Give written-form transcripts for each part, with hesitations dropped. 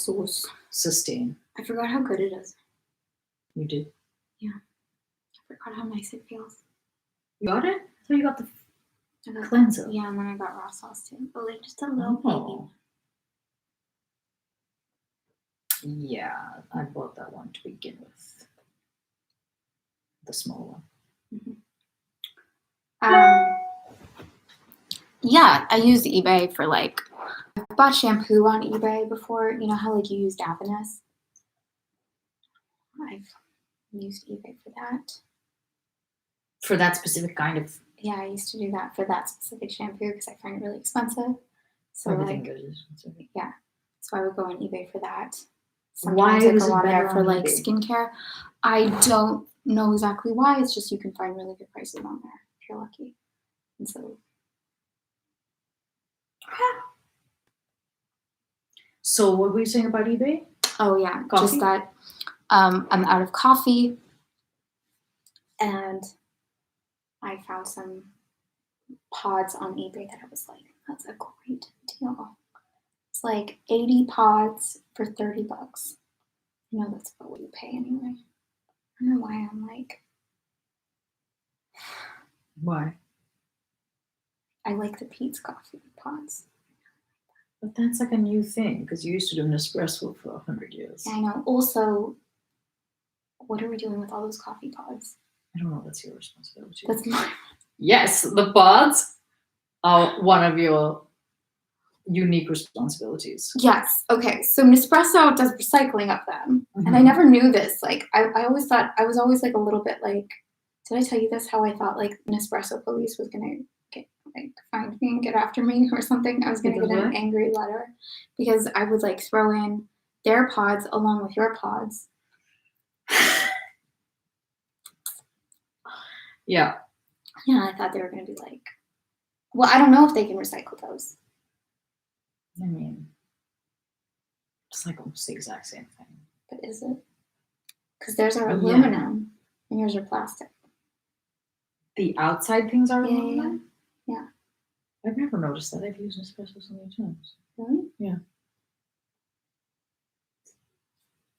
sauce. sustain. I forgot how good it is. You did? Yeah. I forgot how nice it feels. You got it? I thought you got the I got cleanser. Yeah, and then I got raw sauce too. But like just a little baby. Yeah, I bought that one to begin with. The small one. Yeah, I used eBay for like, I've bought shampoo on eBay before. You know how like you use Daphnis? I've used eBay for that. For that specific kind of... Yeah, I used to do that for that specific shampoo because I find it really expensive. So everything like, is expensive. Yeah. So I would go on eBay for that. Why Sometimes I is go it on better there for on like eBay? skincare. I don't know exactly why. It's just you can find really good prices on there if you're lucky. And so So what were you saying about eBay? Oh yeah, Coffee? just that I'm out of coffee, and I found some pods on eBay that I was like, that's a great deal. It's like 80 pods for $30. You know, that's about what you pay anyway. I don't know why I'm like. Why? I like the Pete's coffee pods. But that's like a new thing because you used to do Nespresso for 100 years. Yeah, I know. Also, what are we doing with all those coffee pods? I don't know. That's your responsibility. That's mine. Yes, the pods are one of your unique responsibilities. Yes. Okay. So Nespresso does recycling of them, and I never knew this. Like, I always thought I was always like a little bit like, did I tell you this? How I thought like Nespresso police was gonna get like find me and get after me or something. I was gonna get an angry letter because I would like throw in their pods along with your pods. Yeah. Yeah, I thought they were gonna be like, well, I don't know if they can recycle those. I mean, it's like almost the exact same thing. But is it? Because theirs are aluminum and yours are plastic. The outside things are aluminum? Yeah. I've never noticed that. I've used Nespresso so many times. Really? Yeah.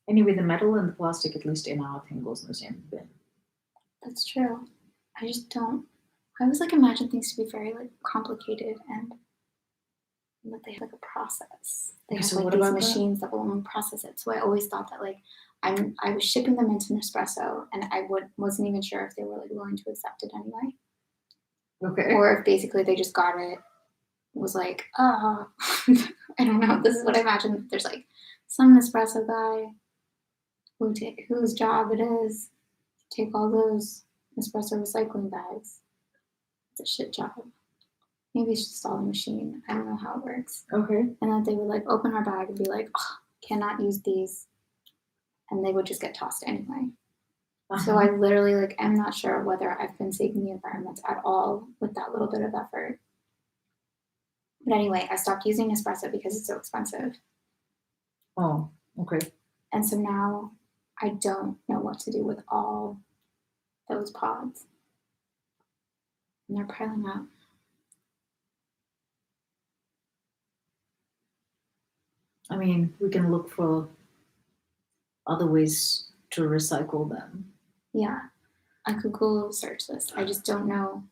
Anyway, the metal and the plastic, at least in our thing, goes in the same bin. That's true. I just don't. I always like imagine things to be very like complicated and that they have like a process. They have like these machines that will only process it. So I always thought that like I was shipping them into Nespresso and I wasn't even sure if they were like willing to accept it anyway. Okay. Or if basically they just got it, was like, I don't know. This is what I imagine. There's like some Nespresso guy whose job it is to take all those Nespresso recycling bags. It's a shit job. Maybe it's just all a machine. I don't know how it works. Okay. And then they would like open our bag and be like, oh, cannot use these. And they would just get tossed anyway. So I literally like am not sure whether I've been saving the environment at all with that little bit of effort. But anyway, I stopped using Nespresso because it's so expensive. Oh, okay. And so now I don't know what to do with all those pods. And they're piling up. I mean, we can look for other ways to recycle them. Yeah. I could Google search this. I just don't know.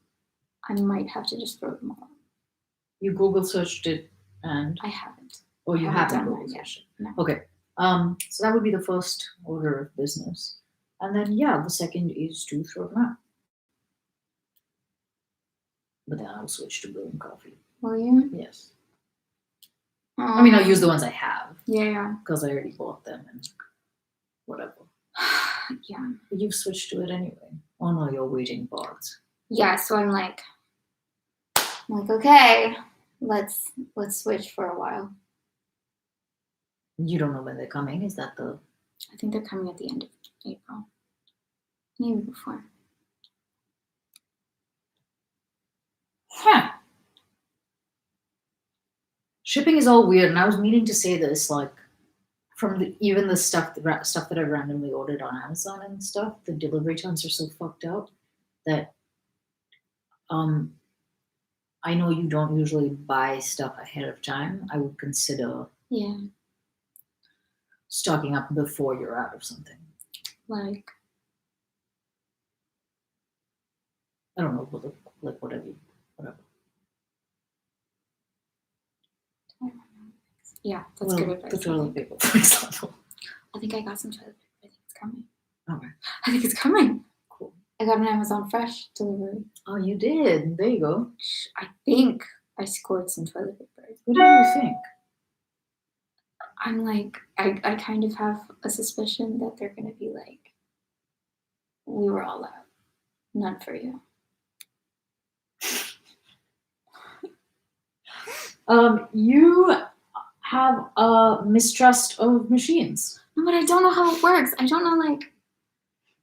I might have to just throw them all. You Google searched it and... I haven't. Oh, you haven't Google searched it? No. Okay. So that would be the first order of business. And then, yeah, the second is to throw them out. But then I'll switch to brewing coffee. Will you? Yes. I mean, I'll use the ones I have. Yeah. Because I already bought them and whatever. Yeah. But you've switched to it anyway. Oh no, you're waiting pods. Yeah, so I'm like, okay, let's switch for a while. You don't know when they're coming? Is that the... I think they're coming at the end of April. Maybe before. Huh. Shipping is all weird, and I was meaning to say this, like, from even the stuff that I randomly ordered on Amazon and stuff, the delivery times are so fucked up that I know you don't usually buy stuff ahead of time. I would consider stocking up before you're out of something. Like, I don't know, like whatever. yeah, that's good advice. The toilet paper, for example. I think I got some toilet paper. I think it's coming. Okay. I think it's coming. Cool. I got an Amazon Fresh delivery. Oh, you did. There you go. I think I scored some toilet paper. What do you think? I'm like, I kind of have a suspicion that they're going to be like, we were all out. None for you. You have a mistrust of machines. No, but I don't know how it works. I don't know, like,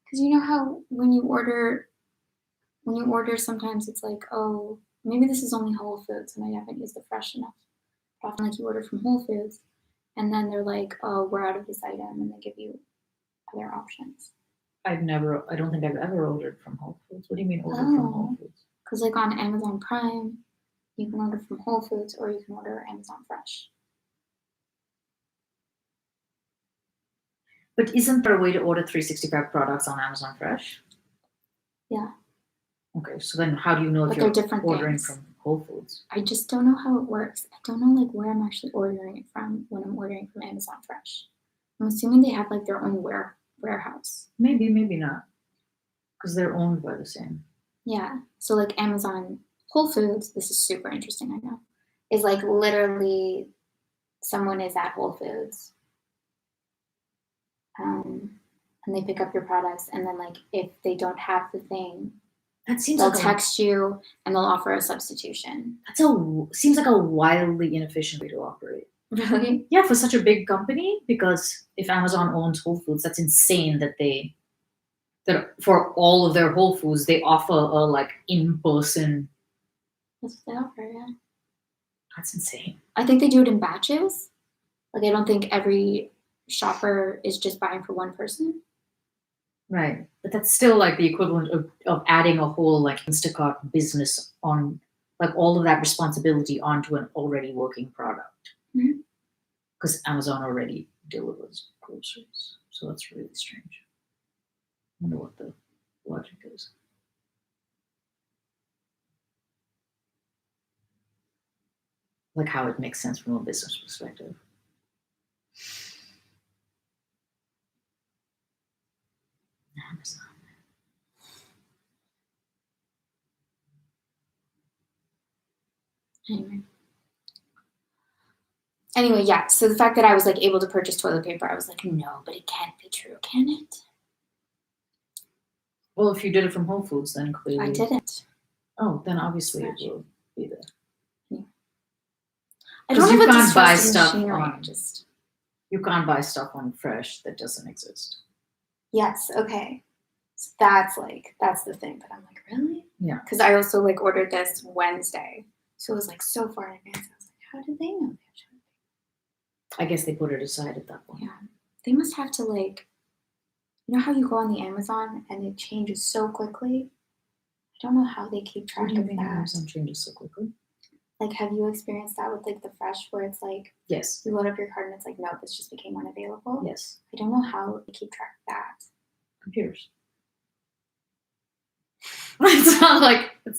because you know how when you order sometimes it's like, oh, maybe this is only Whole Foods and I haven't used the fresh enough. But often, like, you order from Whole Foods and then they're like, oh, we're out of this item, and they give you other options. I don't think I've ever ordered from Whole Foods. What do you mean ordered from Whole Foods? Because like on Amazon Prime, you can order from Whole Foods or you can order Amazon Fresh. But isn't there a way to order 365 products on Amazon Fresh? Yeah. Okay, so then how do you know if But you're they're different ordering things. from Whole Foods? I just don't know how it works. I don't know like where I'm actually ordering it from when I'm ordering from Amazon Fresh. I'm assuming they have like their own warehouse. Maybe not. Because they're owned by the same. Yeah. So like Amazon Whole Foods, this is super interesting, I know, is like literally someone is at Whole Foods and they pick up your products, and then like if they don't have the thing, they'll text you and they'll offer a substitution. Seems like a wildly inefficient way to operate. Really? Yeah, for such a big company, because if Amazon owns Whole Foods, that's insane that for all of their Whole Foods, they offer a like in-person. That's what they offer, yeah. That's insane. I think they do it in batches. Like I don't think every shopper is just buying for one person. Right. But that's still like the equivalent of adding a whole like Instacart business on, like all of that responsibility onto an already working product. Because Amazon already delivers groceries. So that's really strange. I wonder what the logic is. Like how it makes sense from a business perspective. Amazon. Anyway, yeah. So the fact that I was like able to purchase toilet paper, I was like, no, but it can't be true, can it? Well, if you did it from Whole Foods, then clearly I didn't. Oh, then obviously it will be there. Yeah. I don't have you a can't buy distrust in stuff machinery, on. You can't buy stuff on Fresh that doesn't exist. Yes. Okay. So that's the thing. But I'm like, really? Yeah. Because I also like ordered this Wednesday, so it was like so far in advance. I was like, how did they know that? I guess they put it aside at that point. Yeah. They must have to like, you know how you go on the Amazon and it changes so quickly? I don't know how they keep track What do you of mean that. Amazon changes so quickly? Like, have you experienced that with like the Fresh, where it's like, yes, you load up your card and it's like, no, this just became unavailable? Yes. I don't know how they keep track of that. Computers. It's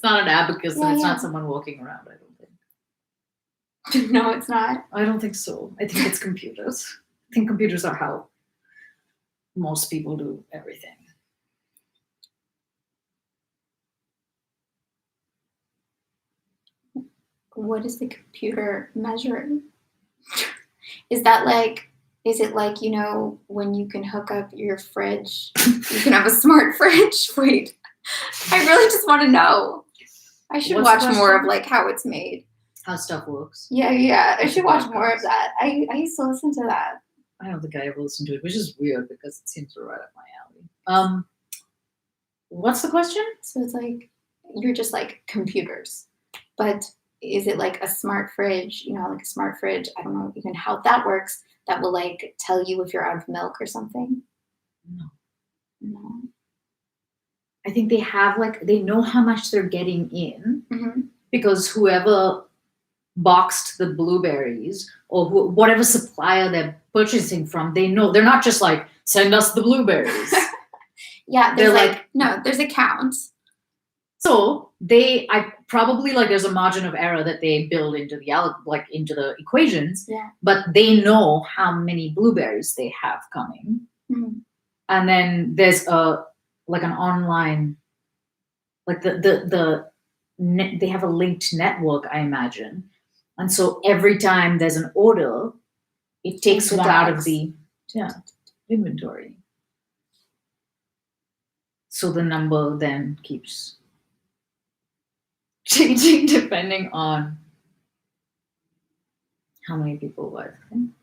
not an abacus, and it's not someone walking around, I don't think. No, it's not. I don't think so. I think it's computers. I think computers are how most people do everything. What is the computer measuring? Is it like, you know, when you can hook up your fridge, you can have a smart fridge? Wait, I really just want to know. I should watch more of like how it's made. How stuff works. Yeah. I should watch more of that. I used to listen to that. I don't think I ever listened to it, which is weird because it seems right up my alley. What's the question? So it's like, you're just like computers, but is it like a smart fridge? You know, like a smart fridge, I don't know even how that works, that will like tell you if you're out of milk or something? No. I think they have they know how much they're getting in, because whoever boxed the blueberries or whatever supplier they're purchasing from, they know they're not just like, send us the blueberries. Yeah, They're there's like, no, there's accounts. So I probably like there's a margin of error that they build into the equations, Yeah. but they know how many blueberries they have coming, and then there's an online, like they have a linked network, I imagine, and so every time there's an order, it takes one out of the inventory, so the number then keeps changing depending on how many people buy the thing.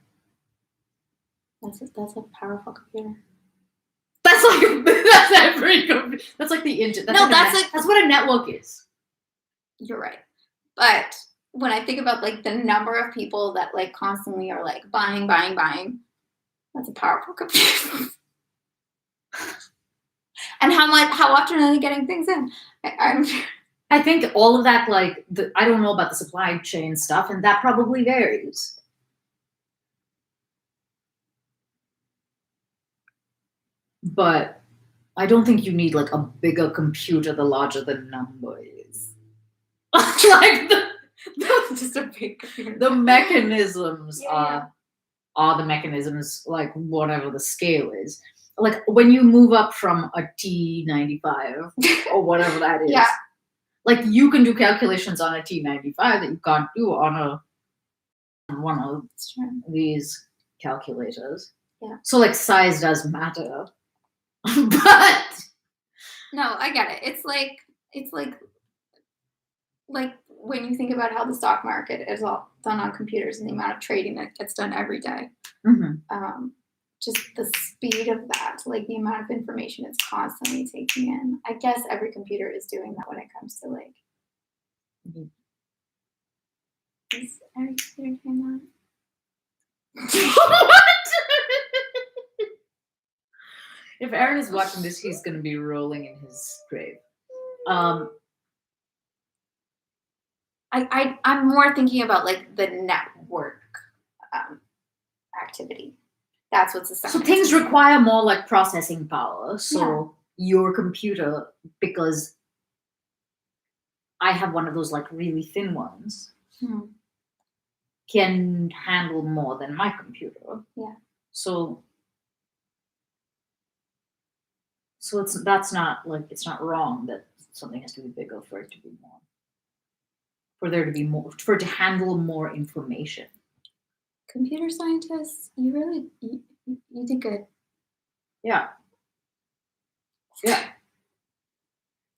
That's a powerful computer. That's like that's every computer. That's like the internet. That's what a network is. You're right, but when I think about like the number of people that like constantly are like buying, that's a powerful computer. And how often are they getting things in? I think all of that, like, I don't know about the supply chain stuff, and that probably varies. But I don't think you need like a bigger computer the larger the number is. Like that's just a big computer. The mechanisms are the mechanisms, like whatever the scale is. Like when you move up from a T95 or whatever that is. Yeah. Like you can do calculations on a T95 that you can't do on one of these calculators. Yeah. So like size does matter. But no, I get it. It's like when you think about how the stock market is all done on computers and the amount of trading that gets done every day. Just the speed of that, like the amount of information it's constantly taking in. I guess every computer is doing that when it comes to like. Is every computer doing that? What? If Aaron is watching this, he's going to be rolling in his grave. I'm more thinking about like the network activity. That's what's the So things require more like processing power. So your computer, because I have one of those like really thin ones, can handle more than my computer. Yeah. So it's not wrong that something has to be bigger for it to be more. For there to be more, for it to handle more information. Computer scientists, you did good. Yeah. Yeah.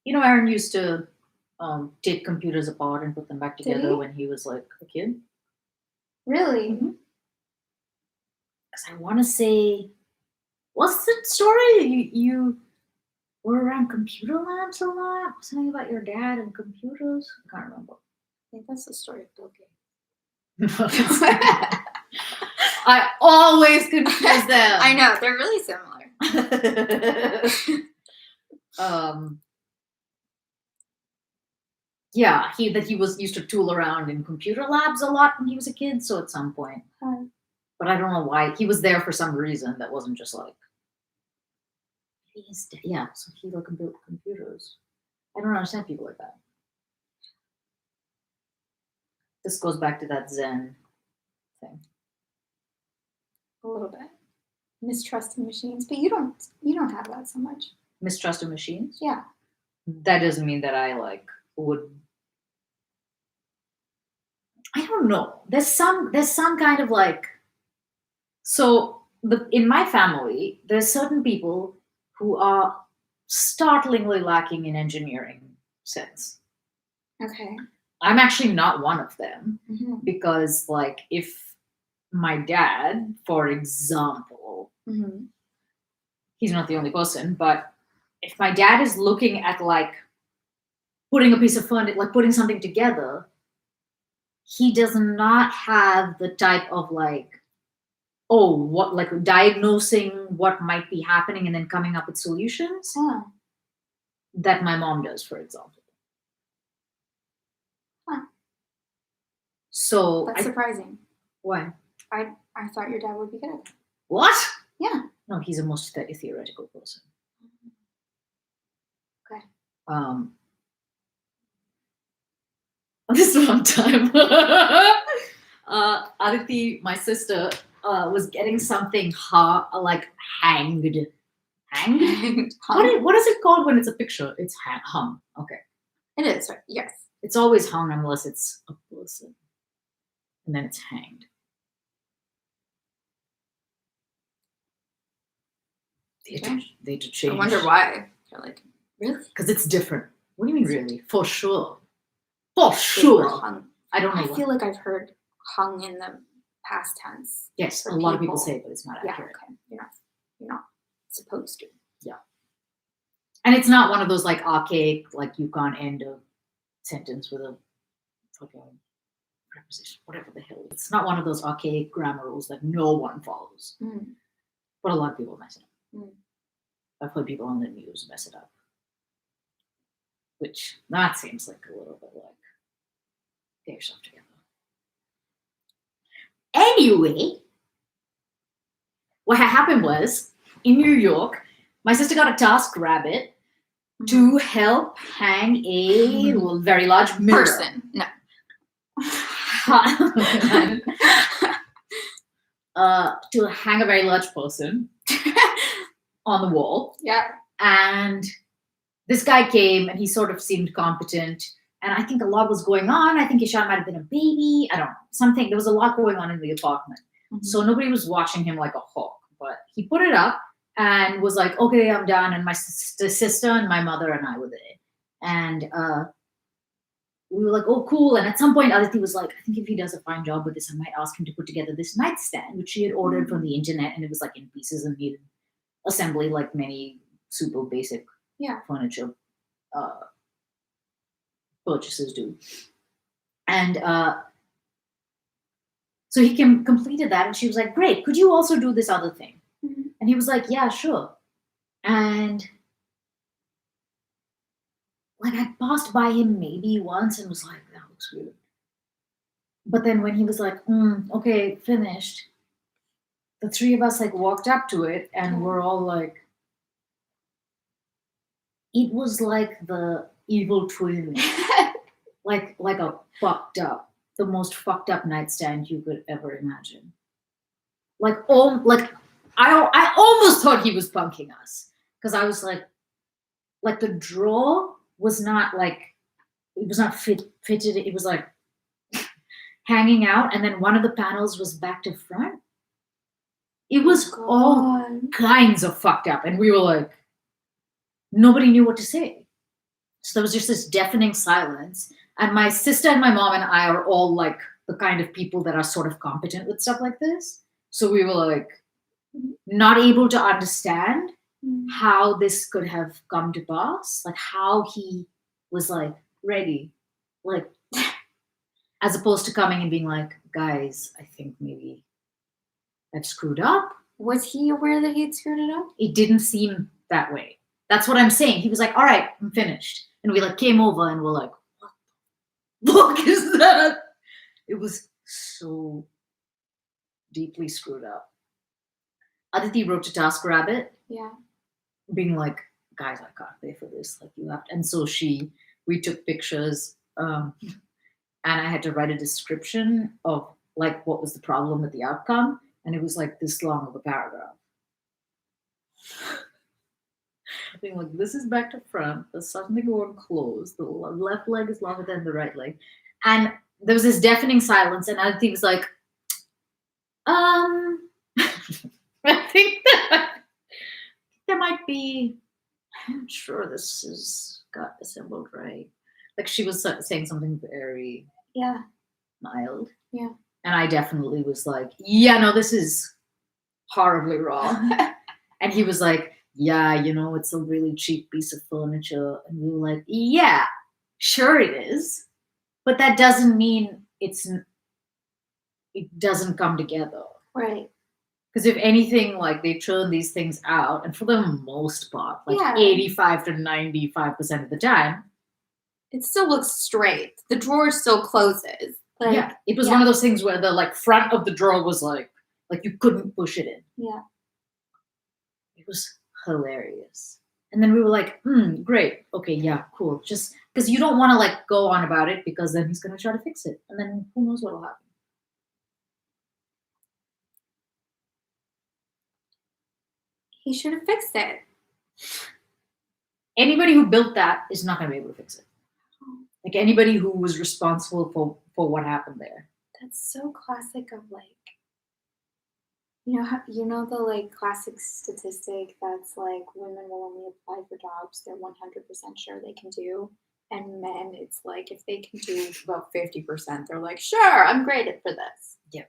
You know, Aaron used to take computers apart and put them back together when he was like a kid. Really? Because I want to say, what's the story? You were around computer labs a lot? Something about your dad and computers? I can't remember. I think that's the story of Bill Gates. I always confuse them. I know, they're really similar. Yeah, he used to tool around in computer labs a lot when he was a kid. So at some point, but I don't know why he was there for some reason that wasn't just like. So he like built computers. I don't understand people like that. This goes back to that Zen thing. A little bit. Mistrust in machines, but you don't have that so much. Mistrust in machines? Yeah. That doesn't mean that I like would. I don't know. There's some kind of like. So in my family, there's certain people who are startlingly lacking in engineering sense. Okay. I'm actually not one of them because, like, if my dad, for example, he's not the only person, but if my dad is looking at like putting a piece of furniture, like putting something together, he does not have the type of like, what, like diagnosing what might be happening and then coming up with solutions that my mom does, for example. So that's surprising. Why? I I thought your dad would be good at that. What? Yeah. No, he's a most theoretical person. Okay. This one time, Aditi, my sister, was getting something like hanged. Hanged? What is it called when it's a picture? It's hung. Okay. It is, right? Yes. It's always hung unless it's a person. And then it's hanged. They had to change. I wonder why. They're like, really? Because it's different. What do you mean, really? For sure. For sure. Hung. I don't know. I feel like I've heard hung in the past tense. Yes, a lot of people say it, but it's not accurate. Okay. You're not supposed to. Yeah. And it's not one of those like archaic, like you can't end a sentence with a fucking preposition, whatever the hell. It's not one of those archaic grammar rules that no one follows. But a lot of people mess it up. I've heard people on the news mess it up. Which, that seems like a little bit like, get yourself together. Anyway, what happened was, in New York, my sister got a task rabbit to help hang a very large mirror. Person. No. To hang a very large person on the wall. Yeah. And this guy came and he sort of seemed competent. And I think a lot was going on. I think Ishan might have been a baby. I don't know. Something. There was a lot going on in the apartment. So nobody was watching him like a hawk. But he put it up and was like, okay, I'm done. And my sister and my mother and I were there. And we were like, oh, cool. And at some point, Aditi was like, I think if he does a fine job with this, I might ask him to put together this nightstand, which she had ordered from the internet. And it was like in pieces and needed assembly, like many super basic furniture purchases do. And so he completed that. And she was like, great. Could you also do this other thing? And he was like, yeah, sure. And like I passed by him maybe once and was like, that looks weird. But then when he was like, okay, finished, the three of us like walked up to it and we're all like, it was like the evil twin, like a fucked up, the most fucked up nightstand you could ever imagine. I almost thought he was punking us because I was like the drawer was not like, it was not fitted. It was like hanging out. And then one of the panels was back to front. It was all kinds of fucked up. And we were like, nobody knew what to say. So there was just this deafening silence. And my sister and my mom and I are all like the kind of people that are sort of competent with stuff like this. So we were like not able to understand how this could have come to pass, like how he was like ready, like as opposed to coming and being like, guys, I think maybe I've screwed up. Was he aware that he'd screwed it up? It didn't seem that way. That's what I'm saying. He was like, all right, I'm finished. And we like came over and we're like, what the fuck is that? It was so deeply screwed up. Aditi wrote to TaskRabbit. Yeah. Being like, guys, I can't pay for this. Like you have to. And so we took pictures and I had to write a description of like what was the problem with the outcome. And it was like this long of a paragraph. Being like, this is back to front. There's something going closed. The left leg is longer than the right leg. And there was this deafening silence. And Aditi was like, I think that there might be, I'm not sure this is got assembled right. Like she was saying something very mild. Yeah. And I definitely was like, yeah, no, this is horribly wrong. And he was like, yeah, it's a really cheap piece of furniture. And we were like, yeah, sure it is. But that doesn't mean it doesn't come together. Right. Because if anything, like they churn these things out, and for the most part, like 85 to 95% of the time, it still looks straight. The drawer still closes. It was one of those things where the like front of the drawer was like Like you couldn't push it in. Yeah. It was hilarious. And then we were like, great. Okay, yeah, cool. Just because you don't want to like go on about it because then he's going to try to fix it. And then who knows what will happen. He should have fixed it. Anybody who built that is not going to be able to fix it. Like anybody who was responsible for what happened there. That's so classic of like, you know the like classic statistic that's like women will only apply for jobs they're 100% sure they can do, and men it's like if they can do about 50%, they're like, sure, I'm great for this. Yep.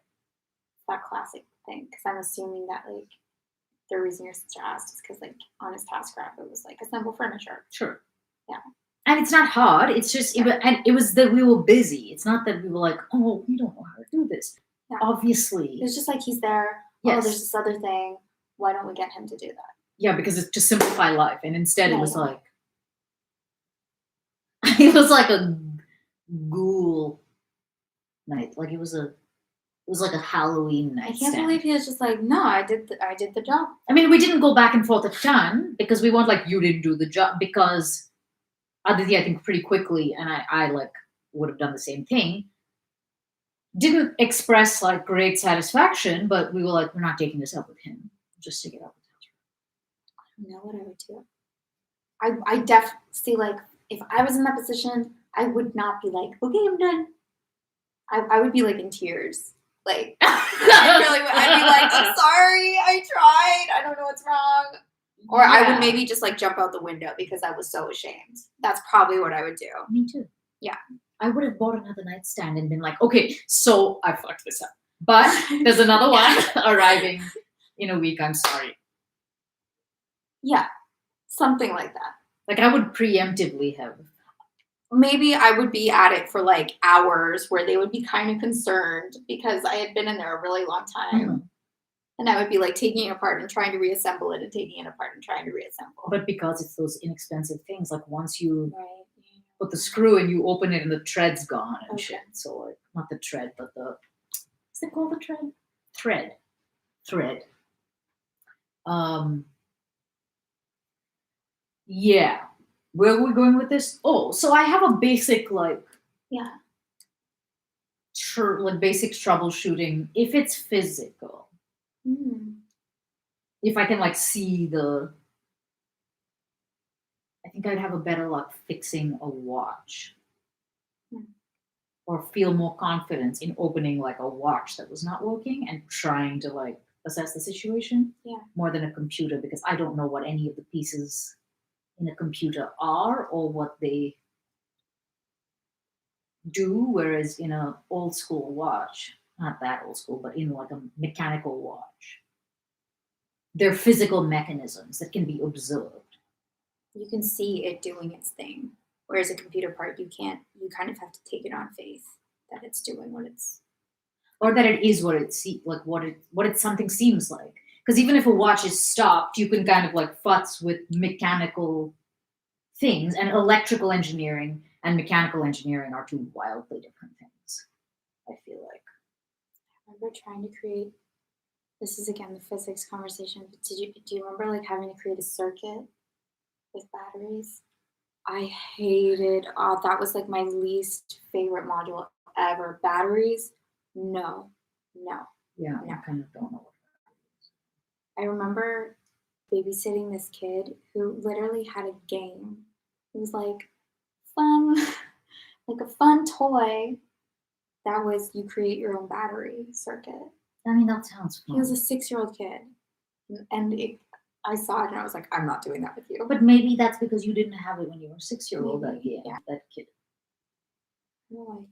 That classic thing, because I'm assuming that like the reason your sister asked is because like on his task graph it was like assemble furniture. Sure. Yeah. And it's not hard. It's just, it was that we were busy. It's not that we were like, oh, we don't know how to do this. Yeah. Obviously. It's just like he's there. Yes. Oh, there's this other thing. Why don't we get him to do that? Yeah, because it's to simplify life. And instead it was like, it was like a ghoul night. Like it was like a Halloween night. I can't believe he was just like, no, I did the job. I mean, we didn't go back and forth a ton because we weren't like, you didn't do the job, because Aditi, I think pretty quickly, and I like would have done the same thing, didn't express like great satisfaction, but we were like, we're not taking this up with him. Just take it up with him. I don't know what I would do. I definitely see, like, if I was in that position, I would not be like, okay, I'm done. I would be like in tears. Like, I really would. I'd be like, I'm sorry, I tried. I don't know what's wrong. Or I would maybe just like jump out the window because I was so ashamed. That's probably what I would do. Me too. Yeah. I would have bought another nightstand and been like, okay, so I fucked this up. But there's another one arriving in a week. I'm sorry. Yeah. Something like that. Like I would preemptively have. Maybe I would be at it for like hours where they would be kind of concerned because I had been in there a really long time. Mm-hmm. And I would be like taking it apart and trying to reassemble it and taking it apart and trying to reassemble. But because it's those inexpensive things, like once you put the screw and you open it and the thread's gone and shit. So like, not the thread, but is it called the thread? Thread. Yeah. Where are we going with this? Oh, so I have a basic basic troubleshooting if it's physical. If I can like see I think I'd have a better luck fixing a watch or feel more confidence in opening like a watch that was not working and trying to like assess the situation more than a computer, because I don't know what any of the pieces in a computer are or what they do, whereas in an old school watch, not that old school, but in like a mechanical watch, they're physical mechanisms that can be observed. You can see it doing its thing, whereas a computer part, you can't. You kind of have to take it on faith that it's doing what it's, or that it is what it something seems like. Because even if a watch is stopped, you can kind of like futz with mechanical things, and electrical engineering and mechanical engineering are two wildly different things, I feel like. I remember trying to create, this is again the physics conversation, but do you remember like having to create a circuit with batteries? I hated, that was like my least favorite module ever. Batteries, no. Yeah, I kind of don't know what that is. I remember babysitting this kid who literally had a game. It was like fun, like a fun toy that was you create your own battery circuit. I mean, that sounds fun. He was a 6-year-old kid. And I saw it and I was like, I'm not doing that with you. But maybe that's because you didn't have it when you were 6-year-old, that kid. No,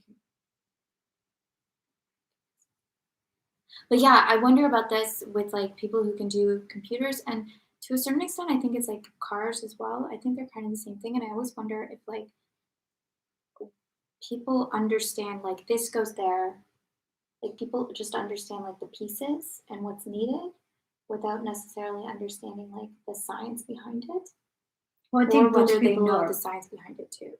but yeah, I wonder about this with like people who can do computers, and to a certain extent, I think it's like cars as well. I think they're kind of the same thing, and I always wonder if like people understand like this goes there, like people just understand like the pieces and what's needed without necessarily understanding like the science behind it. Well, I think or whether they know the science behind it too.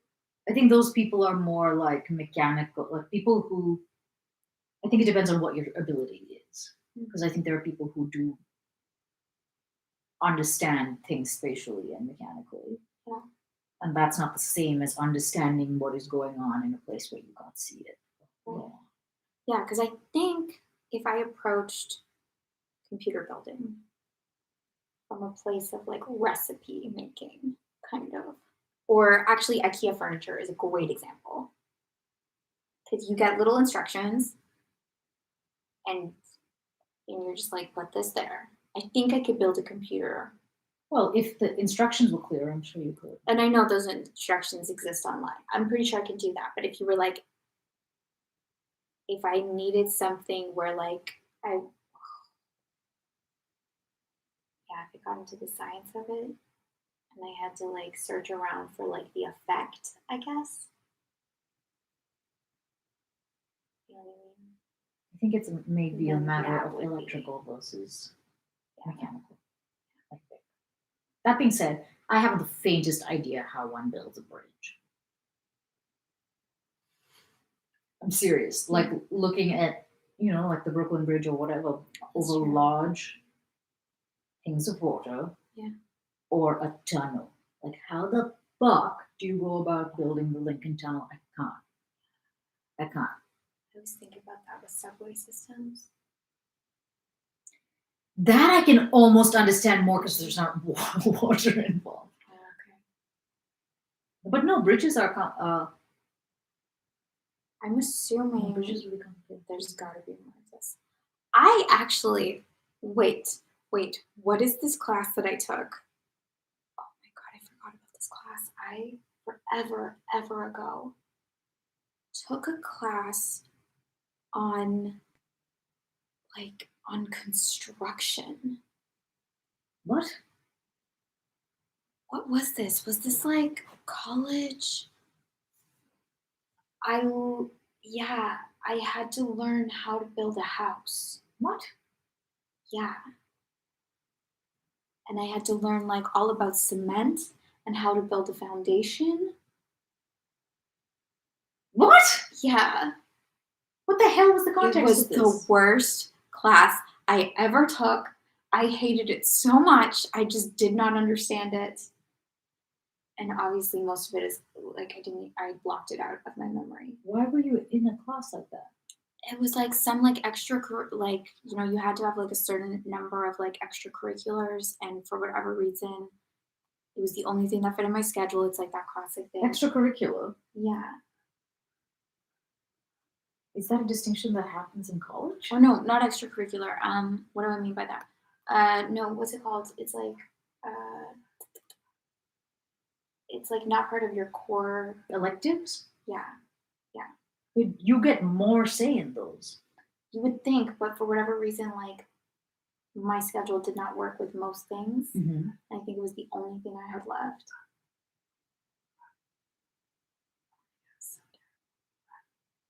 I think those people are more like mechanical, like people who, I think it depends on what your ability is. because I think there are people who do understand things spatially and mechanically. Yeah. And that's not the same as understanding what is going on in a place where you can't see it. Right. Yeah, because I think if I approached computer building from a place of like recipe making, kind of, or actually, IKEA furniture is a great example because you get little instructions and you're just like, put this there. I think I could build a computer. Well, if the instructions were clear, I'm sure you could. And I know those instructions exist online. I'm pretty sure I can do that. But if you were like, if I needed something where like I if I got into the science of it and I had to like search around for like the effect, I guess. You know what I mean? I think it's maybe a Then matter that of would be- electrical versus Yeah. mechanical. I think. That being said, I haven't the faintest idea how one builds a bridge. I'm serious. Like looking at, like the Brooklyn Bridge or whatever, over true. large things of water, Yeah. or a tunnel. Like, how the fuck do you go about building the Lincoln Tunnel? I can't. I always think about that with subway systems. That I can almost understand more because there's not water involved. Oh, okay. But no, bridges are. I'm assuming Bridges really complicated. there's got to be more of this. I actually wait. What is this class that I took? Oh my god, I forgot about this class. I ever ago took a class on construction. What? What was this? Was this like college? I had to learn how to build a house. What? Yeah. And I had to learn like all about cement and how to build a foundation. What? Yeah. What the hell was the It context was of this? the worst class I ever took. I hated it so much. I just did not understand it. And obviously most of it is like I blocked it out of my memory. Why were you in a class like that? It was like some like extra you had to have like a certain number of like extracurriculars, and for whatever reason it was the only thing that fit in my schedule. It's like that classic thing. Extracurricular? Yeah. Is that a distinction that happens in college? Oh no, not extracurricular. What do I mean by that? No, what's it called? It's like not part of your core. Electives? Yeah. You get more say in those. You would think, but for whatever reason, like my schedule did not work with most things. Mm-hmm. I think it was the only thing I had left.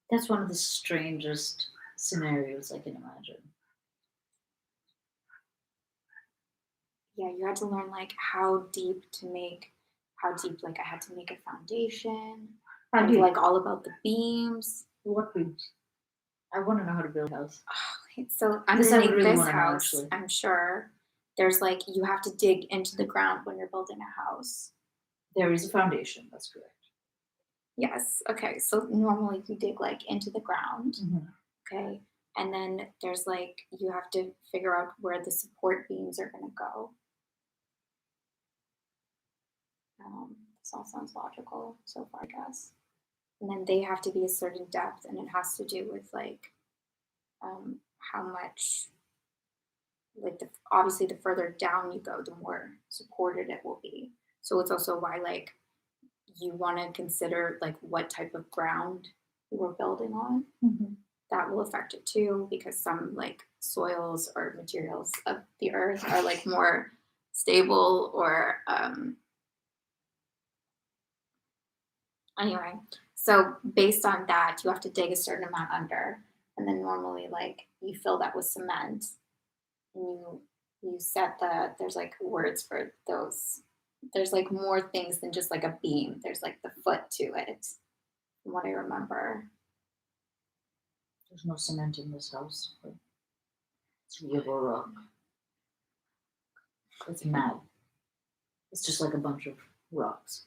That's one of the strangest scenarios I can imagine. Yeah, you had to learn like like I had to make a foundation. And like all about the beams. What beams? I want to know how to build a house. So This I would underneath really this wanna know, house, actually. I'm sure there's like you have to dig into the ground when you're building a house. There is a foundation, that's correct. Yes. Okay. So normally you dig like into the ground. Mm-hmm. Okay. And then there's like you have to figure out where the support beams are going to go. This all sounds logical so far, I guess. And then they have to be a certain depth, and it has to do with like how much, like obviously the further down you go, the more supported it will be. So it's also why like you want to consider like what type of ground you are building on. Mm-hmm. That will affect it too, because some like soils or materials of the earth are like more stable or anyway. So based on that, you have to dig a certain amount under, and then normally like you fill that with cement, and you set there's like words for those. There's like more things than just like a beam. There's like the foot to it, from what I remember. There's no cement in this house. But It's River Rock. It's mad. It's just like a bunch of rocks.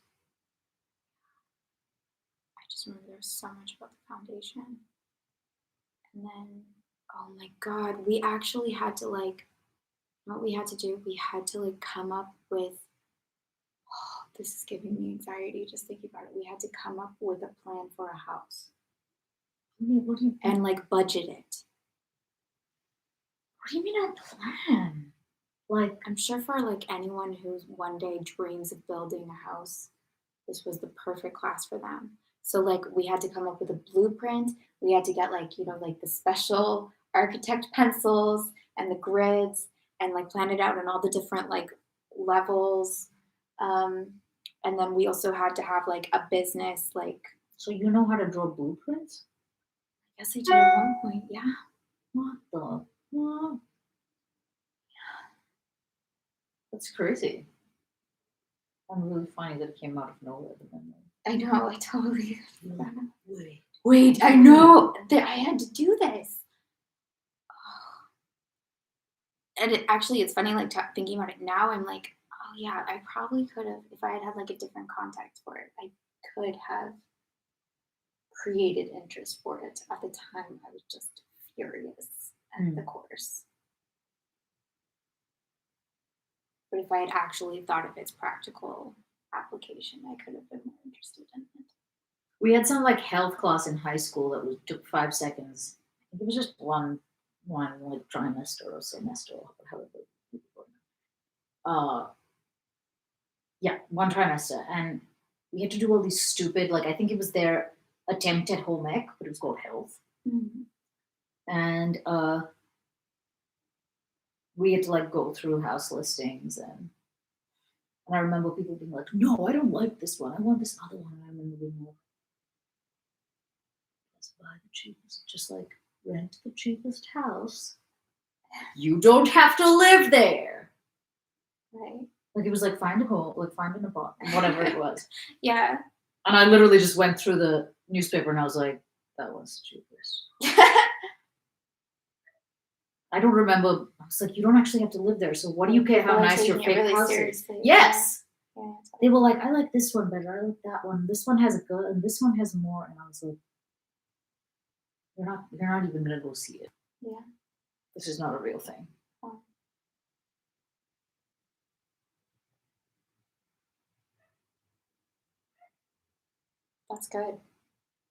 I just remember there was so much about the foundation. And then, oh my God, we actually had to like, what we had to do, we had to like come up with, oh, this is giving me anxiety just thinking about it. We had to come up with a plan for a house What do you and like budget it. What do you mean a plan? Like, I'm sure for like anyone who one day dreams of building a house, this was the perfect class for them. So like we had to come up with a blueprint. We had to get like, like the special architect pencils and the grids and like plan it out on all the different like levels. And then we also had to have like a business, like, so you know how to draw blueprints? I guess I did at one point, yeah. What the? What? That's crazy. I'm really funny that it came out of nowhere. I know, I totally. Wait, I know that I had to do this. And it's funny, like thinking about it now, I'm like, oh yeah, I probably could have, if I had had like a different context for it, I could have created interest for it. At the time, I was just furious at the course. But if I had actually thought of its practical application, I could have been more interested in it. We had some like health class in high school that took 5 seconds. I think it was just one like trimester or semester or however. Yeah, one trimester, and we had to do all these stupid, like I think it was their attempt at home ec, but it was called health, and we had to like go through house listings, and I remember people being like, "No, I don't like this one. I want this other one." And I remember being like, "Let's buy the cheapest, just like rent the cheapest house. You don't have to live there." Right. Like it was like find a home, like find an apartment, whatever it was. Yeah. And I literally just went through the newspaper and I was like, that one's the cheapest. I don't remember. I was like, you don't actually have to live there. So what do you care how nice your fake really house seriously. is? Yes. Yeah, they were like, I like this one better. I like that one. This one has a good and this one has more. And I was like, you're not even gonna go see it. Yeah. This is not a real thing. Oh. That's good.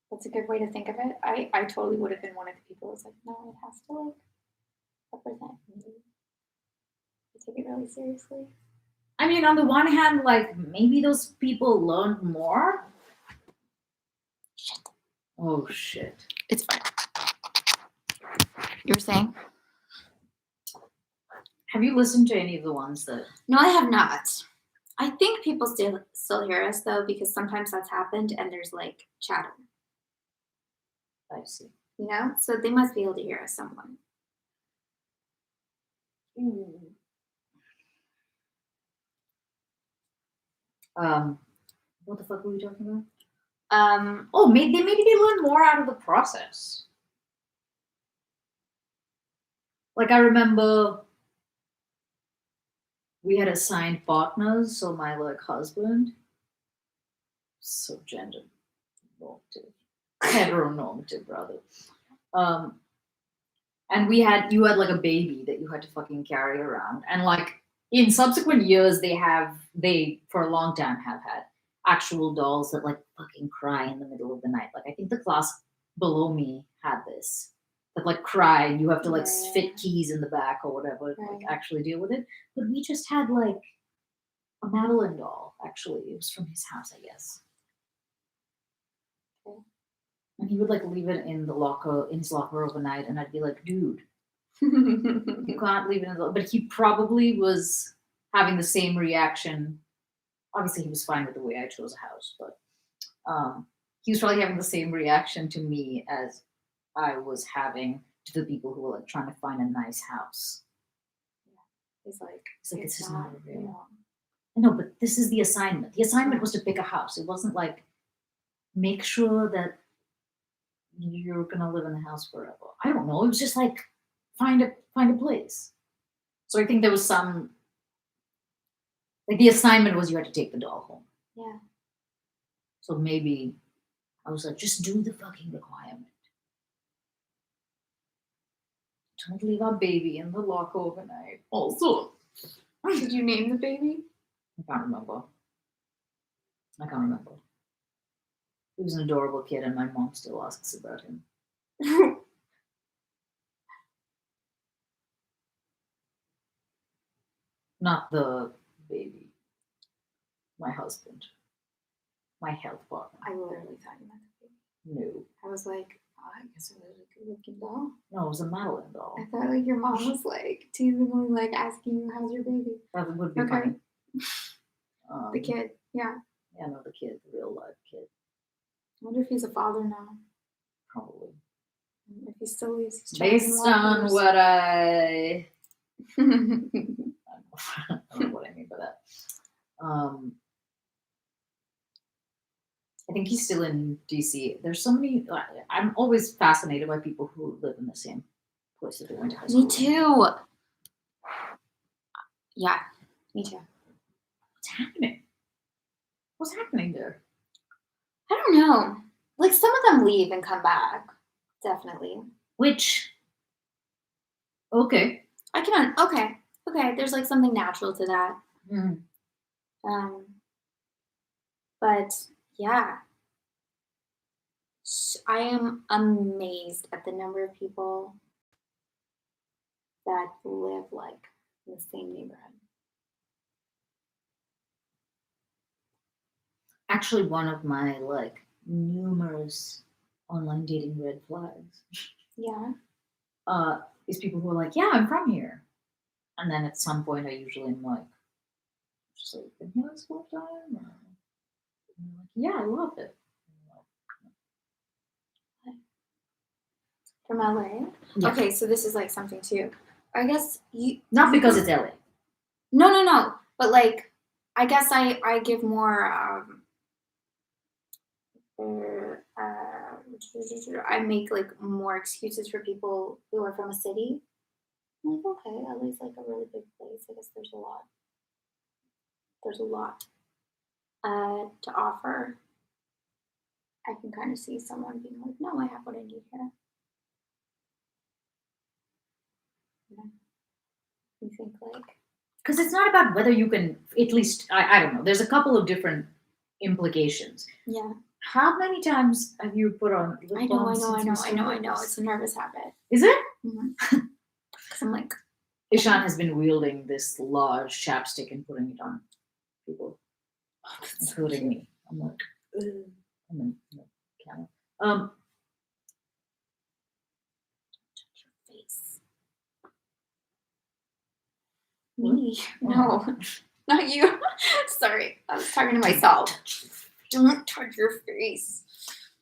That's a good way to think of it. I totally would have been one of the people who's like, no, it has to like represent me. I take it really seriously. I mean, on the one hand, like maybe those people learned more. Shit. Oh shit. It's fine. You were saying? Have you listened to any of the ones that? No, I have not. I think people still hear us though, because sometimes that's happened and there's like chatter. I see. So they must be able to hear us somewhat. What the fuck were we talking about? Maybe they learn more out of the process. Like I remember we had assigned partners, so my like husband, so gender normative, heteronormative rather. And you had like a baby that you had to fucking carry around. And like in subsequent years they for a long time have had actual dolls that like fucking cry in the middle of the night. Like I think the class below me had this. That like cry and you have to like fit keys in the back or whatever to like actually deal with it. But we just had like a Madeline doll, actually. It was from his house, I guess. Okay. And he would like leave it in his locker overnight, and I'd be like, dude, you can't leave it in the locker. But he probably was having the same reaction. Obviously he was fine with the way I chose a house, but he was probably having the same reaction to me as I was having to the people who were like trying to find a nice house. Yeah. He's like, this is not real. No, but this is the assignment. The assignment was to pick a house. It wasn't like make sure that you're gonna live in the house forever. I don't know. It was just like find a place. So I think there was some, like, the assignment was you had to take the doll home. Yeah. So maybe I was like, just do the fucking requirement. Don't leave our baby in the locker overnight. Also, Did you name the baby? I can't remember. He was an adorable kid, and my mom still asks about him. Not the baby. My husband. My health partner. I literally thought you meant the baby. No. I was like, oh, I guess it was a good looking doll. No, it was a Madeline doll. I thought like your mom was like teasingly like asking you, how's your baby? That would be Okay. funny. The kid, yeah. Yeah, no, the kid, the real life kid. I wonder if he's a father now. Probably. If he still leaves his child Based in on lockers. what I don't know what I mean by that. I think he's still in DC. There's so many. I'm always fascinated by people who live in the same place that they went to high school. Me too. Yeah, me too. What's happening? What's happening there? I don't know. Like some of them leave and come back. Definitely. Which? Okay. Okay. There's like something natural to that. Mm. But yeah, I am amazed at the number of people that live like in the same neighborhood. Actually, one of my like numerous online dating red flags. Yeah. Is people who are like, yeah, I'm from here, and then at some point I usually am like, just like, been here this whole time? Or, like, yeah, I love it. From LA? Yeah. Okay, so this is like something too. I guess you Not because it's LA. No. But like I guess I give more I make like more excuses for people who are from a city. I'm like, okay, LA's like a really big place. I guess there's a lot. There's a lot to offer. I can kind of see someone being like, no, I have what I need here. Yeah. You think like Because it's not about whether you can, at least, I don't know. There's a couple of different implications. yeah. How many times have you put on lip I know. balm since you started this? It's a nervous habit. Is it? Because I'm like, Ishan has been wielding this large chapstick and putting it on people, including me. I'm like, ugh. I'm in the camera. touch your face. Me? No, not you. Sorry, I was talking to myself. Don't touch your face.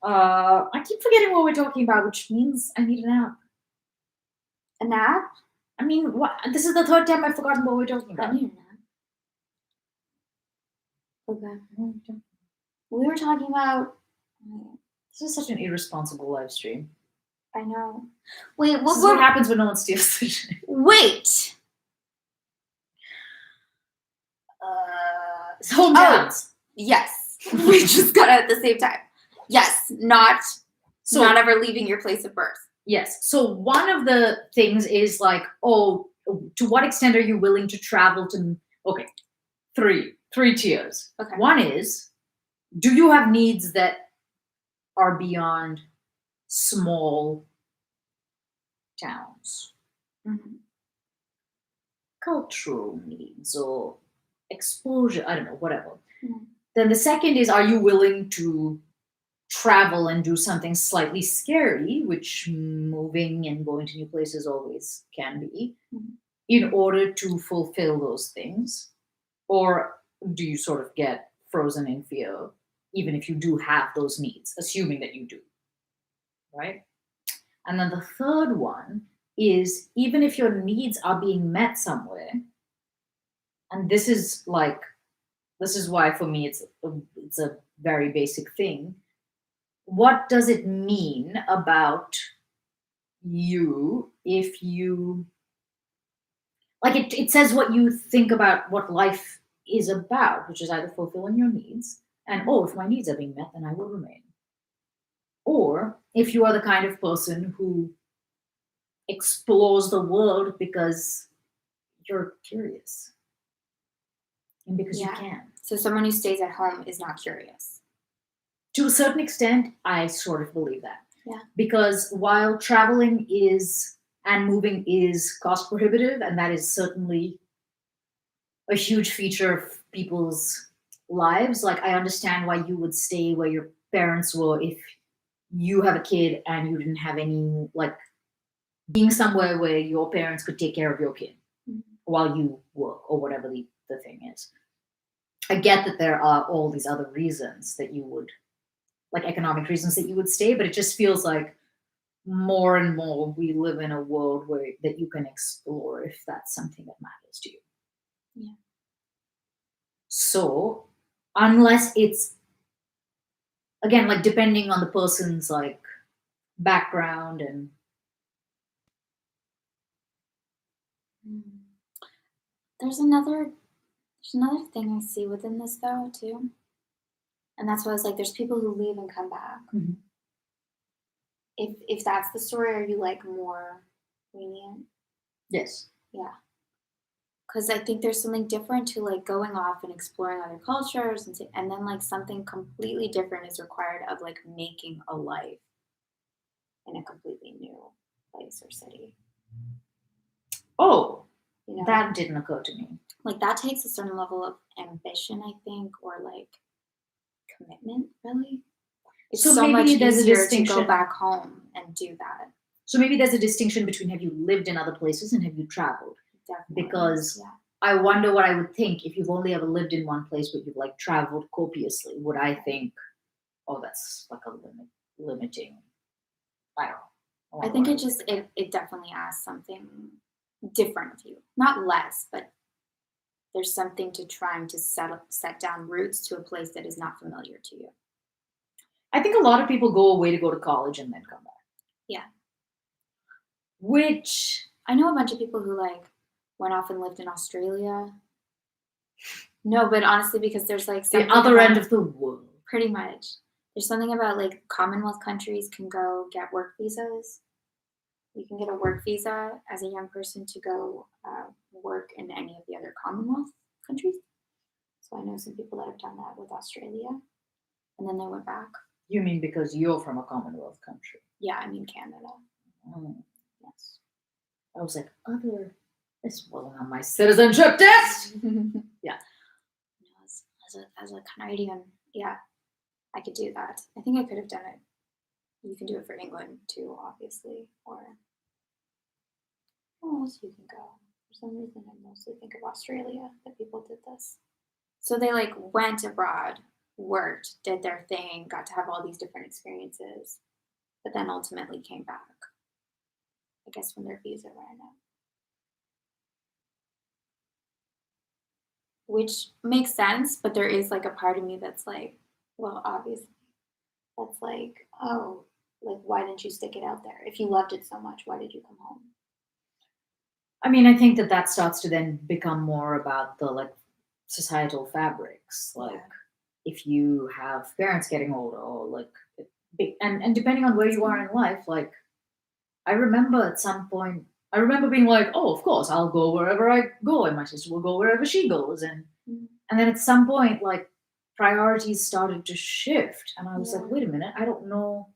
I keep forgetting what we're talking about, which means I need a nap. A nap? I mean, what? This is the third time I've forgotten what we're talking I about. need a nap. Okay. We were talking about. This is such an irresponsible live stream. I know. Wait, This is what happens when no one steals the shit. Wait. Hometowns. Yes, we just got it at the same time. Yes, not ever leaving your place of birth. Yes. So one of the things is like, oh, to what extent are you willing to travel to? Okay, three tiers. Okay. One is, do you have needs that are beyond small towns? Mm-hmm. Cultural needs or exposure, I don't know, whatever. Mm-hmm. Then the second is, are you willing to travel and do something slightly scary, which moving and going to new places always can be, in order to fulfill those things? Or do you sort of get frozen in fear, even if you do have those needs, assuming that you do, right? And then the third one is, even if your needs are being met somewhere, and this is why for me it's a very basic thing. What does it mean about you if you like it says what you think about what life is about, which is either fulfilling your needs and, oh, if my needs are being met, then I will remain. Or if you are the kind of person who explores the world because you're curious and because you Yeah. can. So someone who stays at home is not curious. To a certain extent, I sort of believe that. Yeah. Because while traveling is and moving is cost prohibitive, and that is certainly a huge feature of people's lives, like I understand why you would stay where your parents were if you have a kid and you didn't have any, like, being somewhere where your parents could take care of your kid while you work or whatever the thing is. I get that there are all these other reasons that you would, like economic reasons that you would stay, but it just feels like more and more we live in a world where that you can explore if that's something that matters to you. Yeah. So unless it's, again, like depending on the person's like background and There's another thing I see within this though too. And that's why I was like, there's people who leave and come back. Mhm. If that's the story, are you like more lenient? Yes. Yeah. Because I think there's something different to like going off and exploring other cultures, and then like something completely different is required of like making a life in a completely new place or city. Oh, You know, that didn't occur to me. like that takes a certain level of ambition, I think, or like commitment. Really, it's So so much maybe there's a easier to distinction. go back home and do that. So maybe there's a distinction between have you lived in other places and have you traveled? Definitely. Because yeah. I wonder what I would think if you've only ever lived in one place but you've like traveled copiously. Would I think, oh, that's like a limiting? I don't know. I think it definitely asks something different of you, not less, but there's something to trying to set down roots to a place that is not familiar to you. I think a lot of people go away to go to college and then come back. Yeah. Which I know a bunch of people who like went off and lived in Australia. No, but honestly, because there's like the other end of the world. Pretty much. There's something about like Commonwealth countries can go get work visas. You can get a work visa as a young person to go work in any of the other Commonwealth countries. So I know some people that have done that with Australia, and then they went back. You mean because you're from a Commonwealth country? Yeah, I mean Canada. Yes. I was like, this wasn't on my citizenship test. Yeah. As a Canadian, yeah, I could do that. I think I could have done it. You can do it for England too, obviously, or where else you can go. For some reason, I mostly think of Australia that people did this. So they like went abroad, worked, did their thing, got to have all these different experiences, but then ultimately came back. I guess when their visa ran out. Which makes sense, but there is like a part of me that's like, well, obviously, that's like, oh, like why didn't you stick it out there? If you loved it so much, why did you come home? I mean, I think that starts to then become more about the like societal fabrics, like if you have parents getting older, or like, and depending on where you are in life, like I remember at some point, I remember being like, oh, of course, I'll go wherever I go, and my sister will go wherever she goes, and then at some point, like priorities started to shift, and I was like, wait a minute, I don't know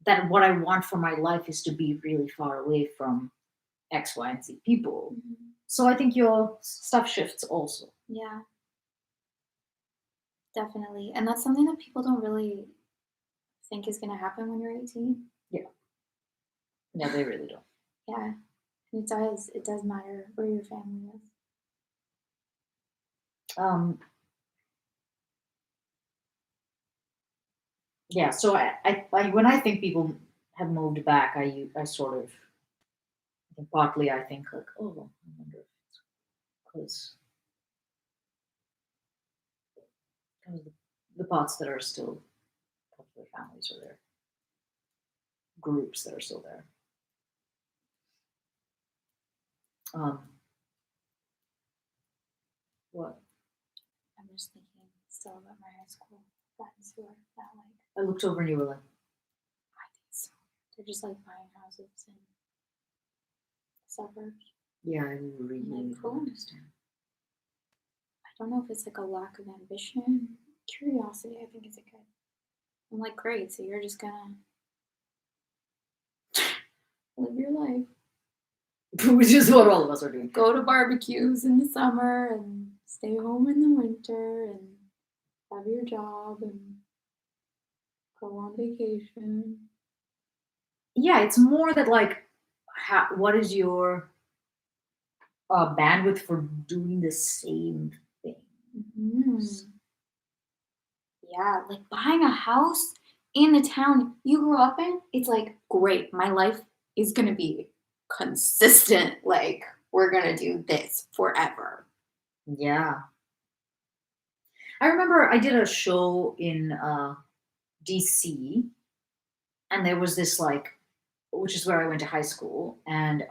that what I want for my life is to be really far away from X, Y, and Z people. So I think your stuff shifts also. Yeah, definitely. And that's something that people don't really think is going to happen when you're 18. Yeah. No, they really don't. Yeah, it does. It does matter where your family is. Yeah, so I when I think people have moved back, I sort of, I think partly I think like, oh, I wonder if it's because the parts that are still their families or their groups that are still there. What? I'm just thinking still about my high school friends who are that like. I looked over and you were like, I think so. They're just like buying houses in suburbs. yeah, I really Like, cool. don't understand. I don't know if it's like a lack of ambition, curiosity. I think it's a good. I'm like, great. So you're just gonna live your life. Which is what all of us are doing. Go to barbecues in the summer and stay home in the winter and have your job and go on vacation. Yeah, it's more that like, what is your bandwidth for doing the same thing? Yeah, like buying a house in the town you grew up in, it's like, great, my life is gonna be consistent. Like, we're gonna do this forever. Yeah. I remember I did a show in DC, and there was this like, which is where I went to high school, and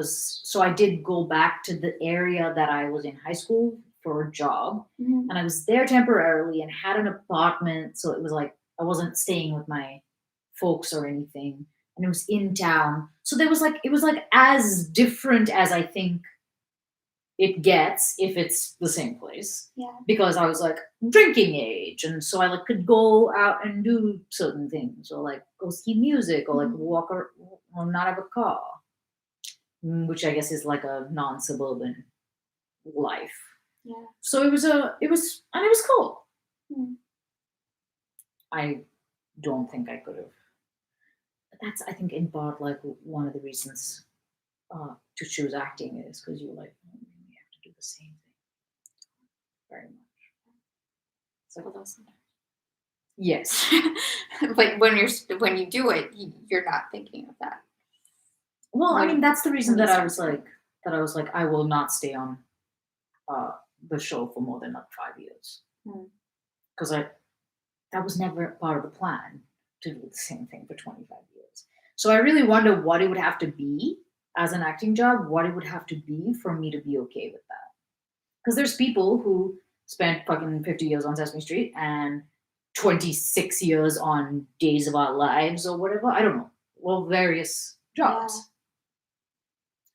so I did go back to the area that I was in high school for a job, Mhm. and I was there temporarily and had an apartment, so it was like I wasn't staying with my folks or anything, and it was in town, so there was like it was like as different as I think it gets if it's the same place, Yeah. because I was like drinking age, and so I like could go out and do certain things, or like go see music, or like Mhm. walk or not have a car, which I guess is like a non-suburban life. Yeah. So it was cool. Mm. I don't think I could have. That's I think in part like one of the reasons to choose acting is because you're like you have to do the same thing very much. So Although sometimes. yes. But when you do it, you're not thinking of that. Well, I mean, that's the reason When you that I start was like, I will not stay on the show for more than like 5 years, because that was never part of the plan to do the same thing for 25 years. So I really wonder what it would have to be as an acting job, what it would have to be for me to be okay with that. Because there's people who spent fucking 50 years on Sesame Street and 26 years on Days of Our Lives or whatever. I don't know. Well, various jobs.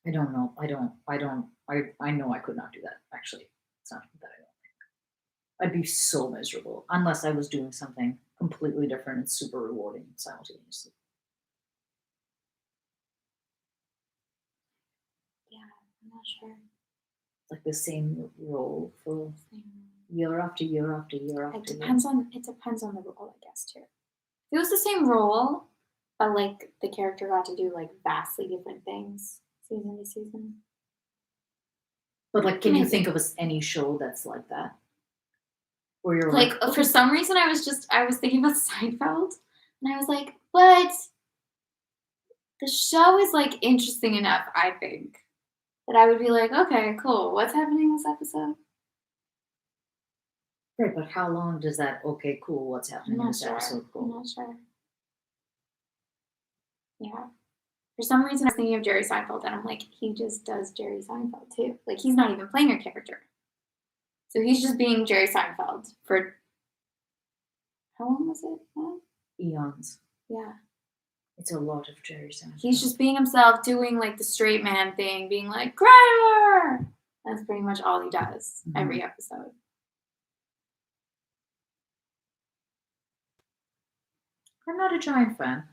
I don't know. I know I could not do that, actually. It's not that I don't think. I'd be so miserable unless I was doing something completely different and super rewarding simultaneously. Yeah, I'm not sure. Like the same role for year after year after year after It year. depends on the role, I guess, too. If it was the same role, but like the character got to do like vastly different things season to season. But like, can you Maybe. think of any show that's like that? Where you're Like, like for some reason, I was thinking about Seinfeld, and I was like, but the show is like interesting enough, I think, that I would be like, okay, cool. What's happening this episode? right, but how long does that? Okay, cool. What's happening in this episode? Cool. I'm not sure. Yeah. For some reason, I was thinking of Jerry Seinfeld, and I'm like, he just does Jerry Seinfeld too. Like, he's not even playing a character. So he's just being Jerry Seinfeld for how long was it? Huh? Eons. Yeah. It's a lot of Jerry Seinfeld. He's just being himself, doing like the straight man thing, being like, Kramer! That's pretty much all he does every episode. I'm not a giant fan.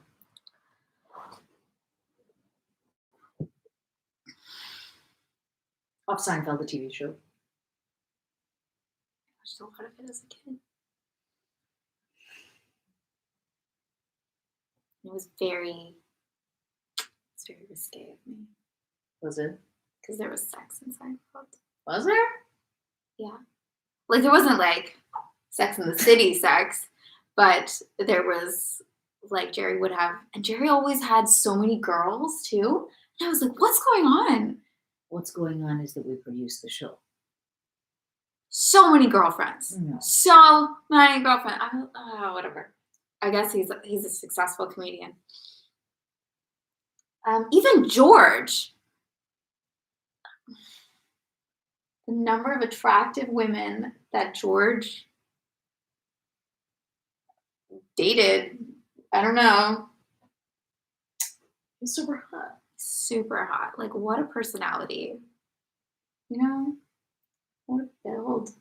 Of Seinfeld, the TV show. I watched a lot of it as a kid. It was very risque of me. Was it? Because there was sex in Seinfeld. Was there? Yeah. Like, it wasn't like Sex in the City sex, but there was, like, Jerry would have, and Jerry always had so many girls, too. And I was like, what's going on? What's going on is that we produce the show. So many girlfriends. No. So many girlfriends. Whatever. I guess he's a successful comedian. Even George. the number of attractive women that George dated, I don't know, He's super hot. super hot. Like, what a personality. You know? What a build.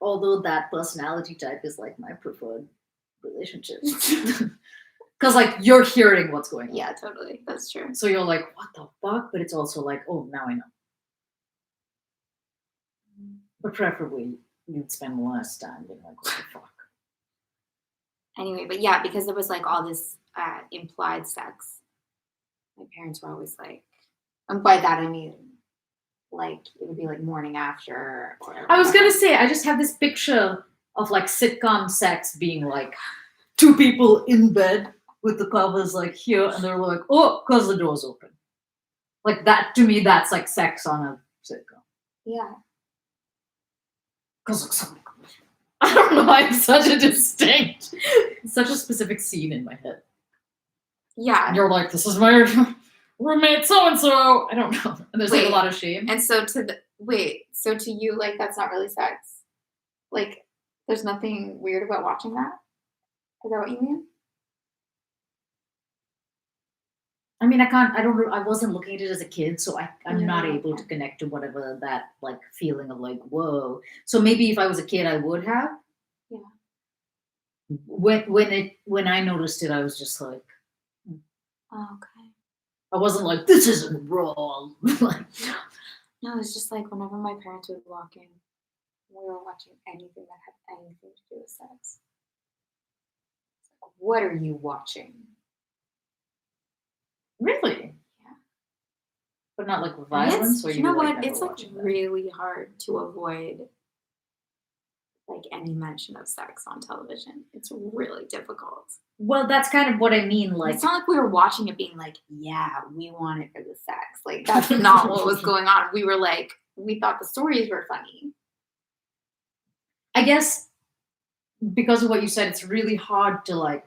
Although that personality type is like my preferred relationship. Because like you're hearing what's going on. Yeah, totally. That's true. So you're like, what the fuck? But it's also like, oh, now I know. But preferably you'd spend less time being like, what the fuck? Anyway, but yeah, because there was like all this implied sex. My parents were always like, and by that I mean like it would be like morning after or I was gonna say, I just have this picture of like sitcom sex being like two people in bed with the covers like here, and they're like, oh, because the door's open. Like that to me, that's like sex on a sitcom. Yeah. Because I don't know, I have such a distinct, such a specific scene in my head. Yeah. And you're like, this is my roommate so and so. I don't know. And there's like a lot of shame. And so so to you, like that's not really sex. Like there's nothing weird about watching that? Is that what you mean? I mean, I wasn't looking at it as a kid, so I'm not able to connect to whatever that like feeling of like, whoa. So maybe if I was a kid, I would have. Yeah. When I noticed it, I was just like, oh, okay. I wasn't like, this isn't wrong. Like, no, it's just like whenever my parents would walk in, we were watching anything that had anything to do with sex. Like, what are you watching? Really? Yeah. But not like violence? Or you know like what? It's like that? really hard to avoid like any mention of sex on television. It's really difficult. Well, that's kind of what I mean. Like, it's not like we were watching it being like, yeah, we want it for the sex. Like that's not what was going on. We were like, we thought the stories were funny. I guess because of what you said, it's really hard to like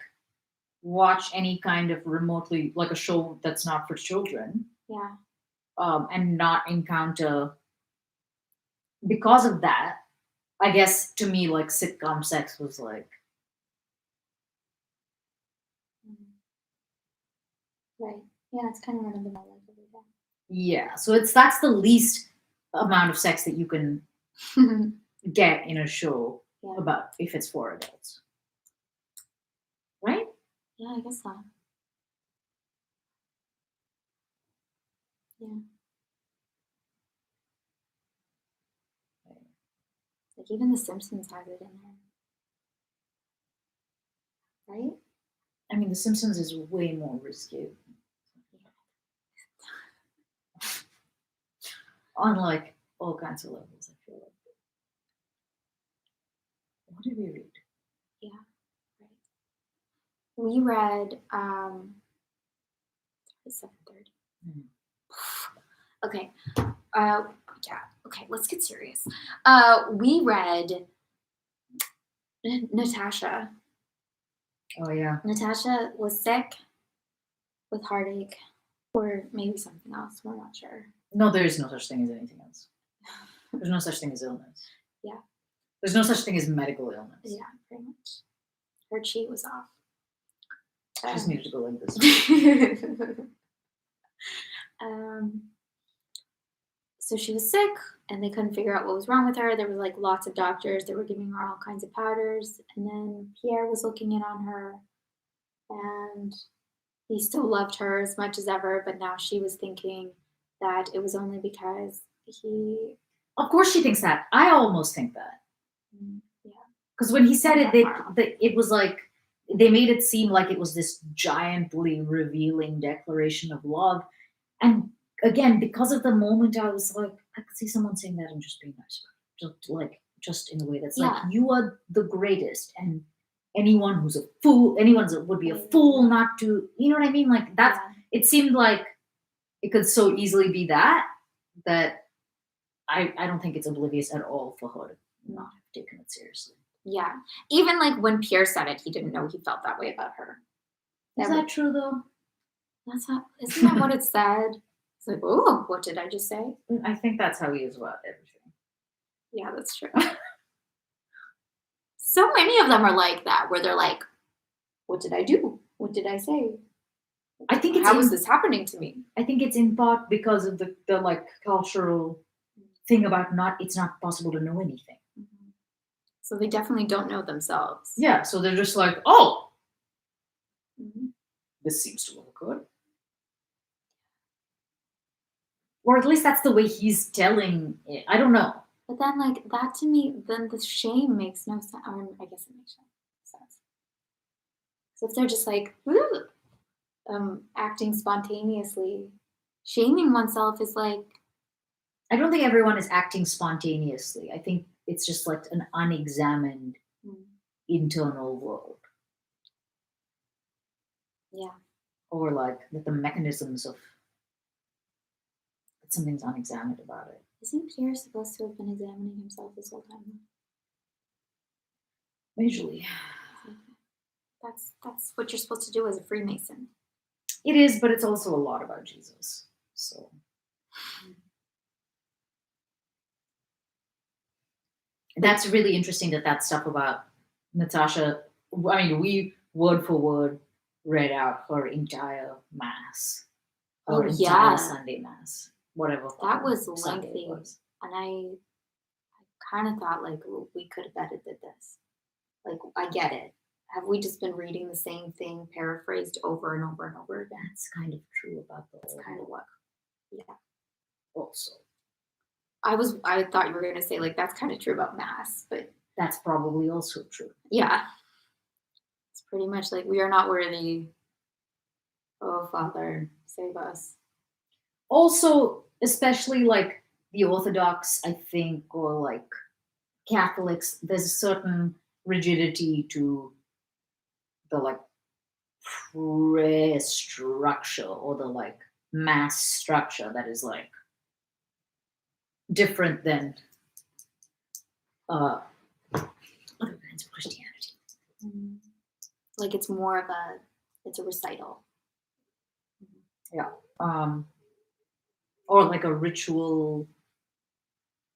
watch any kind of remotely like a show that's not for children. Yeah. And not encounter because of that. I guess to me, like sitcom sex was like. Right. Yeah, it's kind of run of the mill every day. Yeah, so that's the least amount of sex that you can get in a show about if it's for adults. Right? Yeah, I guess so. Yeah. Like even The Simpsons has it in there. Right? I mean, The Simpsons is way more risky. On like all kinds of levels, I feel like. What did we read? Yeah. Right. We read 7:30. Okay. Yeah. Okay, let's get serious. We read Natasha. Oh yeah. Natasha was sick with heartache or maybe something else. We're not sure. No, there is no such thing as anything else. There's no such thing as illness. Yeah. There's no such thing as medical illness. Yeah, pretty much. Her chi was off. She just needed to go like this. So she was sick and they couldn't figure out what was wrong with her. There was like lots of doctors. They were giving her all kinds of powders. And then Pierre was looking in on her and he still loved her as much as ever. But now she was thinking that it was only because he... Of course she thinks that. I almost think that. Yeah. Because when he said it was like, they made it seem like it was this giantly revealing declaration of love. And again, because of the moment, I was like, I could see someone saying that and just being nice. Just in a way that's like, you are the greatest. And anyone who's a fool, would be a fool not to, you know what I mean? Like that's, it seemed like it could so easily be that I don't think it's oblivious at all for her to not have taken it seriously. Yeah. Even like when Pierre said it, he didn't know he felt that way about her. Is that true though? Isn't that what it said? It's like, oh, what did I just say? I think that's how he is about everything. Yeah, that's true. So many of them are like that, where they're like, "What did I do? What did I say? I think it's How is this happening to me?" I think it's in part because of the like cultural thing about it's not possible to know anything. Mhm. So they definitely don't know themselves. Yeah, so they're just like, oh, Mhm. this seems to look good. Or at least that's the way he's telling it. I don't know. But then, like, that to me, then the shame makes no sense. I guess it makes sense. So if they're just like, "Ooh," acting spontaneously, shaming oneself is like, I don't think everyone is acting spontaneously. I think it's just like an unexamined mm, internal world. yeah. Or like that the mechanisms of that something's unexamined about it. Isn't Pierre supposed to have been examining himself this whole time? Usually. Okay. That's what you're supposed to do as a Freemason. It is, but it's also a lot about Jesus. So that's really interesting that stuff about Natasha. I mean, we word for word read out her entire mass, her entire Sunday mass, whatever. That was Sunday lengthy, was. and I kind of thought like we could have edited this. Like I get it. Have we just been reading the same thing paraphrased over and over and over again? That's kind of true about the That's whole kind of what. Yeah. also. I thought you were gonna say like that's kind of true about mass, but That's probably also true. yeah. It's pretty much like we are not worthy. Oh Father, save us. Also, especially like the Orthodox, I think, or like Catholics, there's a certain rigidity to the like prayer structure or the like mass structure that is like different than other kinds of Christianity. Mm. Like it's more of it's a recital. Yeah. Or like a ritual.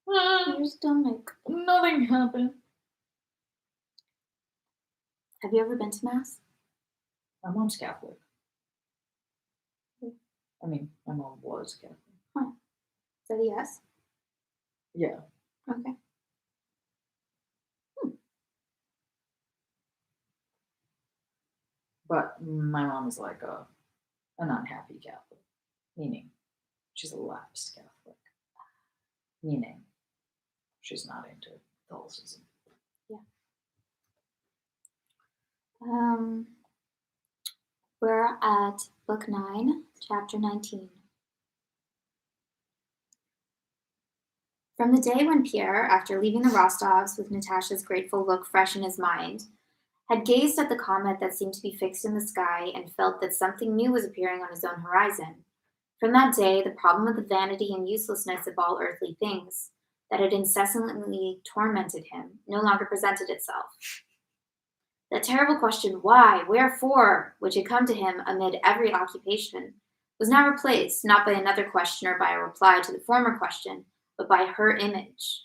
Your stomach. Nothing happened. Have you ever been to mass? My mom's Catholic. I mean, my mom was Catholic. Huh. Is that a yes? Yeah. Okay. But my mom is like an unhappy Catholic, meaning she's a lapsed Catholic, meaning she's not into Catholicism. Yeah. We're at book 9, chapter 19. From the day when Pierre, after leaving the Rostovs with Natasha's grateful look fresh in his mind, had gazed at the comet that seemed to be fixed in the sky and felt that something new was appearing on his own horizon, from that day the problem of the vanity and uselessness of all earthly things, that had incessantly tormented him, no longer presented itself. That terrible question, why, wherefore, which had come to him amid every occupation, was now replaced not by another question or by a reply to the former question, but by her image.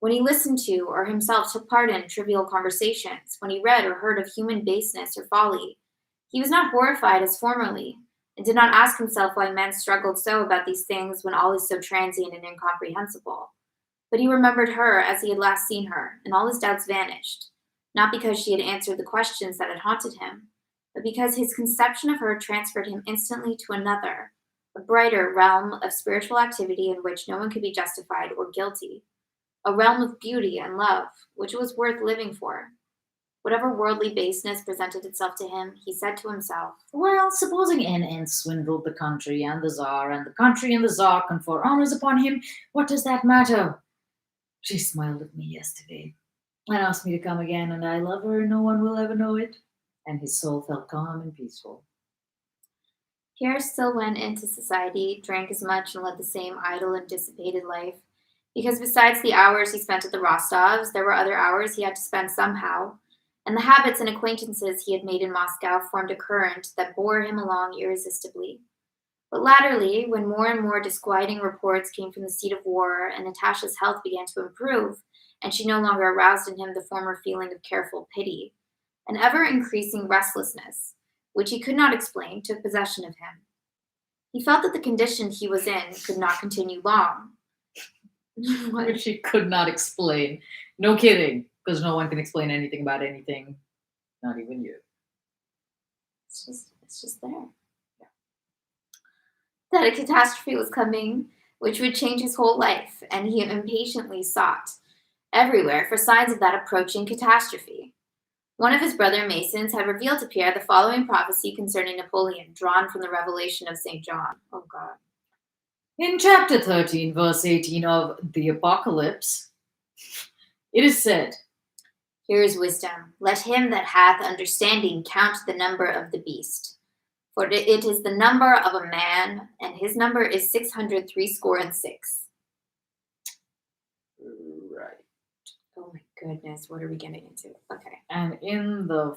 When he listened to or himself took part in trivial conversations, when he read or heard of human baseness or folly, he was not horrified as formerly, and did not ask himself why men struggled so about these things when all is so transient and incomprehensible. But he remembered her as he had last seen her, and all his doubts vanished, not because she had answered the questions that had haunted him, but because his conception of her transferred him instantly to another, a brighter realm of spiritual activity in which no one could be justified or guilty, a realm of beauty and love, which was worth living for. Whatever worldly baseness presented itself to him, he said to himself, well, supposing NN swindled the country and the Tsar, and the country and the Tsar confer honors upon him, what does that matter? She smiled at me yesterday and asked me to come again, and I love her, and no one will ever know it. And his soul felt calm and peaceful. Pierre still went into society, drank as much, and led the same idle and dissipated life, because besides the hours he spent at the Rostovs, there were other hours he had to spend somehow, and the habits and acquaintances he had made in Moscow formed a current that bore him along irresistibly. But latterly, when more and more disquieting reports came from the seat of war and Natasha's health began to improve, and she no longer aroused in him the former feeling of careful pity, an ever increasing restlessness, which he could not explain, took possession of him. He felt that the condition he was in could not continue long. Which he could not explain. No kidding, because no one can explain anything about anything, not even you. It's just there. Yeah. That a catastrophe was coming, which would change his whole life, and he impatiently sought everywhere for signs of that approaching catastrophe. One of his brother Masons had revealed to Pierre the following prophecy concerning Napoleon, drawn from the Revelation of St. John. Oh, God. In chapter 13, verse 18 of the Apocalypse, it is said, Here is wisdom. Let him that hath understanding count the number of the beast. For it is the number of a man, and his number is 666. Right. Oh my goodness, what are we getting into? Okay. And in the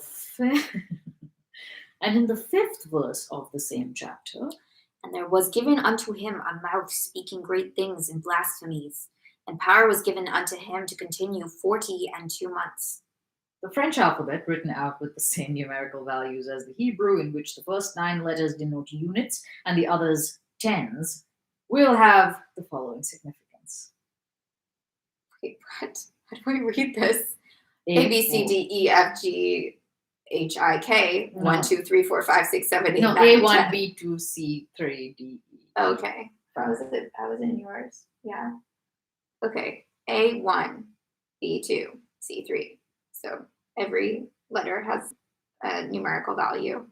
fifth verse of the same chapter, and there was given unto him a mouth speaking great things and blasphemies, and power was given unto him to continue 42 months. The French alphabet, written out with the same numerical values as the Hebrew, in which the first 9 letters denote units and the others tens, will have the following significance. Wait, what? How do I read this? A, B, C, D, E, F, G, H, I, K. 1, 2, 3, 4, 5, 6, 7, 8, 9, A1, 10. B2, C3, D, E. Okay. That was in yours. Yeah. Okay. A1, B2, C3. So every letter has a numerical value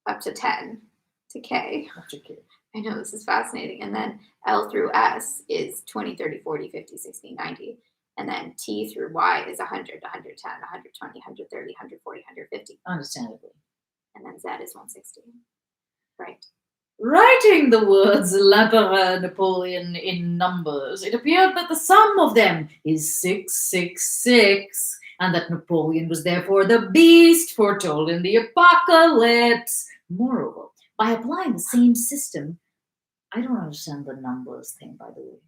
up to 10 to K. I know, this is fascinating. And then L through S is 20, 30, 40, 50, 60, 90. And then T through Y is 100, 110, 120, 130, 140, 150. Understandably. And then Z is 160. Right. Writing the words L'Empereur Napoleon in numbers, it appeared that the sum of them is 666, and that Napoleon was therefore the beast foretold in the Apocalypse. Moreover, by applying the same system, I don't understand the numbers thing, by the way.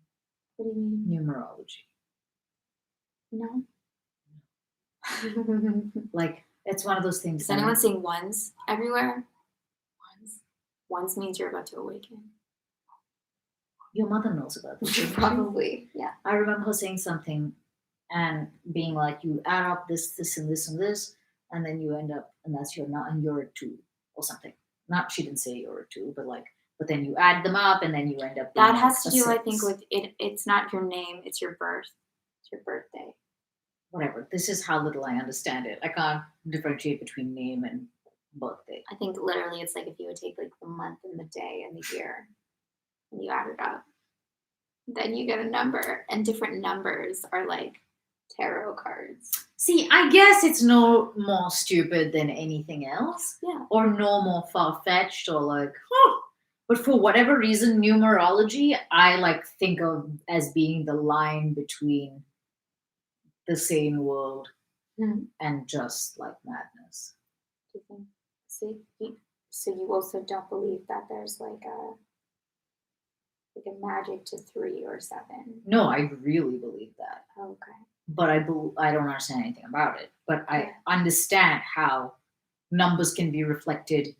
What do you mean? Numerology. No. Like, it's one of those things. Is anyone saying ones everywhere? Ones means you're about to awaken. Your mother knows about this. Probably, yeah. I remember her saying something and being like, you add up this, and this, and this, and then you end up, and that's your now, and you're a 2 or something. Not, she didn't say you're a 2, but then you add them up, and then you end up. That has to do, I think, with it. It's not your name; it's your birth. It's your birthday. Whatever. This is how little I understand it. I can't differentiate between name and birthday. I think literally it's like if you would take like the month and the day and the year and you add it up, then you get a number, and different numbers are like tarot cards. See, I guess it's no more stupid than anything else. Yeah. Or no more far-fetched or like, but for whatever reason, numerology, I like think of as being the line between the sane world and just like madness. Do you think? So you also don't believe that there's like a magic to 3 or 7? No, I really believe that. Okay. But I don't understand anything about it. But I understand how numbers can be reflected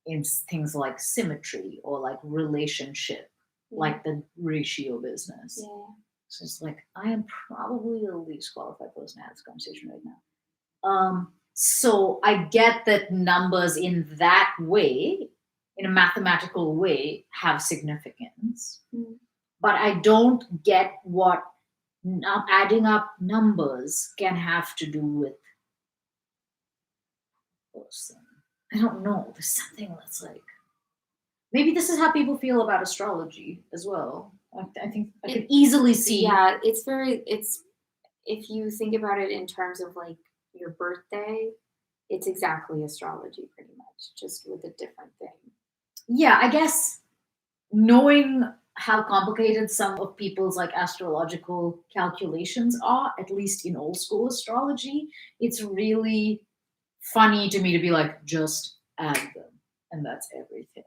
in things like symmetry or like relationship, like the ratio business. Yeah. So it's like, I am probably the least qualified person to have this conversation right now. So I get that numbers in that way, in a mathematical way, have significance. But I don't get what adding up numbers can have to do with person. I don't know. There's something that's like, maybe this is how people feel about astrology as well. I think I can easily see. Yeah, it's if you think about it in terms of like your birthday, it's exactly astrology pretty much, just with a different thing. Yeah, I guess knowing how complicated some of people's like astrological calculations are, at least in old school astrology, it's really funny to me to be like, just add them. And that's everything.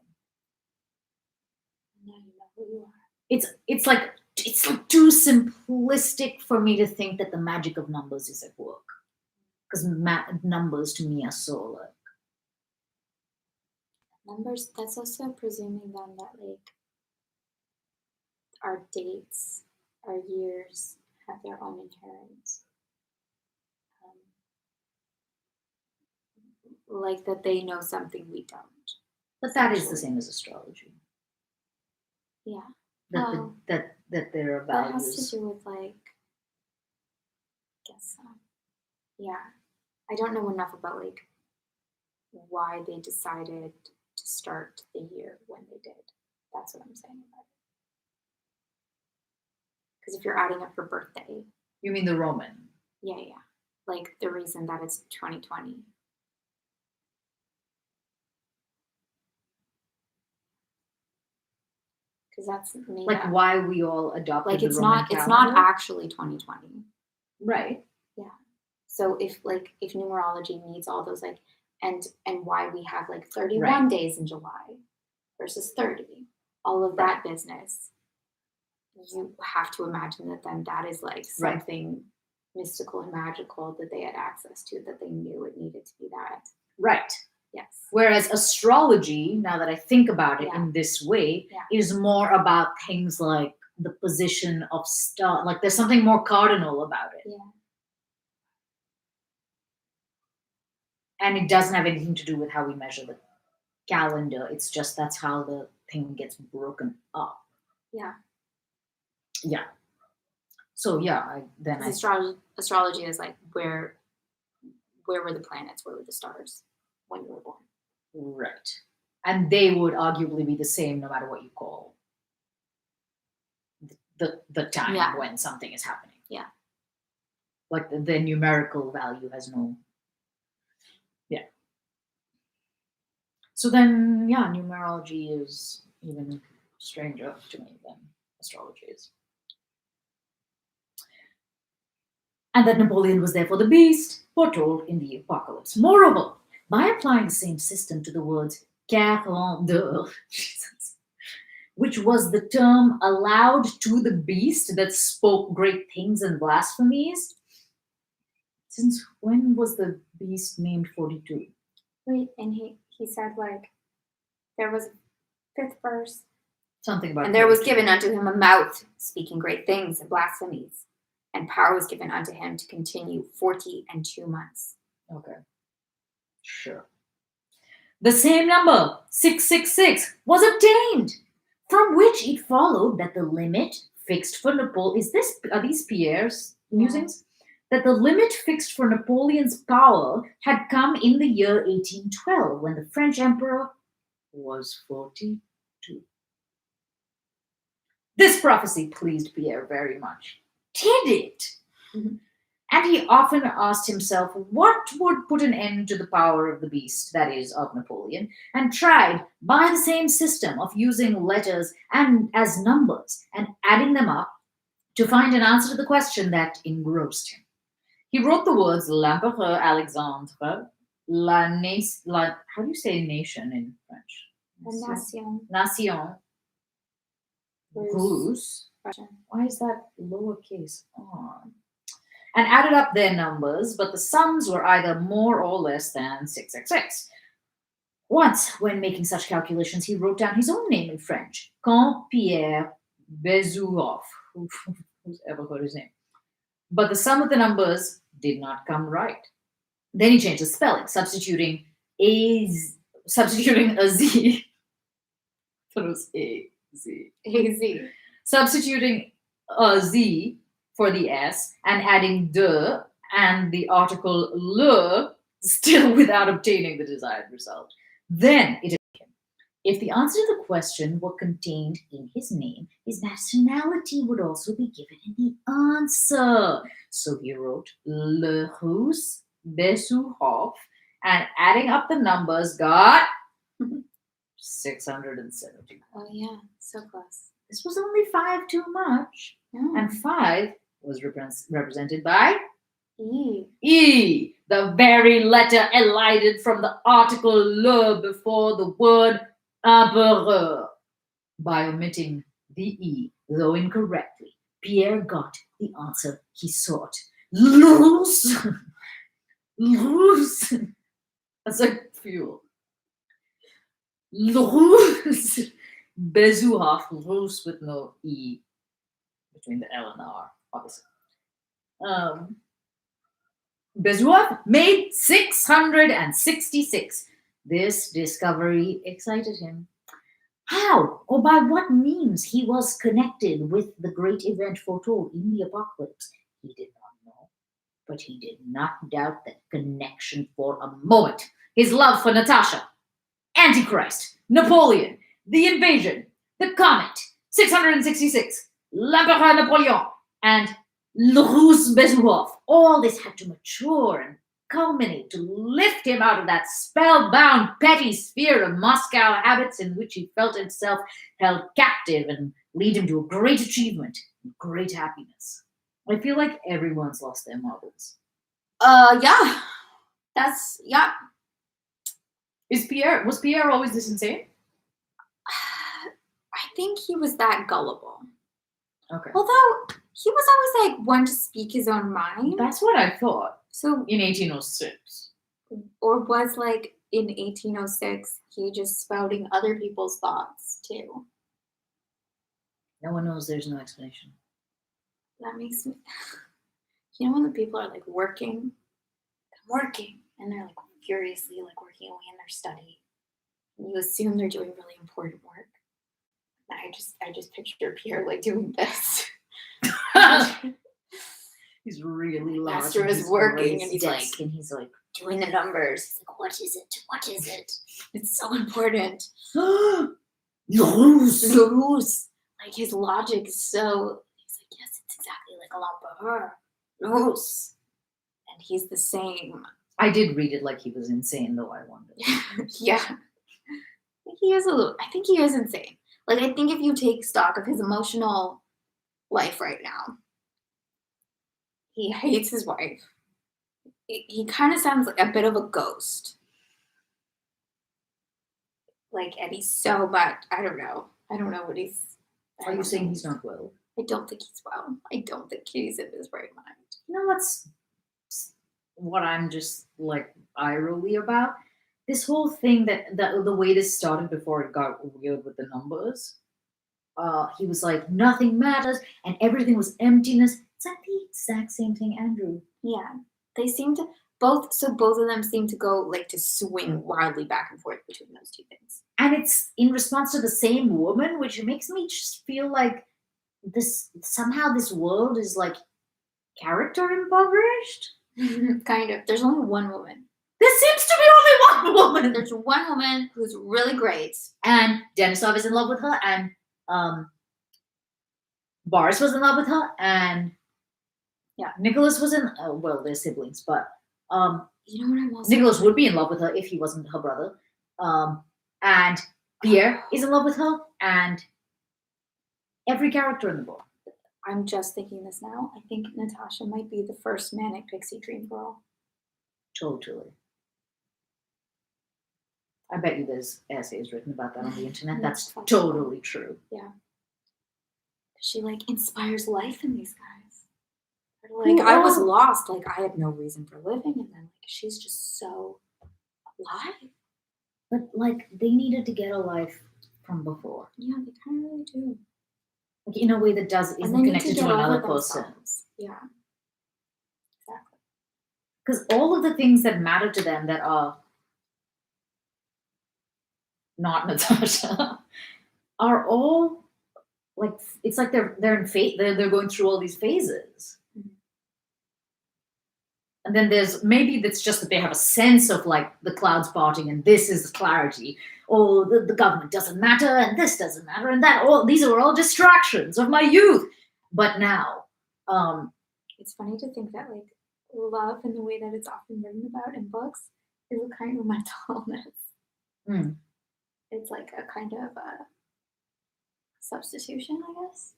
Now you know who you are. It's like too simplistic for me to think that the magic of numbers is at work. Because numbers to me are so like Numbers, that's also presuming then that like our dates, our years have their own inherent, like that they know something we don't. but that is the same as astrology. Yeah. That there are That values. has to do with like, I guess, yeah. I don't know enough about like why they decided to start the year when they did. That's what I'm saying about it. Because if you're adding up for birthday, You mean the Roman? yeah, like the reason that it's 2020. Because that's made Like up. why we all adopted Like the it's Roman not calendar? actually 2020. Right. Yeah. So if numerology needs all those like and why we have like 31 days in July versus 30, all of that business, you have to imagine that then that is like something mystical and magical that they had access to, that they knew it needed to be that. Right. Yes. Whereas astrology, now that I think about it in this way, is more about things like the position of star. Like there's something more cardinal about it. Yeah. And it doesn't have anything to do with how we measure the calendar. It's just that's how the thing gets broken up. Yeah. Yeah. So yeah, astrology is like where were the planets, where were the stars when you were born. Right. And they would arguably be the same no matter what you call the time when something is happening. Yeah. Like the numerical value has no. Yeah. So then, yeah, numerology is even stranger to me than astrology is. And that Napoleon was therefore the beast foretold in the apocalypse. Moreover, by applying the same system to the words 42, which was the term allowed to the beast that spoke great things and blasphemies. Since when was the beast named 42? Wait, and he said like there was a 5th verse. Something about and there was given unto him a mouth speaking great things and blasphemies, and power was given unto him to continue 42 months. Okay. Sure. The same number, 666, was obtained, from which it followed that the limit fixed for Napoleon. Are these Pierre's musings? That the limit fixed for Napoleon's power had come in the year 1812, when the French emperor was 42. This prophecy pleased Pierre very much. Did it? Mm-hmm. And he often asked himself what would put an end to the power of the beast, that is, of Napoleon, and tried, by the same system of using letters and as numbers and adding them up, to find an answer to the question that engrossed him. He wrote the words L'Empereur Alexandre, how do you say nation in French? Nation. Russe. Why is that lowercase r? And added up their numbers, but the sums were either more or less than 666. Once, when making such calculations, he wrote down his own name in French, Comte Pierre Bezourov. Who's ever heard his name? But the sum of the numbers did not come right. Then he changed the spelling, substituting a z. I thought it was a z. Substituting a z for the S and adding de and the article le, still without obtaining the desired result. Then it occurred to him, if the answer to the question were contained in his name, his nationality would also be given in the answer. So he wrote Le Russe Bezourov, and adding up the numbers got 670. Oh yeah, so close. This was only 5 too much. And 5 was represented by E. E. The very letter elided from the article le before the word empereur. By omitting the E, though incorrectly, Pierre got the answer he sought. Loose! Loose! That's like fuel. Loose! Bezuhaf, loose with no E between the L and the R, obviously. Bezuhaf made 666. This discovery excited him. How or by what means he was connected with the great event foretold in the apocalypse, he did not know. But he did not doubt that connection for a moment. His love for Natasha, Antichrist, Napoleon, the invasion, the comet, 666, l'Empereur Napoleon, and Le Russe Bezukhov. All this had to mature and culminate to lift him out of that spellbound petty sphere of Moscow habits in which he felt himself held captive and lead him to a great achievement and great happiness. I feel like everyone's lost their marbles. Yeah. Yeah. Was Pierre always this insane? I think he was that gullible. Okay. Although he was always like one to speak his own mind. That's what I thought. So in 1806. Or was like in 1806 he just spouting other people's thoughts too? No one knows. There's no explanation. That makes me you know when the people are like working and they're like furiously like working away in their study and you assume they're doing really important work. And I just picture Pierre like doing this. He's really large. Master is working and he's like doing the numbers. He's like, what is it? What is it? It's so important. Rose. Like his logic is so. He's like, yes, it's exactly like a l'empereur. Rose. And he's the same. I did read it like he was insane, though. I wondered. Yeah, I think he is insane. Like I think if you take stock of his emotional life right now, he hates his wife. He kind of sounds like a bit of a ghost. Like, and he's so much. I don't know what he's. Are you saying he's not well? I don't think he's well. I don't think he's in his right mind. You know what's what I'm just like eye rolly about? This whole thing that the way this started before it got weird with the numbers. He was like, nothing matters and everything was emptiness. It's like the exact same thing, Andrew. Yeah. They seem to both of them seem to go like to swing wildly back and forth between those two things. And it's in response to the same woman, which makes me just feel like this world is like character impoverished. Kind of. There's only one woman. There seems to be only one woman. There's one woman who's really great. And Denisov is in love with her, and Boris was in love with her, and yeah, Nicholas was in. Well, they're siblings, but you know what I'm also. Nicholas would be in love with her if he wasn't her brother. And Pierre is in love with her, and every character in the book. I'm just thinking this now. I think Natasha might be the first manic pixie dream girl. Totally. I bet you there's essays written about that on the internet. That's totally true. Yeah. She like inspires life in these guys. Like I was lost. Like I had no reason for living, and then like she's just so alive. But like they needed to get a life from before. Yeah, they kind of really do. Like in a way that isn't connected to another person. Yeah. Exactly. Because all of the things that matter to them that are not Natasha are all like it's like they're in fate. They're going through all these phases. Mm-hmm. And then there's maybe that's just that they have a sense of like the clouds parting and this is clarity. Oh, the government doesn't matter and this doesn't matter and that. All these are all distractions of my youth. But now, it's funny to think that like love in the way that it's often written about in books is a kind of mental illness. Mm. It's like a kind of a substitution, I guess.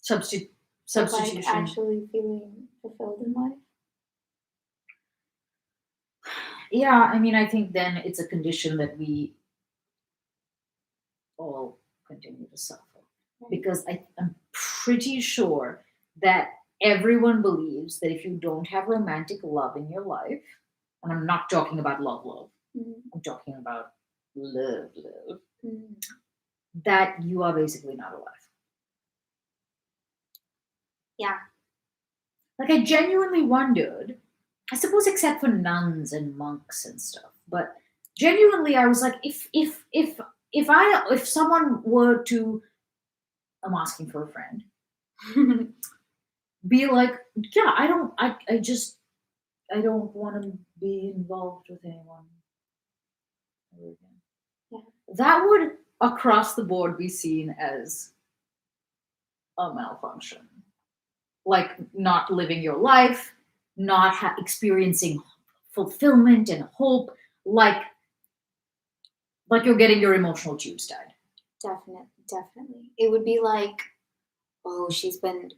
Substitution. Like actually feeling fulfilled in life. Yeah, I mean, I think then it's a condition that we all continue to suffer. Because I'm pretty sure that everyone believes that if you don't have romantic love in your life, and I'm not talking about love, I'm talking about love, that you are basically not alive. Yeah. Like, I genuinely wondered, I suppose except for nuns and monks and stuff, but genuinely I was like, if someone were to, I'm asking for a friend, be like, yeah, I don't want to be involved with anyone ever again. Yeah. That would across the board be seen as a malfunction. Like not living your life, not experiencing fulfillment and hope, like you're getting your emotional tubes tied. Definitely. It would be like, oh, she's been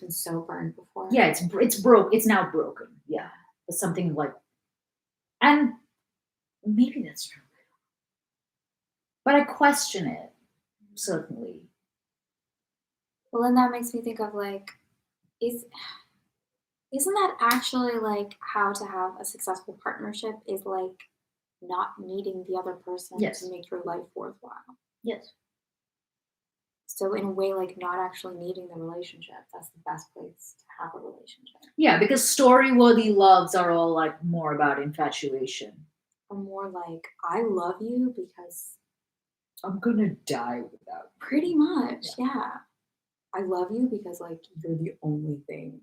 so burned before. Yeah, it's broke. It's now broken. Yeah, it's something like, and maybe that's true, but I question it certainly. Well, then that makes me think of like, isn't that actually like how to have a successful partnership? Is like not needing the other person Yes. to make your life worthwhile. Yes. So in a way, like not actually needing the relationship, that's the best place to have a relationship. Yeah, because story-worthy loves are all like more about infatuation. Or more like, I love you because I'm gonna die without. Pretty much, yeah. I love you because like you're the only thing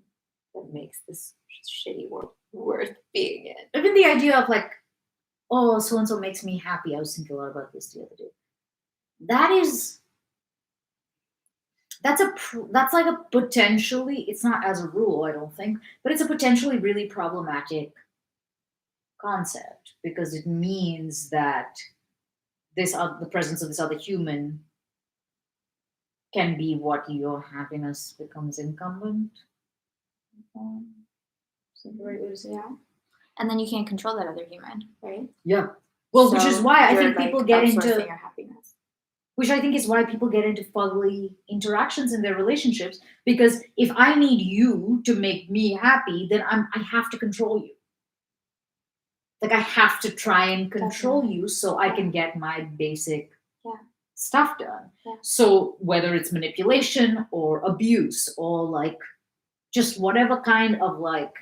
that makes this shitty world worth being in. Even the idea of like, oh, so and so makes me happy. I was thinking a lot about this the other day. That's like a potentially, it's not as a rule, I don't think, but it's a potentially really problematic concept because it means that the presence of this other human can be what your happiness becomes incumbent on. Is that the right way to say it? Yeah. And then you can't control that other human, right? Yeah. Well, which is why I think people get into your happiness. Which I think is why people get into fugly interactions in their relationships. Because if I need you to make me happy, then I have to control you. Like I have to try and control you so I can get my basic stuff done. Yeah. So whether it's manipulation or abuse or like just whatever kind of like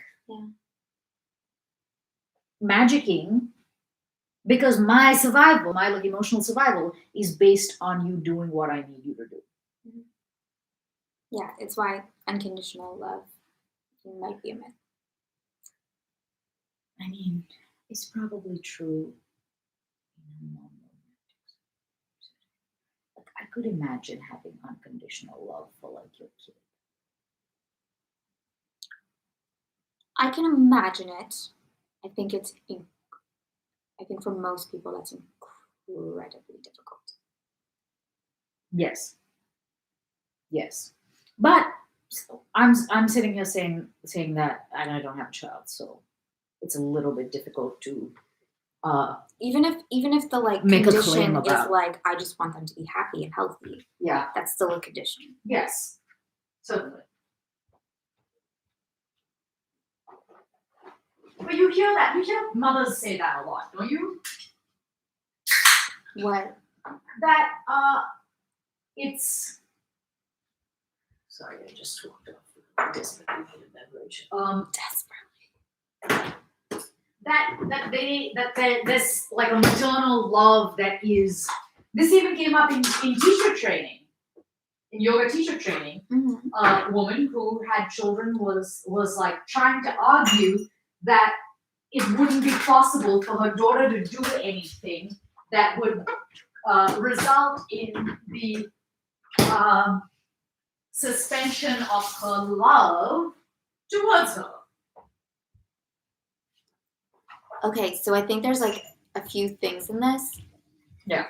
magicking, because my survival, my like emotional survival is based on you doing what I need you to do. Yeah, it's why unconditional love might be a myth. I mean, it's probably true in non-romantic. Like I could imagine having unconditional love for like your kid. I can imagine it. I think for most people that's incredibly difficult. Yes. But I'm sitting here saying that, and I don't have a child, so it's a little bit difficult to even if the like make condition is like I just want them to be happy and healthy. Yeah, that's still a condition. Yes, certainly. But you hear mothers say that a lot, don't you? What? That it's. Sorry, I just walked off. Desperately need a beverage. Desperately. That there's like a maternal love that is. This even came up in teacher training, in yoga teacher training. Mm-hmm. A woman who had children was like trying to argue that it wouldn't be possible for her daughter to do anything that would result in the suspension of her love towards her. Okay, so I think there's like a few things in this. Yeah.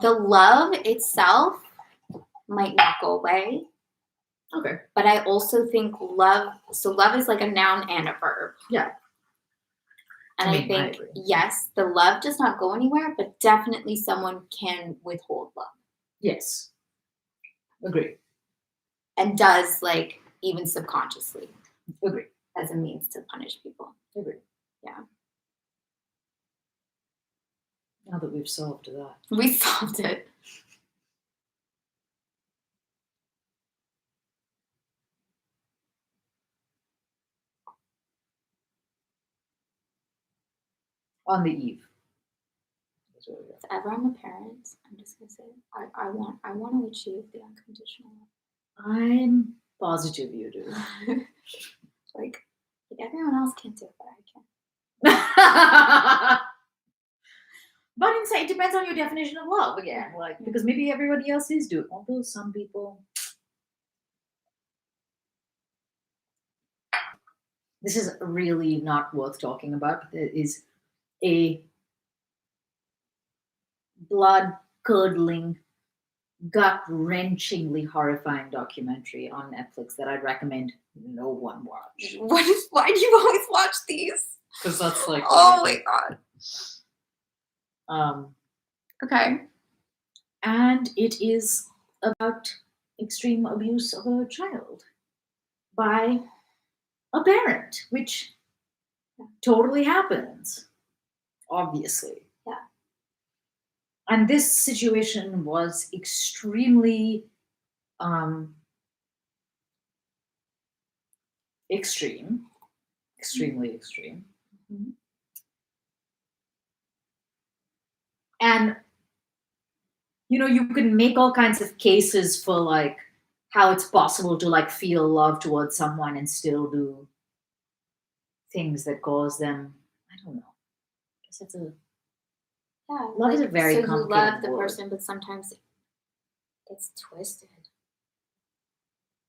The love itself might not go away. Okay. But I also think love is like a noun and a verb. Yeah. And I I mean, I think, agree. yes, the love does not go anywhere, but definitely someone can withhold love Yes. Agree. and does, like, even subconsciously Agree. as a means to punish people. Agree. Yeah. Now that we've solved that. We solved it. On the eve. If ever I'm a parent, I'm just gonna say I want to achieve the unconditional I'm positive you do. love. like everyone else can do it, but I can. But it depends on your definition of love again. Like, because maybe everybody else is doing, although some people. This is really not worth talking about. There is a blood curdling, gut wrenchingly horrifying documentary on Netflix that I'd recommend no one watch. Why do you always watch these? Because that's like, Oh my god. Okay. And it is about extreme abuse of a child by a parent, which totally happens, obviously. Yeah. And this situation was extremely extremely extreme. Mm-hmm. And you can make all kinds of cases for like how it's possible to like feel love towards someone and still do things that cause them, I don't know. I guess it's a Yeah. love is a very so you complicated love the word. person, but sometimes it's twisted.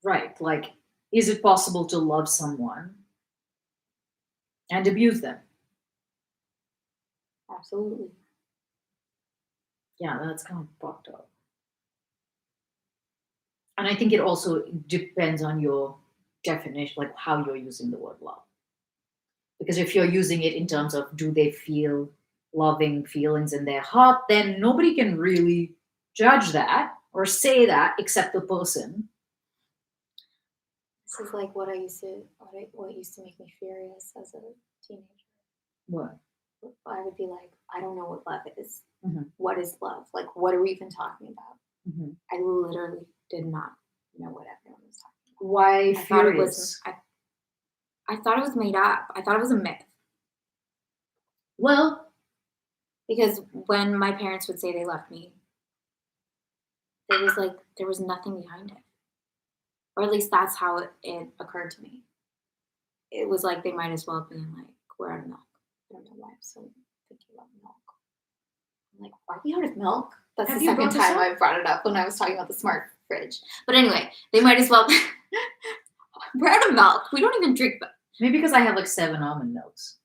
Right. Like, is it possible to love someone and abuse them? Absolutely. Yeah, that's kind of fucked up. And I think it also depends on your definition, like how you're using the word love. Because if you're using it in terms of do they feel loving feelings in their heart, then nobody can really judge that or say that except the person. This is like what used to make me furious as a teenager. What? I would be like, I don't know what love is. Mhm. What is love? Like, what are we even talking about? Mm-hmm. I literally did not know what everyone was talking about. Why I thought it was. furious? I thought it was made up. I thought it was a myth. Well, because when my parents would say they loved me, there was nothing behind it, or at least that's how it occurred to me. It was like they might as well have been like, we're out of milk. I don't know why I'm so thinking about milk. I'm like, are we out of milk? That's Have the you second brought this time up? I brought it up when I was talking about the smart fridge. But anyway, they might as well. We're out of milk. We don't even drink milk. Maybe because I have like 7 almond milks.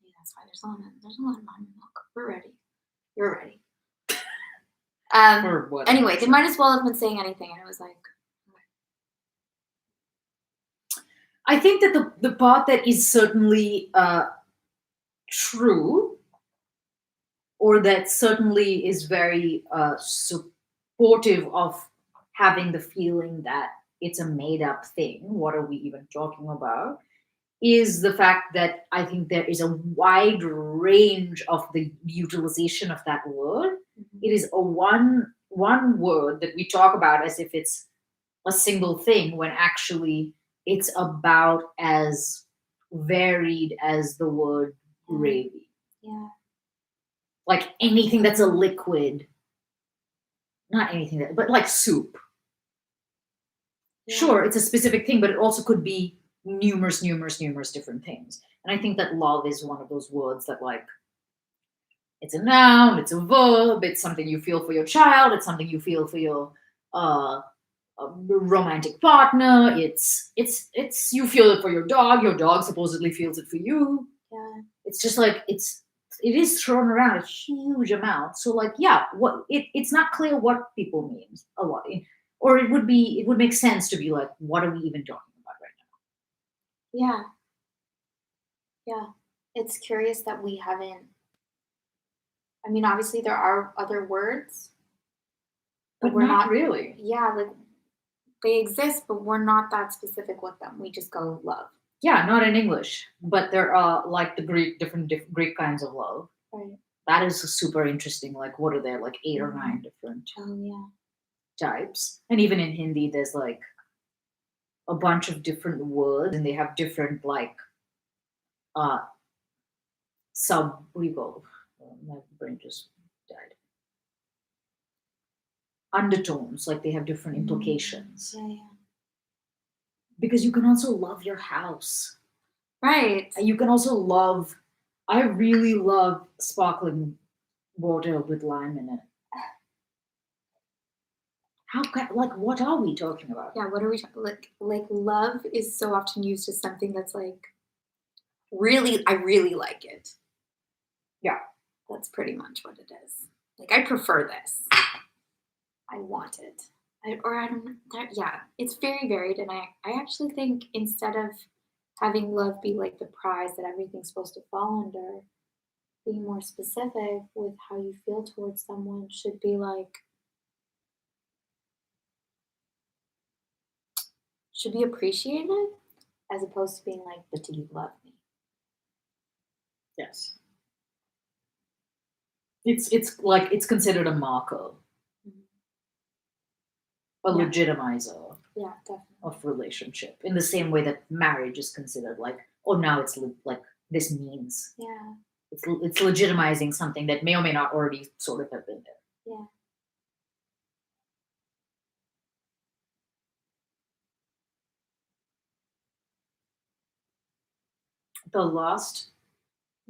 Yeah, that's fine. There's a lot of almond milk. We're ready. You're ready. Or what? Anyway, they might as well have been saying anything, and it was like. I think that the part that is certainly true, or that certainly is very supportive of having the feeling that it's a made up thing, what are we even talking about, is the fact that I think there is a wide range of the utilization of that word. Mm-hmm. It is a one word that we talk about as if it's a single thing, when actually it's about as varied as the word gravy. Yeah. Like anything that's a liquid, not anything that, but like soup. Yeah. Sure, it's a specific thing, but it also could be numerous different things. And I think that love is one of those words that, like, it's a noun, it's a verb, it's something you feel for your child, it's something you feel for your romantic partner, it's you feel it for your dog supposedly feels it for you. Yeah. It's just like it is thrown around a huge amount. So like, yeah, it's not clear what people mean a lot. Or it would make sense to be like, what are we even talking about right now? Yeah. Yeah. it's curious that we haven't. I mean, obviously there are other words, But we're not not. really. Yeah, like they exist, but we're not that specific with them. We just go love. Yeah, not in English, but there are like the different Greek kinds of love. Right. That is super interesting. Like, what are there? Like 8 or 9 different Oh yeah. types. And even in Hindi, there's like a bunch of different words, and they have different like uh sub. What do you call? My brain just died. Undertones, like they have different implications. Yeah, yeah. Because you can also love your house. Right. You can also love. I really love sparkling water with lime in it. How can, like, what are we talking about? Yeah, what are we talking like love is so often used as something that's like really I really like it. Yeah. That's pretty much what it is. Like I prefer this. I want it. I don't know. Yeah, it's very varied and I actually think instead of having love be like the prize that everything's supposed to fall under, being more specific with how you feel towards someone should be like should be appreciated as opposed to being like, but do you love me? Yes. It's like it's considered a marker, a Yeah. legitimizer Yeah, definitely. of relationship. In the same way that marriage is considered like, oh, now it's like this means. Yeah, It's legitimizing something that may or may not already sort of have been there. yeah. The last,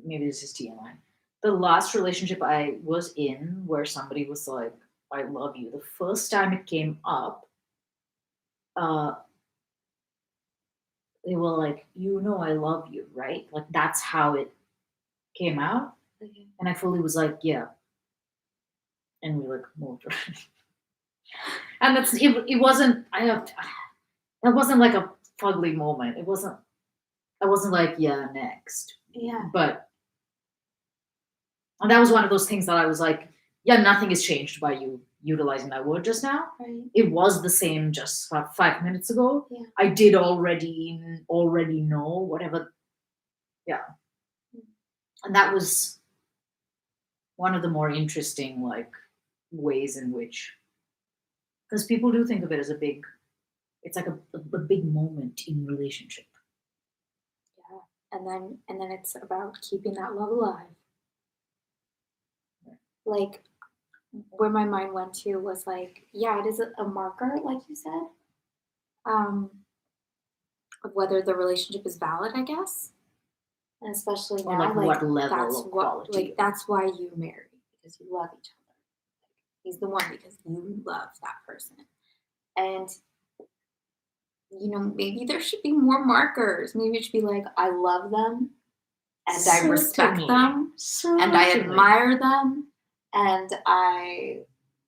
maybe this is TMI. The last relationship I was in where somebody was like, "I love you." The first time it came up, uh, they were like, "You know, I love you, right?" Like that's how it came out, Okay. and I fully was like, "Yeah," and we like moved around. And that's it. It wasn't. I have. That wasn't like a fugly moment. It wasn't. I wasn't like, "Yeah, next." Yeah. But and that was one of those things that I was like, "Yeah, nothing has changed by you utilizing that word just now. Right. It was the same just 5 minutes ago. Yeah. I did already know whatever." Yeah. And that was one of the more interesting like ways in which, because people do think of it as a big, it's like a big moment in relationship. Yeah. And then it's about keeping that love alive. Like where my mind went to was like, yeah, it is a marker, like you said, um, of whether the relationship is valid, I guess. And especially Or now, like like what level that's of what quality. like that's why you marry because you love each other. He's the one because you love that person. And maybe there should be more markers. Maybe it should be like, I love them and I respect Certainly. them and I admire them and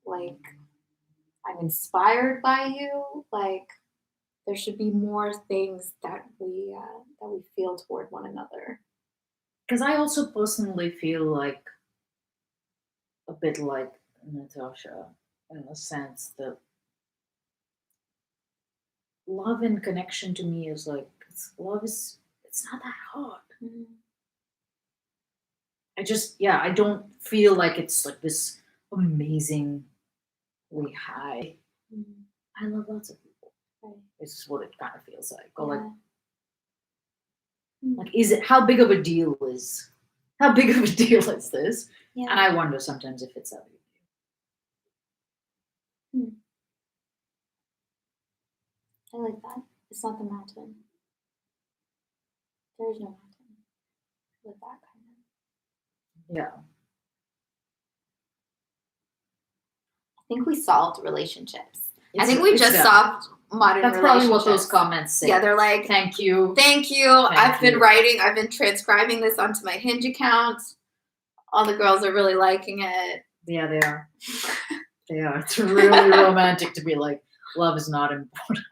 like I'm inspired by you. Like there should be more things that we feel toward one another. Because I also personally feel like a bit like Natasha in the sense that love and connection to me is like love is it's not that hard. Mm-hmm. I don't feel like it's like this amazingly high. Mm-hmm. I love lots of people. Right. This is what it kind of feels like. Or Yeah. like is it how big of a deal is this? Yeah. And I wonder sometimes if it's that big. I like that. It's not the mountain. There is no mountain with that kind of. Yeah. I think we solved relationships. I It's- think we it's just done. solved modern That's probably what those relationships. comments say. Yeah, they're like, Thank you. thank you. I've been transcribing this onto my Hinge account. All the girls are really liking it. Yeah, they are. They are. It's really romantic to be like, love is not important.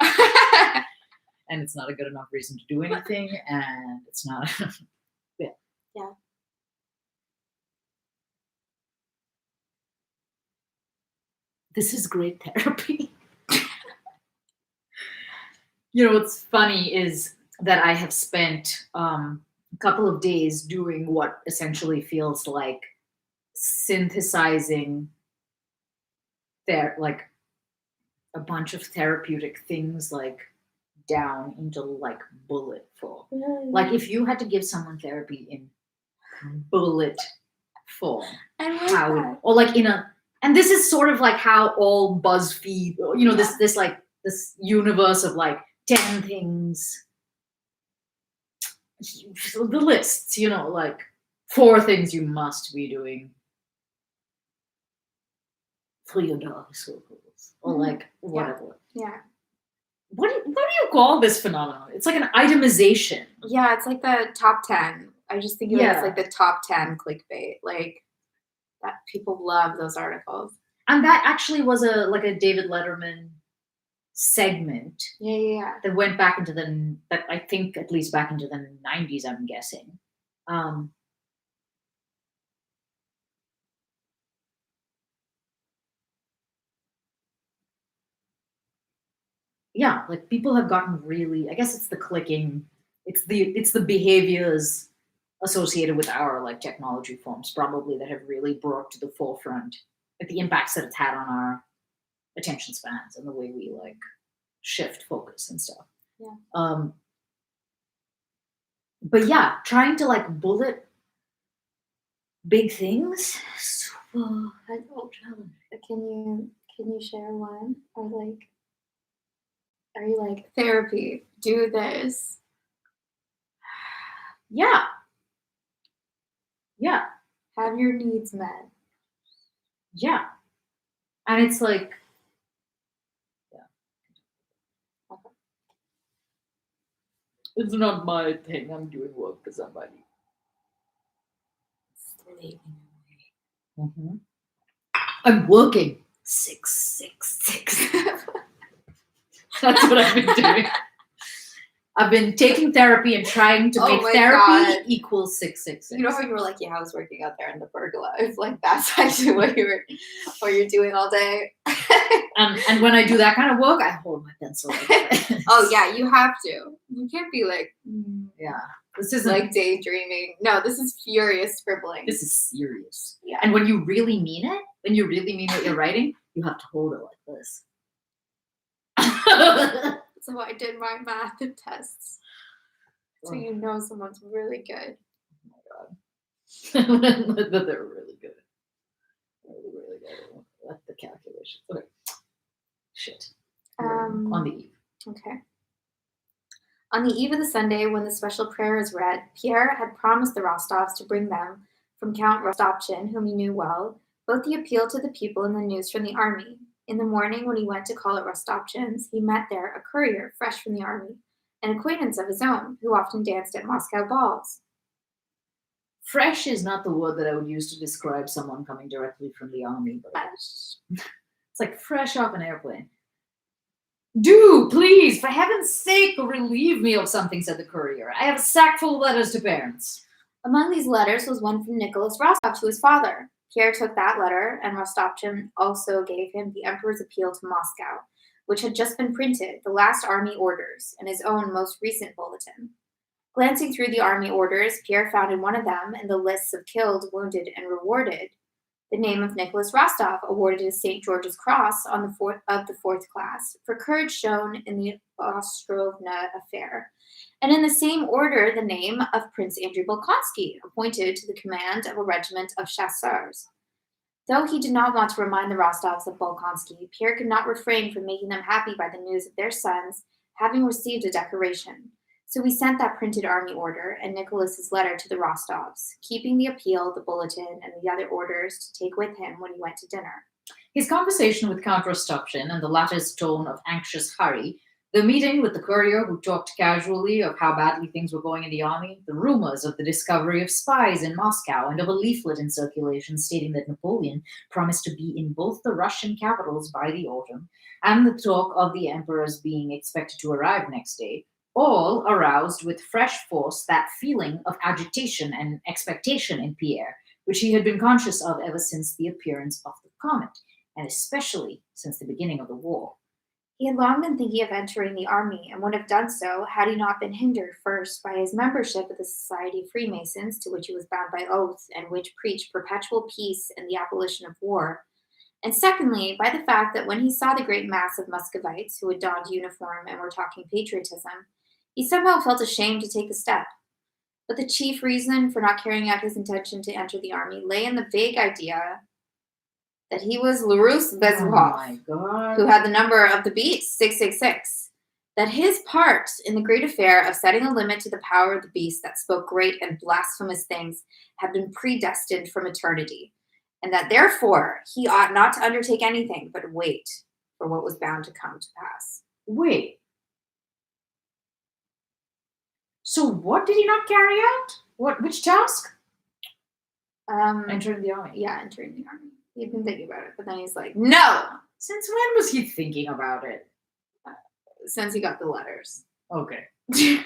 And it's not a good enough reason to do anything. And it's not. Yeah. Yeah. This is great therapy. What's funny is that I have spent a couple of days doing what essentially feels like synthesizing like a bunch of therapeutic things like down into like bullet form. Like if you had to give someone therapy in bullet form, I like how that. or like and this is sort of like how all BuzzFeed, this like this universe of like 10 things, the lists, like 4 things you must be doing for your dog circles, or like whatever. Yeah. What do you call this phenomenon? It's like an itemization. Yeah, it's like the top 10. I just think of it as like the top 10 clickbait. Like that people love those articles. And that actually was a David Letterman segment. Yeah. That went back into that I think at least back into the 90s, I'm guessing. Yeah, like people have gotten really, I guess it's the clicking, it's the behaviors associated with our like technology forms probably that have really brought to the forefront like the impacts that it's had on our attention spans and the way we like shift focus and stuff. Yeah. But yeah, trying to like bullet big things, super challenging. Can you share one? Or like, are you like therapy? Do this. Yeah. Have your needs met. Yeah. And it's like, Okay. It's not my thing. I'm doing work for somebody. Slaving away. I'm working 666. That's what I've been doing. I've been taking therapy and trying to make therapy equal 666. You know how you were like, yeah, I was working out there in the pergola. Like that's actually what you're doing all day. And when I do that kind of work, I hold my pencil. Oh yeah, you have to. You can't be like, yeah. This isn't like daydreaming. No, this is furious scribbling. This is serious. Yeah. And when you really mean it, when you really mean what you're writing, you have to hold it like this. So I did my math tests. So you know someone's really good. Oh my god. They're really good. Really good. That's the calculation. Okay. Shit. On the eve. Okay. On the eve of the Sunday when the special prayer is read, Pierre had promised the Rostovs to bring them, from Count Rostopchin, whom he knew well, both the appeal to the people and the news from the army. In the morning, when he went to call at Rostopchin's, he met there a courier fresh from the army, an acquaintance of his own, who often danced at Moscow balls. Fresh is not the word that I would use to describe someone coming directly from the army. But it's like fresh off an airplane. Do, please, for heaven's sake, relieve me of something, said the courier. I have a sack full of letters to parents. Among these letters was one from Nicholas Rostov to his father. Pierre took that letter, and Rostopchin also gave him the Emperor's appeal to Moscow, which had just been printed, the last army orders, and his own most recent bulletin. Glancing through the army orders, Pierre found in one of them, in the lists of killed, wounded, and rewarded, the name of Nicholas Rostov, awarded his St. George's Cross of the 4th class for courage shown in the Ostrovna affair, and in the same order the name of Prince Andrew Bolkonsky, appointed to the command of a regiment of chasseurs. Though he did not want to remind the Rostovs of Bolkonsky, Pierre could not refrain from making them happy by the news of their sons having received a decoration. So he sent that printed army order and Nicholas's letter to the Rostovs, keeping the appeal, the bulletin, and the other orders to take with him when he went to dinner. His conversation with Count Rostopchin and the latter's tone of anxious hurry, the meeting with the courier who talked casually of how badly things were going in the army, the rumors of the discovery of spies in Moscow and of a leaflet in circulation stating that Napoleon promised to be in both the Russian capitals by the autumn, and the talk of the emperor's being expected to arrive next day, all aroused with fresh force that feeling of agitation and expectation in Pierre, which he had been conscious of ever since the appearance of the comet, and especially since the beginning of the war. He had long been thinking of entering the army, and would have done so had he not been hindered first by his membership of the Society of Freemasons, to which he was bound by oath, and which preached perpetual peace and the abolition of war, and secondly, by the fact that when he saw the great mass of Muscovites who had donned uniform and were talking patriotism, he somehow felt ashamed to take the step. But the chief reason for not carrying out his intention to enter the army lay in the vague idea that he was Larousse Oh Bezouhoff, my God. who had the number of the beast, 666, that his part in the great affair of setting a limit to the power of the beast that spoke great and blasphemous things had been predestined from eternity, and that therefore he ought not to undertake anything but wait for what was bound to come to pass. Wait. So what did he not carry out? Which task? Entering the army. Yeah, entering the army. He'd been thinking about it, but then he's like, no! Since when was he thinking about it? Since he got the letters. Okay.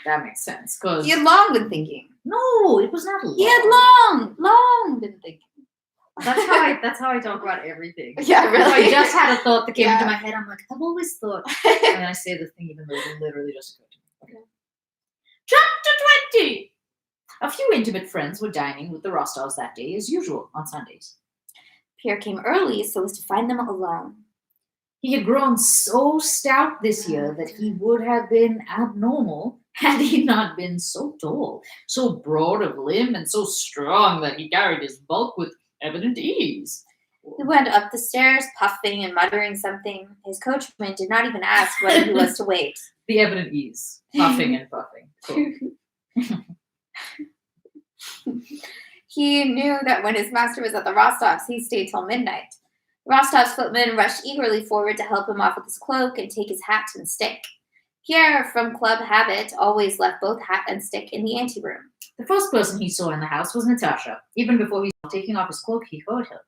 That makes sense. Because He had long been thinking. no, it was not long. He had long been thinking. That's how I talk about everything. Yeah, If really. I just had a thought that came Yeah. into my head, I'm like, I've always thought. And I say the thing even though it literally just occurred to me. Okay. Chapter 20! A few intimate friends were dining with the Rostovs that day, as usual, on Sundays. Pierre came early so as to find them alone. He had grown so stout this year that he would have been abnormal had he not been so tall, so broad of limb, and so strong that he carried his bulk with evident ease. He went up the stairs, puffing and muttering something. His coachman did not even ask whether he was to wait. The evident ease, puffing and puffing. Cool. He knew that when his master was at the Rostovs, he stayed till midnight. Rostov's footman rushed eagerly forward to help him off with his cloak and take his hat and stick. Pierre, from club habit, always left both hat and stick in the anteroom. The first person he saw in the house was Natasha. Even before he started taking off his cloak, he heard her.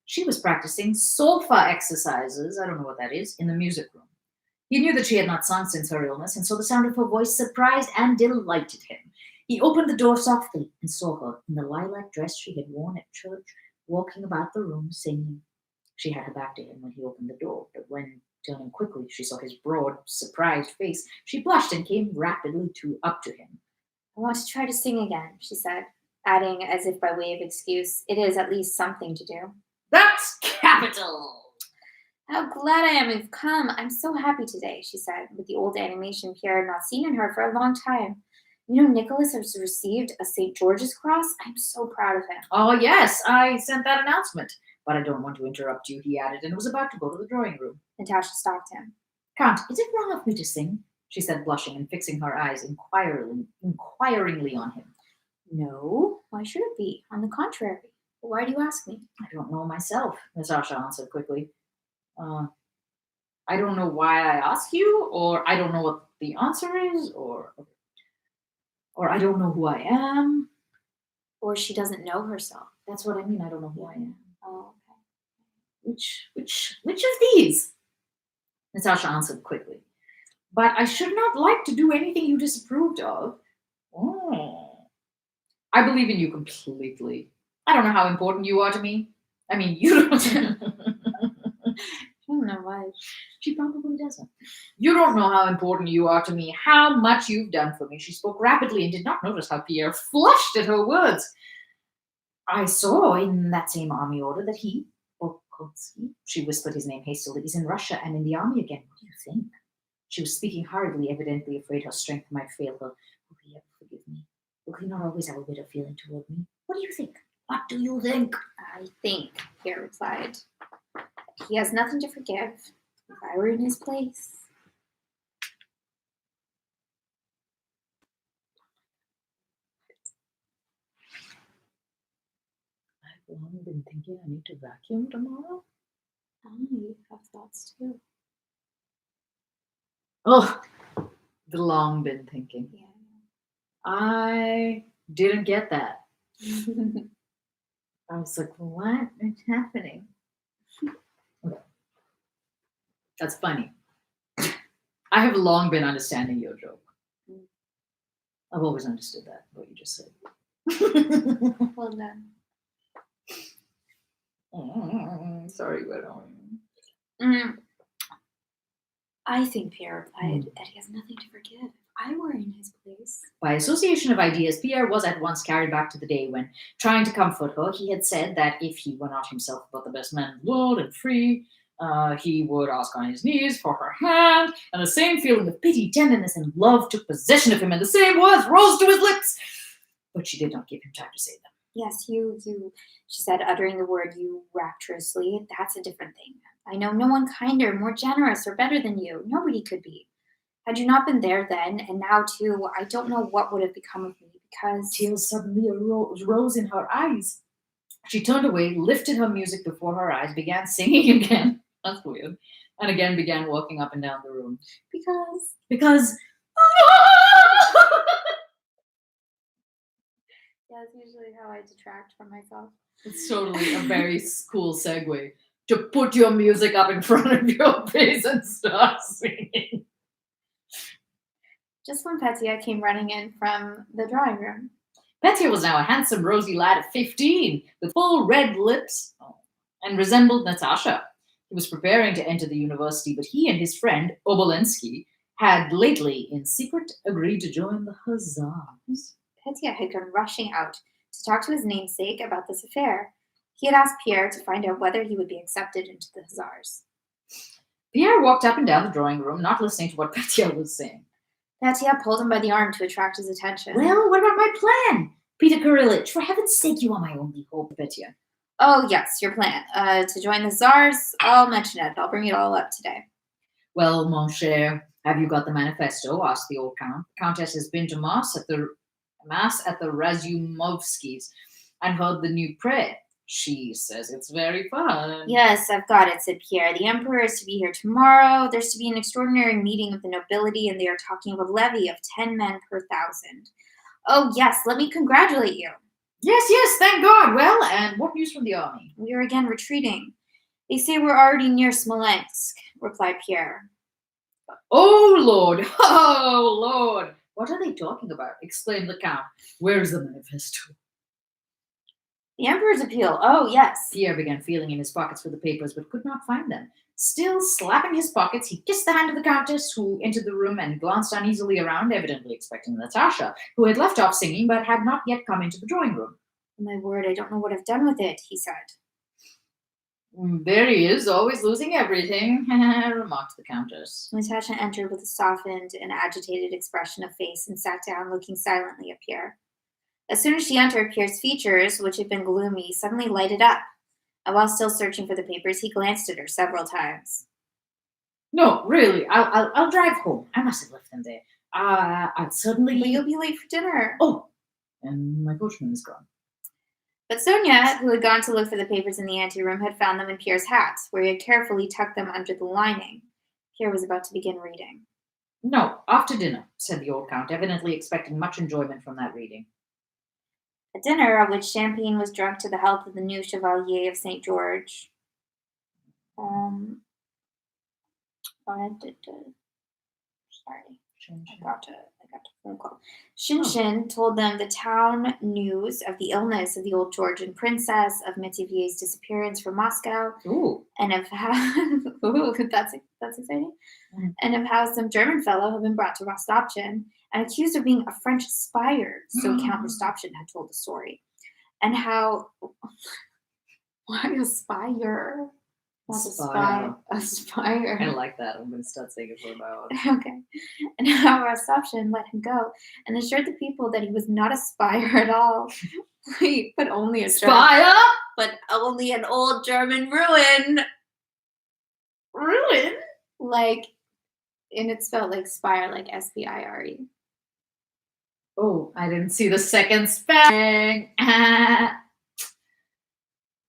She was practicing solfa exercises, I don't know what that is, in the music room. He knew that she had not sung since her illness, and so the sound of her voice surprised and delighted him. He opened the door softly and saw her in the lilac dress she had worn at church, walking about the room singing. She had her back to him when he opened the door, but when, turning quickly, she saw his broad, surprised face, she blushed and came rapidly up to him. I want to try to sing again, she said, adding, as if by way of excuse, it is at least something to do. That's capital! How glad I am you've come. I'm so happy today, she said, with the old animation Pierre had not seen in her for a long time. You know, Nicholas has received a St. George's cross. I'm so proud of him. Oh, yes, I sent that announcement. But I don't want to interrupt you, he added, and was about to go to the drawing room. Natasha stopped him. Count, is it wrong of me to sing? She said, blushing and fixing her eyes inquiringly on him. No, why should it be? On the contrary. Why do you ask me? I don't know myself, Natasha answered quickly. I don't know why I ask you, or I don't know what the answer is, or I don't know who I am. Or she doesn't know herself. That's what I mean. I don't know who I am. Oh, okay. Which of these? Natasha answered quickly. But I should not like to do anything you disapproved of. Oh. I believe in you completely. I don't know how important you are to me. I mean, you don't. I don't know why. She probably doesn't. You don't know how important you are to me, how much you've done for me. She spoke rapidly and did not notice how Pierre flushed at her words. I saw in that same army order that he, Volkovsky, she whispered his name hastily, is in Russia and in the army again. What do you think? She was speaking hurriedly, evidently afraid her strength might fail her. Will he ever forgive me? Will he not always have a bit of feeling toward me? What do you think? What do you think? I think, Pierre replied, he has nothing to forgive. If I were in his place. I've long been thinking I need to vacuum tomorrow. You have thoughts too. Oh, the long been thinking. Yeah. I didn't get that. I was like, what is happening? Okay. That's funny. I have long been understanding your joke. I've always understood that, what you just said. Well done. Sorry, but I think Pierre replied that he has nothing to forgive. If I were in his place. By association of ideas, Pierre was at once carried back to the day when, trying to comfort her, he had said that if he were not himself but the best man in the world and free, he would ask on his knees for her hand, and the same feeling of pity, tenderness, and love took possession of him, and the same words rose to his lips. But she did not give him time to say them. Yes, you, she said, uttering the word you rapturously. That's a different thing. I know no one kinder, more generous, or better than you. Nobody could be. Had you not been there then, and now too, I don't know what would have become of me, because... Tears suddenly rose in her eyes. She turned away, lifted her music before her eyes, began singing again. That's weird. And again began walking up and down the room. Because... That's usually how I detract from myself. It's totally a very cool segue. To put your music up in front of your face and start singing. Just when Petya came running in from the drawing room. Petya was now a handsome, rosy lad of 15, with full red lips, and resembled Natasha. He was preparing to enter the university, but he and his friend, Obolensky, had lately, in secret, agreed to join the Hussars. Petya had gone rushing out to talk to his namesake about this affair. He had asked Pierre to find out whether he would be accepted into the Hussars. Pierre walked up and down the drawing room, not listening to what Petya was saying. Petya pulled him by the arm to attract his attention. Well, what about my plan? Peter Kirillich, for heaven's sake, you are my only hope, Petya. Oh, yes, your plan. To join the Tsars, I'll mention it. I'll bring it all up today. Well, mon cher, have you got the manifesto? Asked the old count. The countess has been to mass at the Razumovskys and heard the new prayer. She says it's very fun. Yes, I've got it, said Pierre. The emperor is to be here tomorrow. There's to be an extraordinary meeting of the nobility, and they are talking of a levy of 10 men per 1,000. Oh, yes, let me congratulate you. Yes, thank God. Well, and what news from the army? We are again retreating. They say we're already near Smolensk, replied Pierre. Oh, Lord. Oh, Lord. What are they talking about? Exclaimed the count. Where's the manifesto? The emperor's appeal. Oh, yes. Pierre began feeling in his pockets for the papers, but could not find them. Still slapping his pockets, he kissed the hand of the countess, who entered the room and glanced uneasily around, evidently expecting Natasha, who had left off singing but had not yet come into the drawing room. My word, I don't know what I've done with it, he said. There he is, always losing everything, remarked the countess. Natasha entered with a softened and agitated expression of face and sat down, looking silently at Pierre. As soon as she entered, Pierre's features, which had been gloomy, suddenly lighted up, and while still searching for the papers, he glanced at her several times. No, really, I'll drive home. I must have left them there. I'll certainly... But you'll be late for dinner. Oh, and my coachman is gone. But Sonia, who had gone to look for the papers in the anteroom, had found them in Pierre's hat, where he had carefully tucked them under the lining. Pierre was about to begin reading. No, after dinner, said the old count, evidently expecting much enjoyment from that reading. A dinner at which champagne was drunk to the health of the new Chevalier of St. George. Sorry. I got a phone call. Shinshin told them the town news of the illness of the old Georgian princess, of Métivier's disappearance from Moscow, and of how that's exciting, and of how some German fellow had been brought to Rostopchin and accused of being a French spy, so Count Rostopchin had told the story, and how why a spire? Not a spire. I like that. I'm going to start saying it for about. Okay. And how Rostopchin let him go and assured the people that he was not a spire at all. But only a spire? But only an old German ruin. Ruin? Like, and it's spelled like spire, like S-P-I-R-E. Oh, I didn't see the second spelling.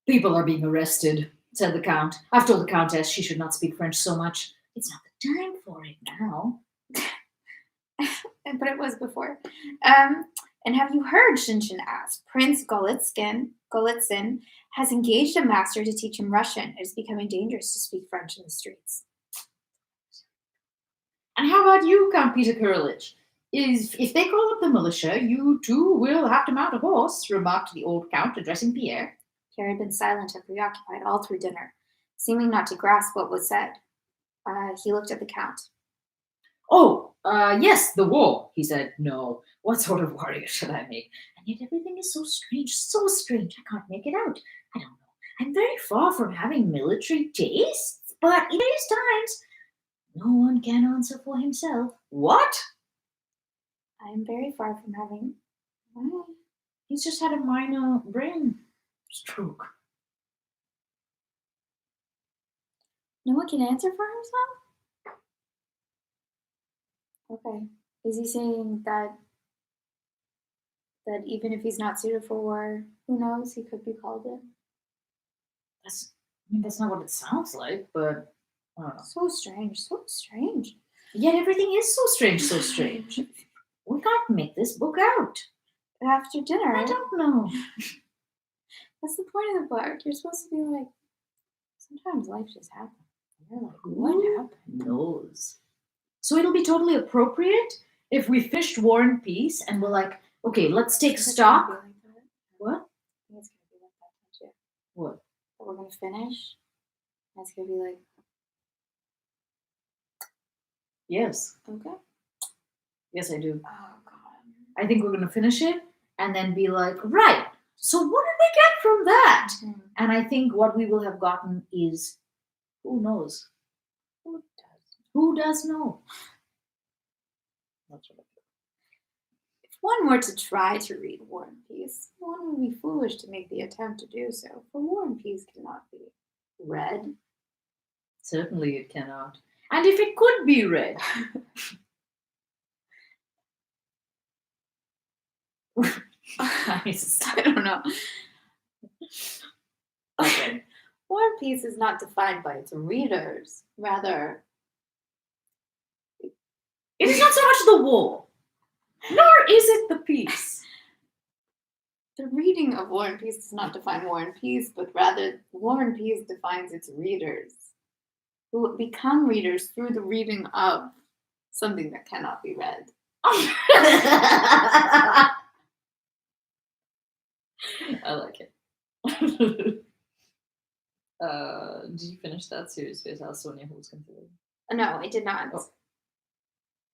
People are being arrested, said the count. I've told the countess she should not speak French so much. It's not the time for it now. But it was before. And have you heard, Shinshin asked, Prince Golitsyn has engaged a master to teach him Russian. It is becoming dangerous to speak French in the streets. And how about you, Count Peter Kirillich? If they call up the militia, you too will have to mount a horse, remarked the old count, addressing Pierre. Pierre had been silent and preoccupied all through dinner, seeming not to grasp what was said. He looked at the count. Oh, yes, the war, he said. No, what sort of warrior should I make? And yet everything is so strange, I can't make it out. I don't know. I'm very far from having military tastes, but in these times, no one can answer for himself. What? I am very far from having. Well, He's just had a minor brain stroke. no one can answer for himself? Okay. Is he saying that even if he's not suited for war, who knows, he could be called in? That's not what it sounds like, but I don't know. So strange. Yet everything is so strange. We can't make this book out. After dinner. I don't know. That's the point of the book. You're supposed to be like, sometimes life just happens. You're like, what happened? Knows. So it'll be totally appropriate if we finished War and Peace and we're like, okay, let's take stock. Like What? I think it's gonna be like that, don't you? What? That we're gonna finish. And it's gonna be like, Yes. okay. Yes, I do. Oh god. I think we're going to finish it and then be like, right, so what did we get from that? Mhm. And I think what we will have gotten is, who knows? Who does? Who does know? That's what I feel. If one were to try to read War and Peace, one would be foolish to make the attempt to do so, for War and Peace cannot be read. Certainly it cannot. And if it could be read, I don't know. Okay. War and Peace is not defined by its readers. Rather, It is not so much the war, nor is it the peace. the reading of War and Peace does not define War and Peace, but rather War and Peace defines its readers, who become readers through the reading of something that cannot be read. I like it. Did you finish that series with Sonia who was considered? No, I did not. Oh.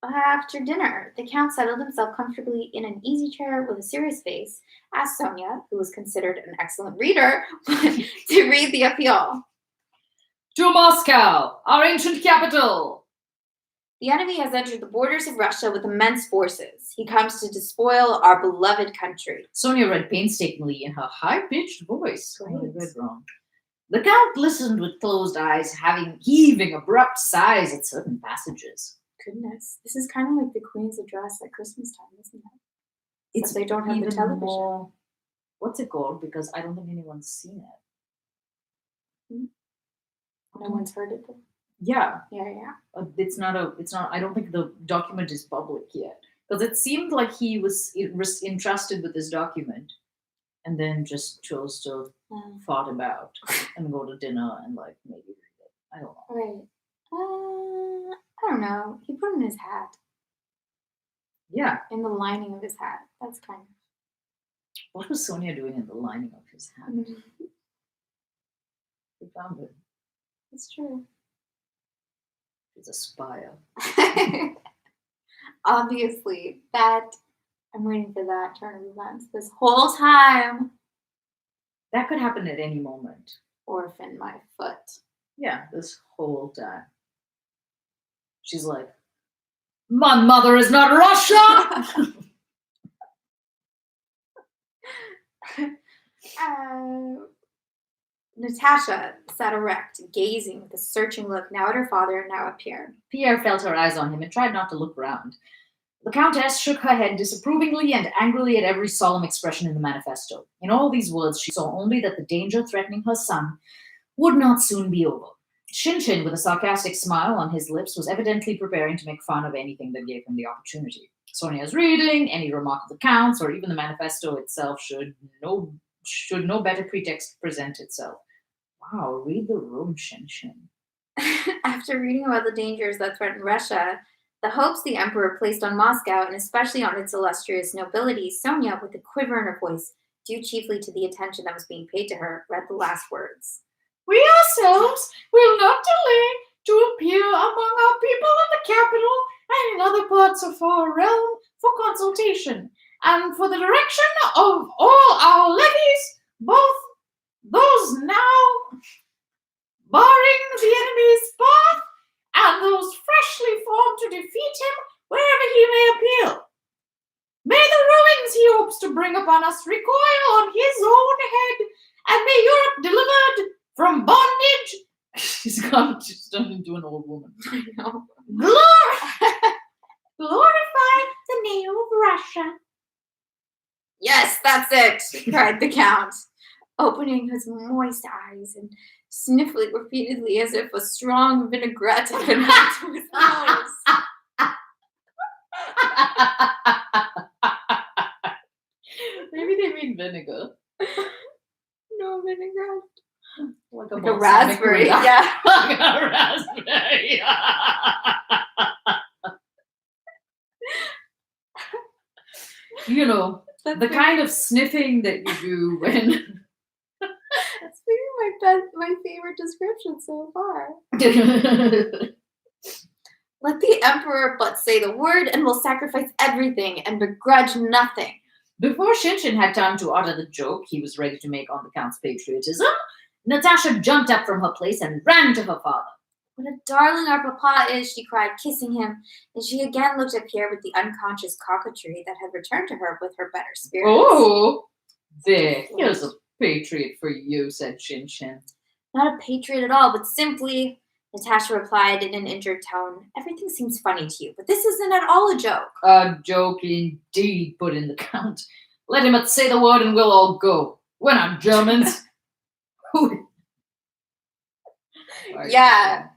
After dinner, the Count settled himself comfortably in an easy chair with a serious face, asked Sonia, who was considered an excellent reader, to read the appeal. To Moscow, our ancient capital. The enemy has entered the borders of Russia with immense forces. He comes to despoil our beloved country. Sonia read painstakingly in her high-pitched voice. Great. Oh, I read wrong. The Count listened with closed eyes, heaving abrupt sighs at certain passages. Goodness, this is kind of like the Queen's address at Christmas time, isn't it? It's Except they don't have the even television. more. What's it called? Because I don't think anyone's seen it. No one's heard it. Yeah, Yeah. it's not. I don't think the document is public yet because it seemed like he was entrusted with this document, and then just chose to fart about and go to dinner and like maybe read it. I don't know. Right. I don't know. He put it in his hat. Yeah. In the lining of his hat. That's kind of. What was Sonia doing in the lining of his hat? She found it. It's true. She's a spy. Obviously, I'm waiting for that turn of events this whole time. That could happen at any moment. Orphan my foot. Yeah, this whole time. She's like, my mother is not Russia! Natasha sat erect, gazing with a searching look now at her father and now at Pierre. Pierre felt her eyes on him and tried not to look round. The Countess shook her head disapprovingly and angrily at every solemn expression in the manifesto. In all these words, she saw only that the danger threatening her son would not soon be over. Shin-Shin, with a sarcastic smile on his lips, was evidently preparing to make fun of anything that gave him the opportunity. Sonia's reading, any remark of the Count's, or even the manifesto itself should no better pretext present itself. Wow, read the room, Shin-Shin. After reading about the dangers that threaten Russia, The hopes the emperor placed on Moscow, and especially on its illustrious nobility, Sonia, with a quiver in her voice, due chiefly to the attention that was being paid to her, read the last words. We ourselves will not delay to appear among our people in the capital and in other parts of our realm for consultation, and for the direction of all our levies, both those now barring the enemy's path, and those freshly formed to defeat him wherever he may appear. May the ruins he hopes to bring upon us recoil on his own head, and may Europe delivered from bondage. She's turned into an old woman. I know. Glorify the name of Russia. Yes, that's it, cried the Count, opening his moist eyes and sniffling repeatedly as if a strong vinaigrette had been added to his nose. Maybe they mean vinegar. No vinaigrette. Like a raspberry, yeah. Like a raspberry. You know, the kind of sniffing that you do when... That's maybe my favorite description so far. Let the emperor but say the word, and we'll sacrifice everything and begrudge nothing. Before Shinshin had time to utter the joke he was ready to make on the Count's patriotism, Natasha jumped up from her place and ran to her father. What a darling our papa is, she cried, kissing him, and she again looked at Pierre with the unconscious coquetry that had returned to her with her better spirits. Oh, there, here's a patriot for you, said Shinshin. Not a patriot at all, but simply, Natasha replied in an injured tone, everything seems funny to you, but this isn't at all a joke. A joke indeed, put in the Count. Let him say the word and we'll all go. We're not Germans. Yeah.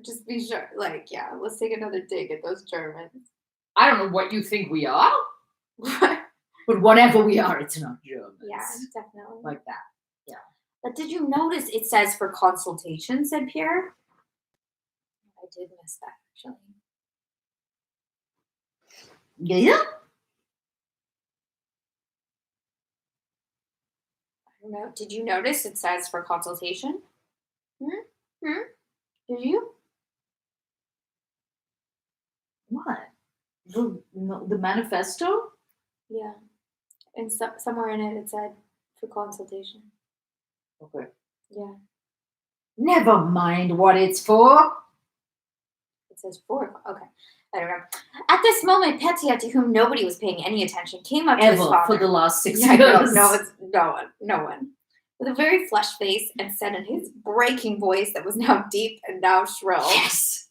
Just be sure, let's take another dig at those Germans. I don't know what you think we are. But whatever we are, it's not Germans. Yeah, definitely. Like that. Yeah. But did you notice it says for consultation, said Pierre? I did miss that, actually. Yeah? I don't know. Did you notice it says for consultation? Did you? What? The manifesto? Yeah. And somewhere in it said for consultation. Okay. Yeah. Never mind what it's for. It says for. Okay. I don't know. At this moment, Petya, to whom nobody was paying any attention, came up to his father. For the last 6 Yeah, years. No, it's no one. With a very flushed face, and said in his breaking voice that was now deep and now shrill. Yes.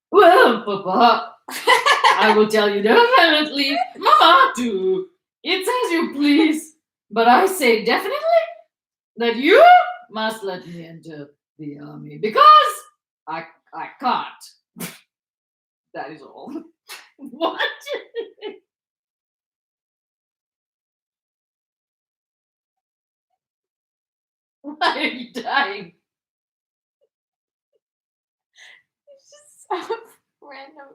Well, Papa, I will tell you definitely. Mama, too. It's as you please. But I say definitely that you must let me enter the army because I can't. That is all. What? Why are you dying? It's just so random.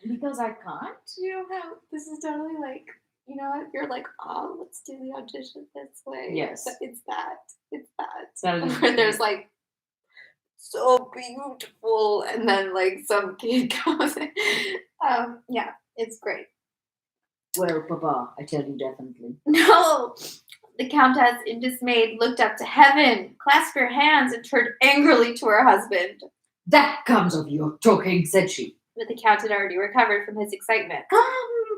Because I can't? You know how this is totally like, you know, if you're like, oh, let's do the audition this way. Yes. It's that. That is where there's like, so beautiful, and then like some kid comes in. Yeah, it's great. Well, Papa, I tell you definitely. No! The Countess, in dismay, looked up to heaven, clasped her hands, and turned angrily to her husband. That comes of your talking, said she. But the Count had already recovered from his excitement.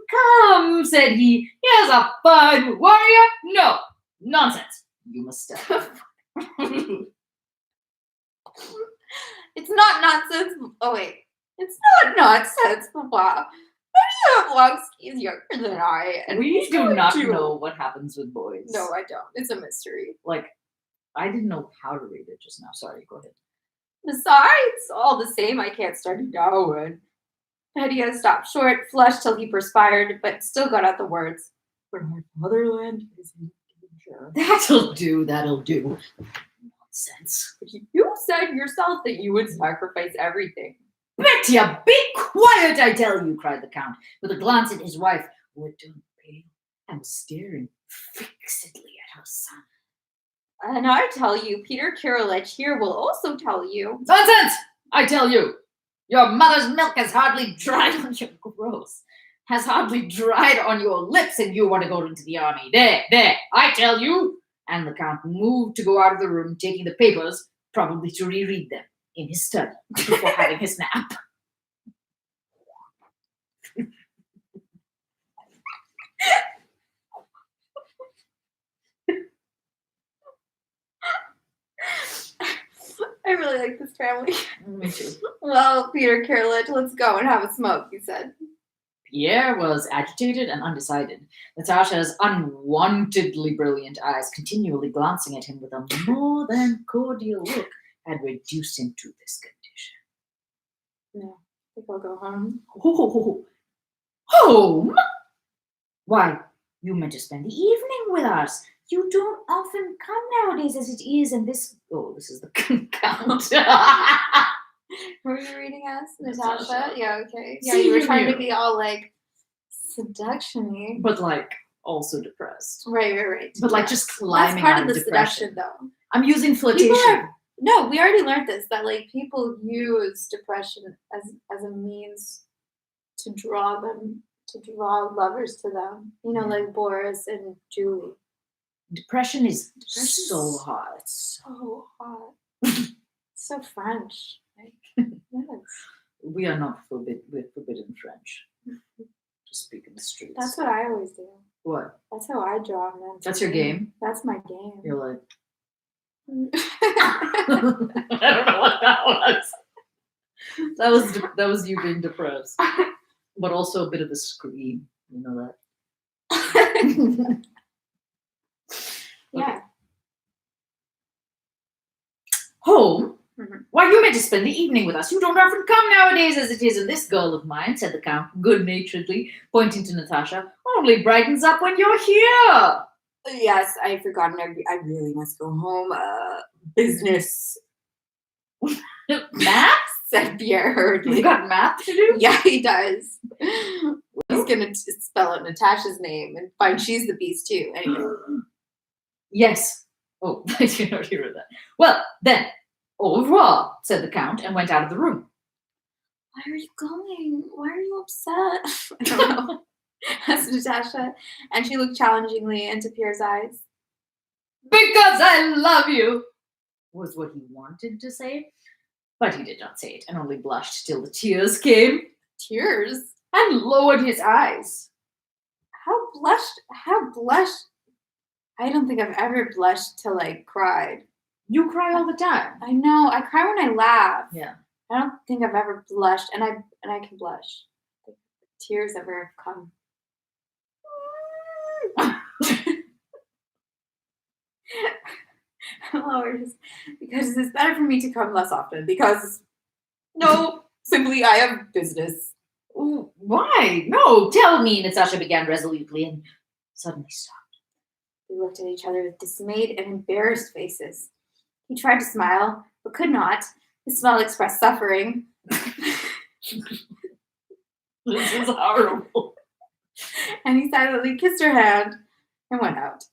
Come, said he. Here's a fine warrior. No, nonsense. You must stop. It's not nonsense. Oh, wait. It's not nonsense, Papa. Oblonsky is younger than I. And we do not know what happens with boys. No, I don't. It's a mystery. Like, I didn't know how to read it just now. Sorry, go ahead. Besides, all the same, I can't start going. Petya stopped short, flushed till he perspired, but still got out the words. For my fatherland is in danger. That'll do. Nonsense. You said yourself that you would sacrifice everything. Petya, be quiet, I tell you, cried the Count, with a glance at his wife, who had turned pale and was staring fixedly at her son. And I tell you, Peter Kirillich here will also tell you. Nonsense! I tell you, your mother's milk has hardly dried on your gross. Has hardly dried on your lips, and you want to go into the army. There, I tell you. And the Count moved to go out of the room, taking the papers, probably to reread them in his study before having his nap. I really like this family. Me too. Well, Peter Kirillich, let's go and have a smoke, he said. Pierre was agitated and undecided. Natasha's unwontedly brilliant eyes, continually glancing at him with a more than cordial look, had reduced him to this condition. No, I think I'll go home. Oh, home? Why, you meant to spend the evening with us. You don't often come nowadays as it is, and this... Oh, this is the Count. Were you reading us, Natasha? Yeah, okay. Yeah, See, you were you trying knew. to be all like seduction-y. But like, also depressed. Right. But like Yeah. just climbing That's part out of the depression. seduction, though. I'm using People flirtation. No, we already learned this, that like people use depression as a means to draw lovers to them. You know, Yeah. like Boris and Julie. Depression is Depression's so hot. It's so hot. So French. Like, yes. We are not forbidden. We're forbidden French. To speak in the streets. That's what I always do. What? That's how I draw men. That's your game? That's my game. You're like... I don't know what that was. That was you being depressed. But also a bit of a scream. You know that? Yeah. Home? Mhm. Why, you meant to spend the evening with us. You don't often come nowadays as it is, and this girl of mine, said the Count, good-naturedly, pointing to Natasha, only brightens up when you're here. Yes, I've forgotten. I really must go home. Business, Math? said Pierre hurriedly. You got math to do? Yeah, he does. He's gonna spell out Natasha's name and find she's the beast too. Anyway. Yes. Oh, I didn't know you read that. Well, then, au revoir, said the Count, and went out of the room. Why are you going? Why are you upset? I don't know. Asked Natasha, and she looked challengingly into Pierre's eyes. Because I love you, was what he wanted to say, but he did not say it, and only blushed till the tears came, Tears? and lowered his eyes. How blushed? I don't think I've ever blushed till I cried. You cry all the time. I know. I cry when I laugh. Yeah. I don't think I've ever blushed, and I can blush. Tears ever have come. Lord, because it's better for me to come less often. Because no, simply I have business. Ooh, why? No, tell me, Natasha began resolutely and suddenly stopped. We looked at each other with dismayed and embarrassed faces. He tried to smile, but could not. His smile expressed suffering. This is horrible. And he silently kissed her hand and went out.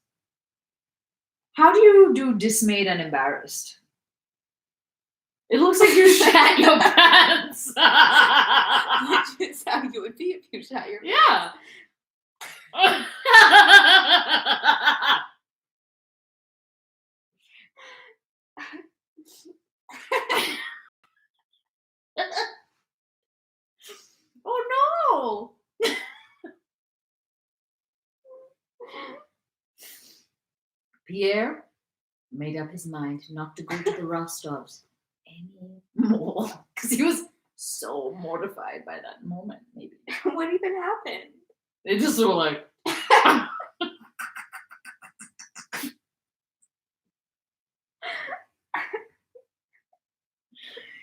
How do you do dismayed and embarrassed? It looks like you shat your pants. Which is how you would be if you shat your pants. Yeah. Oh no. Pierre made up his mind not to go to the Rostovs anymore because he was so mortified by that moment. Maybe What even happened? they just were like,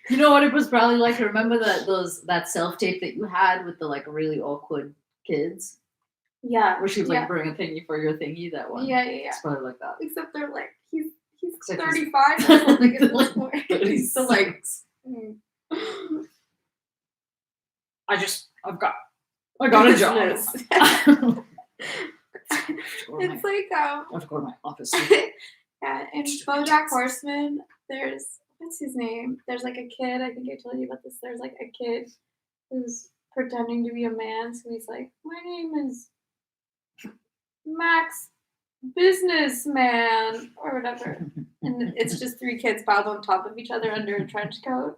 you know what it was probably like? Remember that self tape that you had with the like really awkward kids, Yeah. where she was like, yeah. bring a thingy for your thingy. That one. Yeah. It's probably like that. Except they're like, he's Except 35 or something at this point. He's So like, I got a job. business. It's like I have to go to my office. yeah, in BoJack Horseman, there's what's his name? There's like a kid. I think I told you about this. There's like a kid who's pretending to be a man. So he's like, my name is Max Businessman or whatever. And it's just three kids piled on top of each other under a trench coat.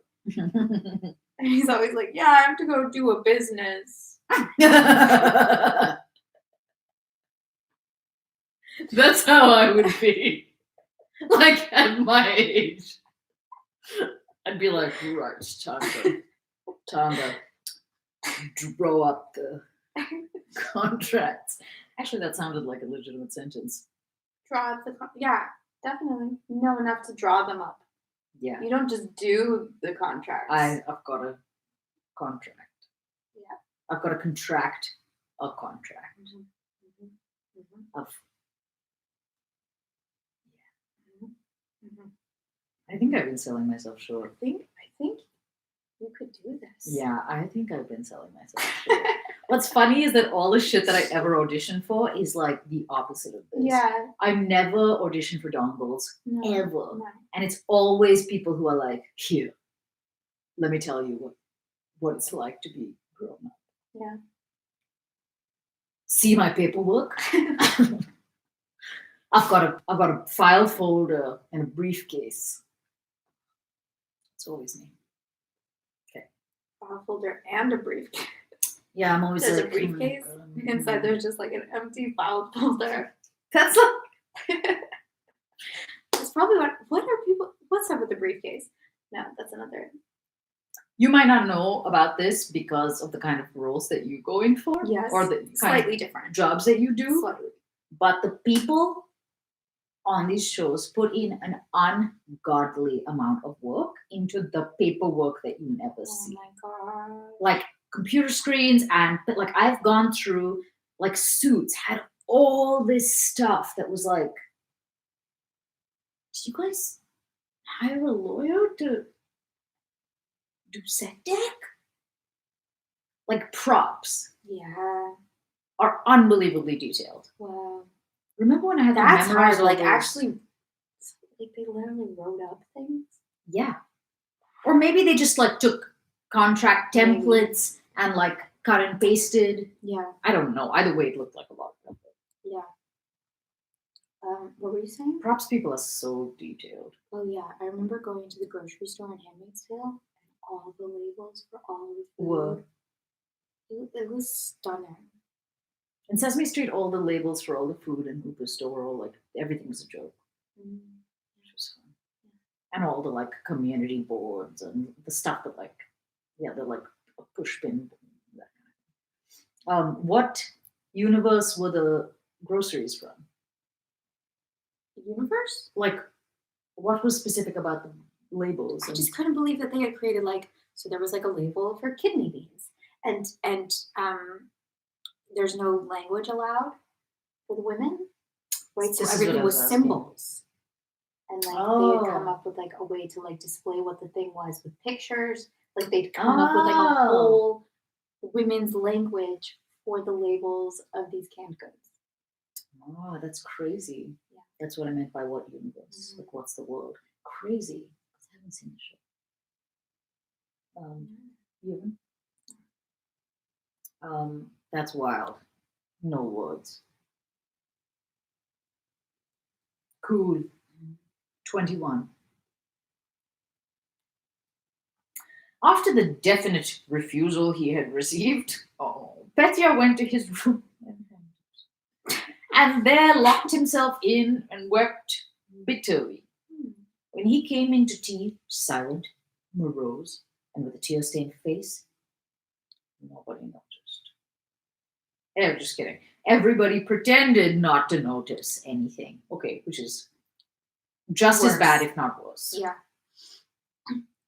And he's always like, yeah, I have to go do a business. That's how I would be. Like at my age. I'd be like, right, time to draw up the contracts. Actually, that sounded like a legitimate sentence. Draw up the yeah, definitely. You know enough to draw them up. Yeah. You don't just do the contracts. I've got a contract. Yeah. I've got to contract a contract. Mm-hmm. Mm-hmm. Of, Mm-hmm. I think I've been selling myself short. I think you could do this. Yeah, I think I've been selling myself short. What's funny is that all the shit that I ever auditioned for is like the opposite of this. Yeah. I've never auditioned for dongles, No, ever. no. And it's always people who are like, here, let me tell you what it's like to be grown up. Yeah. See my paperwork? I've got a file folder and a briefcase. It's always me. Okay. File folder and a briefcase. Yeah, I'm always There's a like, briefcase. Inside there's just like an empty file folder. That's like It's probably what's up with the briefcase? No, that's another. you might not know about this because of the kind of roles that you go in for. Yes. Or the kind Slightly of different. jobs that you do. Slightly. But the people on these shows put in an ungodly amount of work into the paperwork that you never Oh see. my god. Like computer screens and like I've gone through like Suits had all this stuff that was like, did you guys hire a lawyer to do set deck? Like props Yeah. are unbelievably detailed. Wow. Remember when I had That's to memorize hard. all Like those? actually, like they literally wrote up things. Yeah. Or maybe they just like took contract Maybe. templates and like cut and pasted. Yeah. I don't know. Either way, it looked like a lot of effort. Yeah. What were you saying? Props people are so detailed. Oh yeah, I remember going to the grocery store in Handmaid'sville and all the labels for all the Whoa. food. It was stunning. In Sesame Street, all the labels for all the food and Hooper store were all like everything was a joke. Which was fun. And all the like community boards and the stuff that like, yeah, they're like a push pin. That kind of thing. What universe were the groceries from? The universe? Like, what was specific about the labels? I and- just couldn't believe that they had created so there was like a label for kidney beans and there's no language allowed for the women, right? So This is what everything I was was asking. symbols. And like they had come Oh. up with like a way to like display what the thing was with pictures. Like they'd come up with like a Oh. whole women's language for the labels of these canned goods. Oh, that's crazy. Yeah. That's what I meant by what universe. Mhm. Like, what's the world? Crazy. I haven't seen the show. You haven't? That's wild. No words. Cool. 21. After the definite refusal he had received, Petya went to his room and there locked himself in and wept bitterly. When he came into tea, silent, morose, and with a tear-stained face, nobody noticed. Just kidding. Everybody pretended not to notice anything. Okay, which is just as Worse. bad, if not worse. Yeah.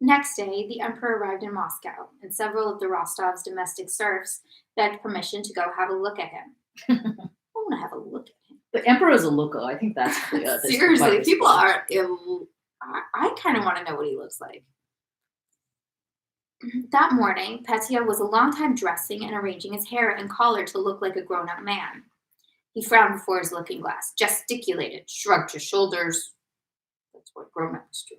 Next day, the emperor arrived in Moscow, and several of the Rostov's domestic serfs begged permission to go have a look at him. I want to have a look at him. The emperor's a looker. I think that's clear. Seriously, people are ill. I kind of want to know what he looks like. That morning, Petya was a long time dressing and arranging his hair and collar to look like a grown-up man. He frowned before his looking-glass, gesticulated, shrugged his shoulders. That's what grown-ups do.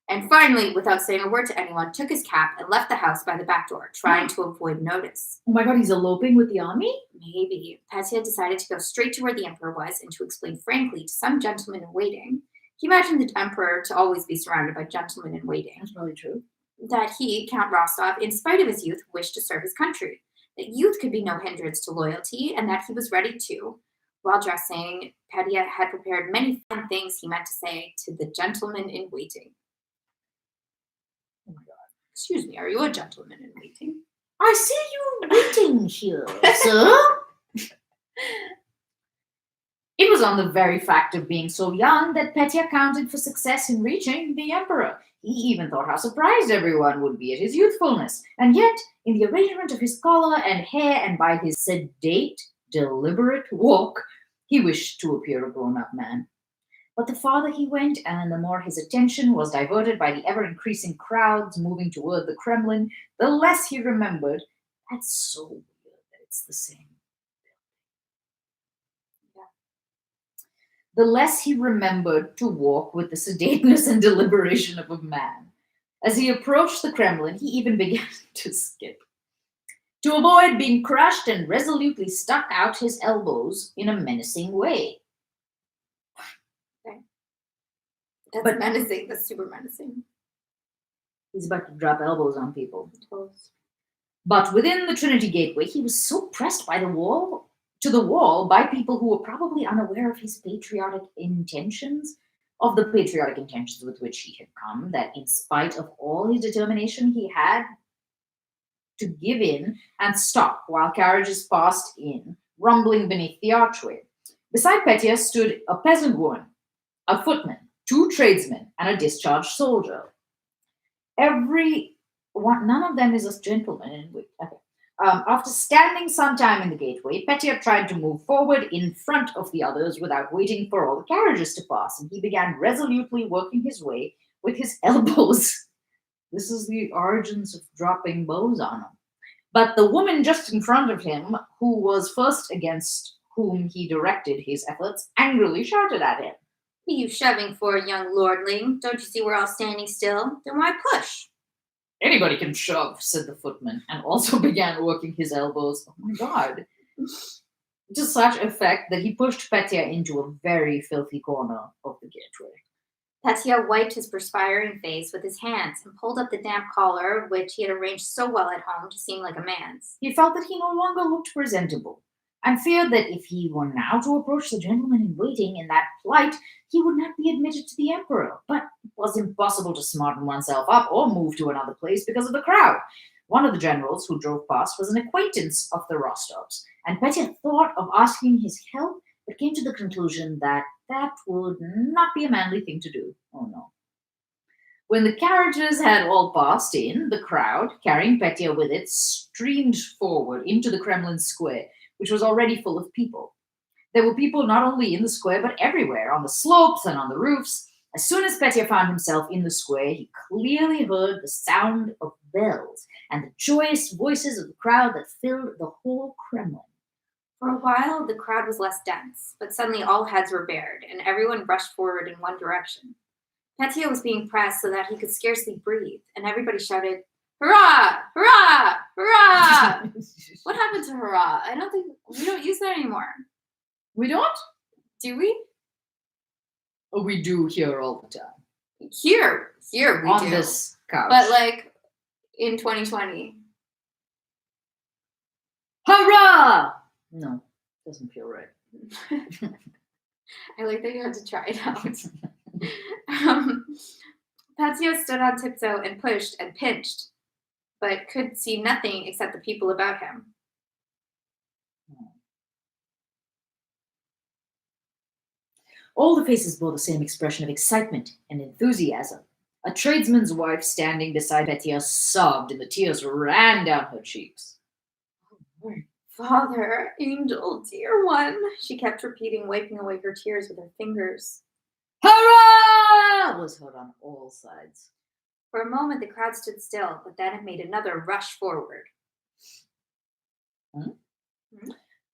And finally, without saying a word to anyone, took his cap and left the house by the back door, trying to avoid notice. Oh my god, he's eloping with the army? Maybe. Petya decided to go straight to where the emperor was and to explain frankly to some gentleman in waiting. He imagined the emperor to always be surrounded by gentlemen in waiting. That's probably true. That he, Count Rostov, in spite of his youth, wished to serve his country. That youth could be no hindrance to loyalty, and that he was ready to. While dressing, Petya had prepared many fine things he meant to say to the gentleman in waiting. Oh my god. Excuse me, are you a gentleman in waiting? I see you waiting here, sir. It was on the very fact of being so young that Petya counted for success in reaching the emperor. He even thought how surprised everyone would be at his youthfulness. And yet, in the arrangement of his collar and hair and by his sedate, deliberate walk, he wished to appear a grown-up man. But the farther he went, and the more his attention was diverted by the ever-increasing crowds moving toward the Kremlin, the less he remembered. That's so weird that it's the same. The less he remembered to walk with the sedateness and deliberation of a man. As he approached the Kremlin, he even began to skip. To avoid being crushed and resolutely stuck out his elbows in a menacing way. Okay. That's menacing. That's super menacing. He's about to drop elbows on people. But within the Trinity Gateway, he was so pressed by the wall by people who were probably unaware of his patriotic intentions, with which he had come, that in spite of all his determination, he had to give in and stop while carriages passed in, rumbling beneath the archway. Beside Petya stood a peasant woman, a footman, 2 tradesmen, and a discharged soldier. None of them is a gentleman. Okay. After standing some time in the gateway, Petya tried to move forward in front of the others without waiting for all the carriages to pass, and he began resolutely working his way with his elbows. This is the origins of dropping bows on him. But the woman just in front of him, who was first against whom he directed his efforts, angrily shouted at him. What are you shoving for, young lordling? Don't you see we're all standing still? Then why push? Anybody can shove, said the footman, and also began working his elbows. Oh my god. To such effect that he pushed Petya into a very filthy corner of the gateway. Petya wiped his perspiring face with his hands and pulled up the damp collar, which he had arranged so well at home to seem like a man's. He felt that he no longer looked presentable, and feared that if he were now to approach the gentleman in waiting in that plight, he would not be admitted to the emperor. But it was impossible to smarten oneself up or move to another place because of the crowd. One of the generals who drove past was an acquaintance of the Rostovs, and Petya thought of asking his help, but came to the conclusion that that would not be a manly thing to do. Oh no. When the carriages had all passed in, the crowd, carrying Petya with it, streamed forward into the Kremlin square, which was already full of people. There were people not only in the square, but everywhere, on the slopes and on the roofs. As soon as Petya found himself in the square, he clearly heard the sound of bells and the joyous voices of the crowd that filled the whole Kremlin. For a while, the crowd was less dense, but suddenly all heads were bared, and everyone rushed forward in one direction. Petya was being pressed so that he could scarcely breathe, and everybody shouted, "Hurrah! Hurrah! Hurrah!" What happened to hurrah? I don't think we don't use that anymore. We don't? Do we? Oh, we do here all the time. Here we on do. This couch. But like in 2020. Hurrah! No, doesn't feel right. I like that you had to try it out. Petya stood on tiptoe and pushed and pinched, but could see nothing except the people about him. All the faces bore the same expression of excitement and enthusiasm. A tradesman's wife standing beside Petya sobbed, and the tears ran down her cheeks. Father, angel, dear one, she kept repeating, wiping away her tears with her fingers. Hurrah! Was heard on all sides. For a moment, the crowd stood still, but then it made another rush forward.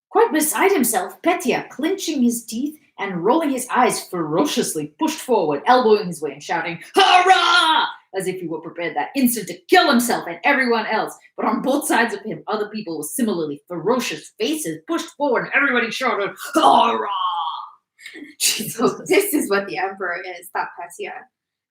Quite beside himself, Petya, clenching his teeth and rolling his eyes ferociously, pushed forward, elbowing his way and shouting, "Hurrah!" as if he were prepared that instant to kill himself and everyone else. But on both sides of him, other people with similarly ferocious faces pushed forward and everybody shouted, "Hurrah!" So this is what the emperor is, thought Petya.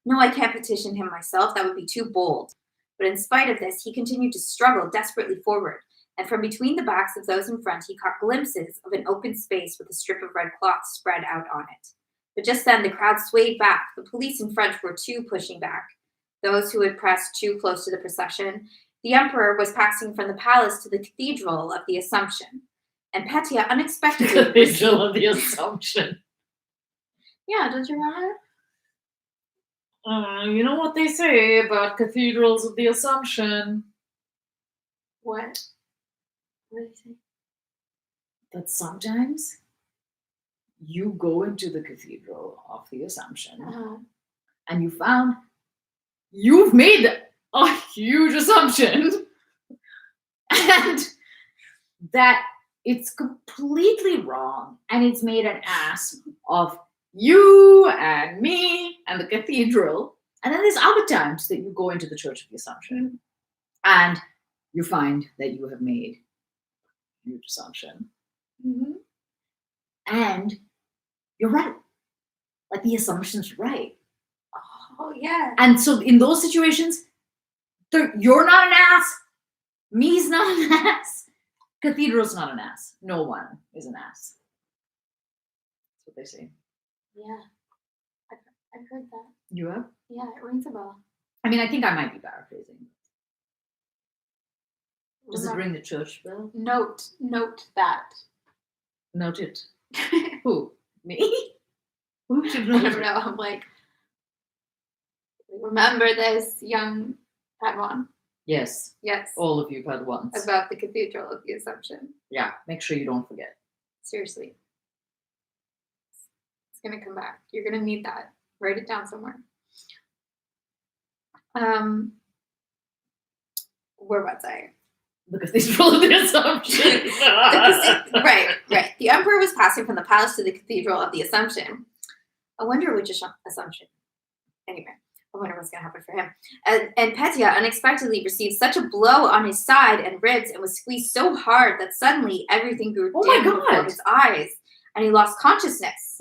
No, I can't petition him myself. That would be too bold. But in spite of this, he continued to struggle desperately forward. And from between the backs of those in front, he caught glimpses of an open space with a strip of red cloth spread out on it. But just then, the crowd swayed back. The police in front were too pushing back. Those who had pressed too close to the procession. The emperor was passing from the palace to the cathedral of the Assumption. And Petya unexpectedly... Cathedral of the Assumption. Yeah, don't you remember? You know what they say about cathedrals of the Assumption? What? What did you say? That sometimes you go into the cathedral of the Assumption and you found you've made a huge assumption and that it's completely wrong and it's made an ass of you and me and the cathedral. And then there's other times that you go into the Church of the Assumption and you find that you have made a huge assumption. And you're right. Like the assumption's right. Oh, yeah. And so in those situations, you're not an ass. Me's not an ass. Cathedral's not an ass. No one is an ass. That's what they say. Yeah. I've heard that. You have? Yeah, it rings a bell. I mean, I think I might be paraphrasing. Does it ring the church bell? Note that. Note it. Who? Me? Who should know? I don't know. I'm like, remember this, young Padawan? Yes. Yes. All of you Padawans. About the Cathedral of the Assumption. Yeah, make sure you don't forget. Seriously. It's going to come back. You're going to need that. Write it down somewhere. Where was I? The Cathedral of the Assumption. Right. The emperor was passing from the palace to the Cathedral of the Assumption. I wonder which Assumption. Anyway, I wonder what's going to happen for him. And Petya unexpectedly received such a blow on his side and ribs and was squeezed so hard that suddenly everything grew dim before his eyes, and he lost consciousness.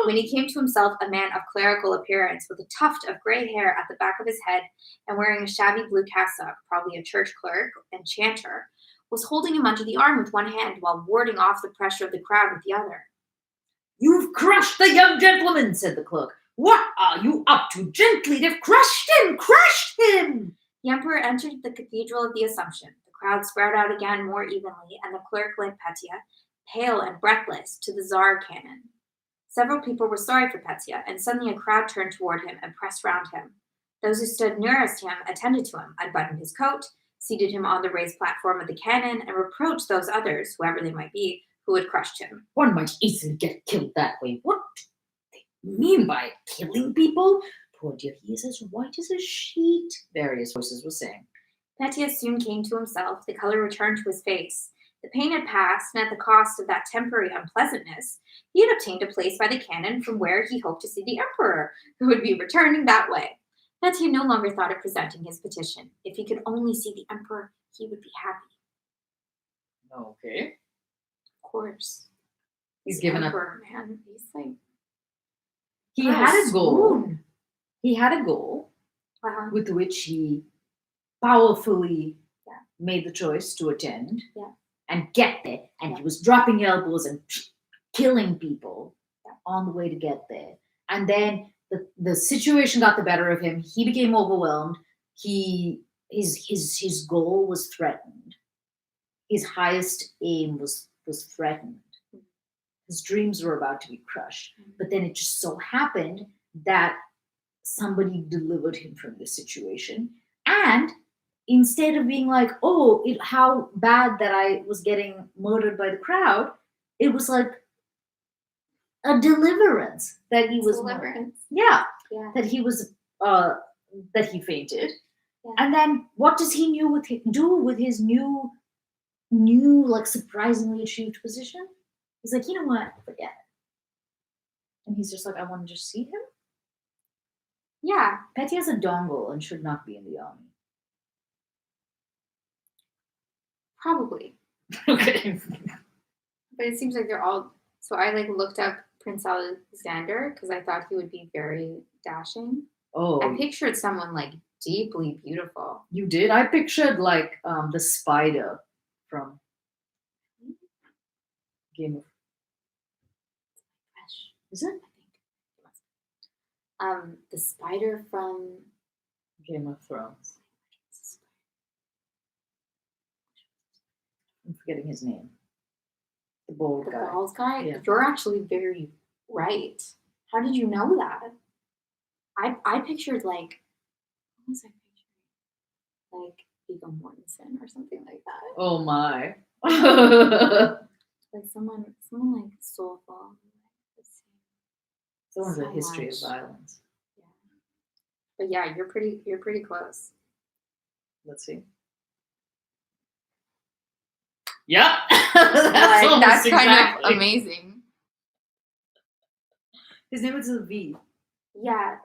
When he came to himself, a man of clerical appearance with a tuft of gray hair at the back of his head and wearing a shabby blue cassock, probably a church clerk and chanter, was holding him under the arm with one hand while warding off the pressure of the crowd with the other. "You've crushed the young gentleman," said the clerk. "What are you up to? Gently, they've crushed him! The emperor entered the Cathedral of the Assumption. The crowd spread out again more evenly, and the clerk led Petya, pale and breathless, to the Tsar cannon. Several people were sorry for Petya, and suddenly a crowd turned toward him and pressed round him. Those who stood nearest him attended to him, unbuttoned his coat, seated him on the raised platform of the cannon, and reproached those others, whoever they might be, who had crushed him. One might easily get killed that way. What do they mean by killing people? Poor dear, he is as white as a sheet," various voices were saying. Petya soon came to himself. The color returned to his face. The pain had passed, and at the cost of that temporary unpleasantness, he had obtained a place by the cannon from where he hoped to see the emperor, who would be returning that way. Petya no longer thought of presenting his petition. If he could only see the emperor, he would be happy. Okay. Of course. He's The given up. emperor, man. He's like... He Oh, had a goal. swoon. He had a goal Uh-huh. with which he powerfully Yeah. made the choice to attend Yeah. and get there. And Yeah. he was dropping elbows and killing people Yeah. on the way to get there. And then the situation got the better of him. He became overwhelmed. His goal was threatened. His highest aim was threatened. His dreams were about to be crushed. But then it just so happened that somebody delivered him from this situation. And instead of being like, oh, how bad that I was getting murdered by the crowd, it was like a deliverance that he was Deliverance. Yeah, Yeah. that he was that he fainted. Yeah. And then what does he do with his new like surprisingly achieved position? He's like, you know what? Forget it. And he's just like, I want to just see him. Yeah. Petya's a dongle and should not be in the army. Probably. Okay. But it seems like they're all. So I like looked up Prince Alexander because I thought he would be very dashing. Oh, I pictured someone like deeply beautiful. you did? I pictured like the spider from Game of. Is it? The spider from Game of Thrones. I'm forgetting his name. The bald the guy. balls guy. Yeah. You're actually very right. How did you know that? I pictured like what was I picturing? Like Viggo Mortensen or something like that. Oh my. Like someone like soulful. Someone's So a history much. of violence. Yeah. But yeah, you're pretty close. Let's see. Yep. That's kind of amazing. His name is a V. Yeah.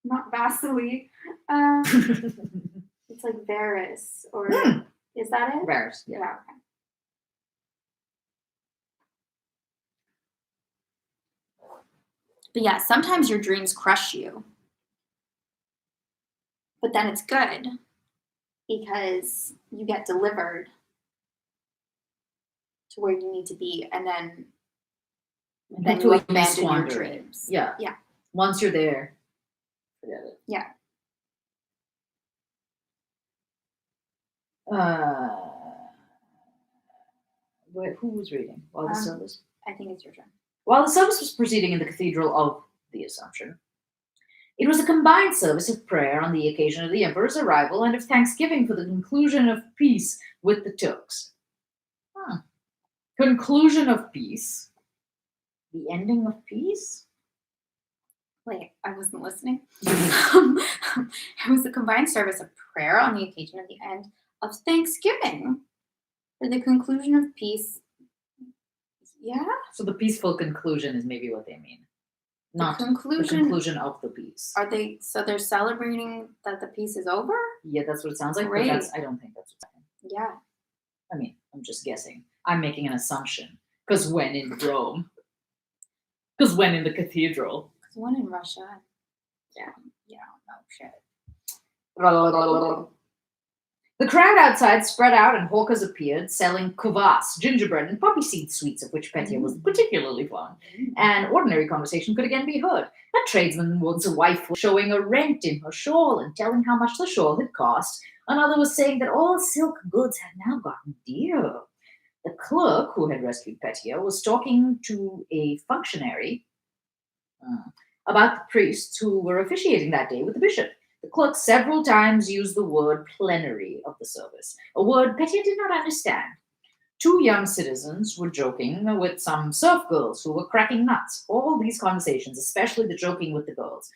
Not Vasily. It's like Varys or is that it? Varys. Yeah. Okay. But yeah, sometimes your dreams crush you. But then it's good because you get delivered to where you need to be and then you abandon your dreams. Yeah. Yeah. Once you're there, forget it. Yeah. Who was reading? While the service? I think it's your turn. While the service was proceeding in the Cathedral of the Assumption, it was a combined service of prayer on the occasion of the Emperor's arrival and of thanksgiving for the conclusion of peace with the Turks. Conclusion of peace? The ending of peace? Wait, I wasn't listening. It was a combined service of prayer on the occasion of the end of Thanksgiving for the conclusion of peace. Yeah? So the peaceful conclusion is maybe what they mean. Not the conclusion of the peace. So they're celebrating that the peace is over? Yeah, that's what it sounds like, Great. but I don't think that's what's happening. Yeah. I mean, I'm just guessing. I'm making an assumption. Because when in Rome? Because when in the cathedral? Because one in Russia. Yeah. No shit. The crowd outside spread out and hawkers appeared, selling kvass, gingerbread, and poppy seed sweets, of which Petya was particularly fond. And ordinary conversation could again be heard. A tradesman's wife was showing a rent in her shawl and telling how much the shawl had cost. Another was saying that all silk goods had now gotten dear. The clerk who had rescued Petya was talking to a functionary about the priests who were officiating that day with the bishop. The clerk several times used the word plenary of the service, a word Petya did not understand. Two young citizens were joking with some serf girls who were cracking nuts. All these conversations, especially the joking with the girls,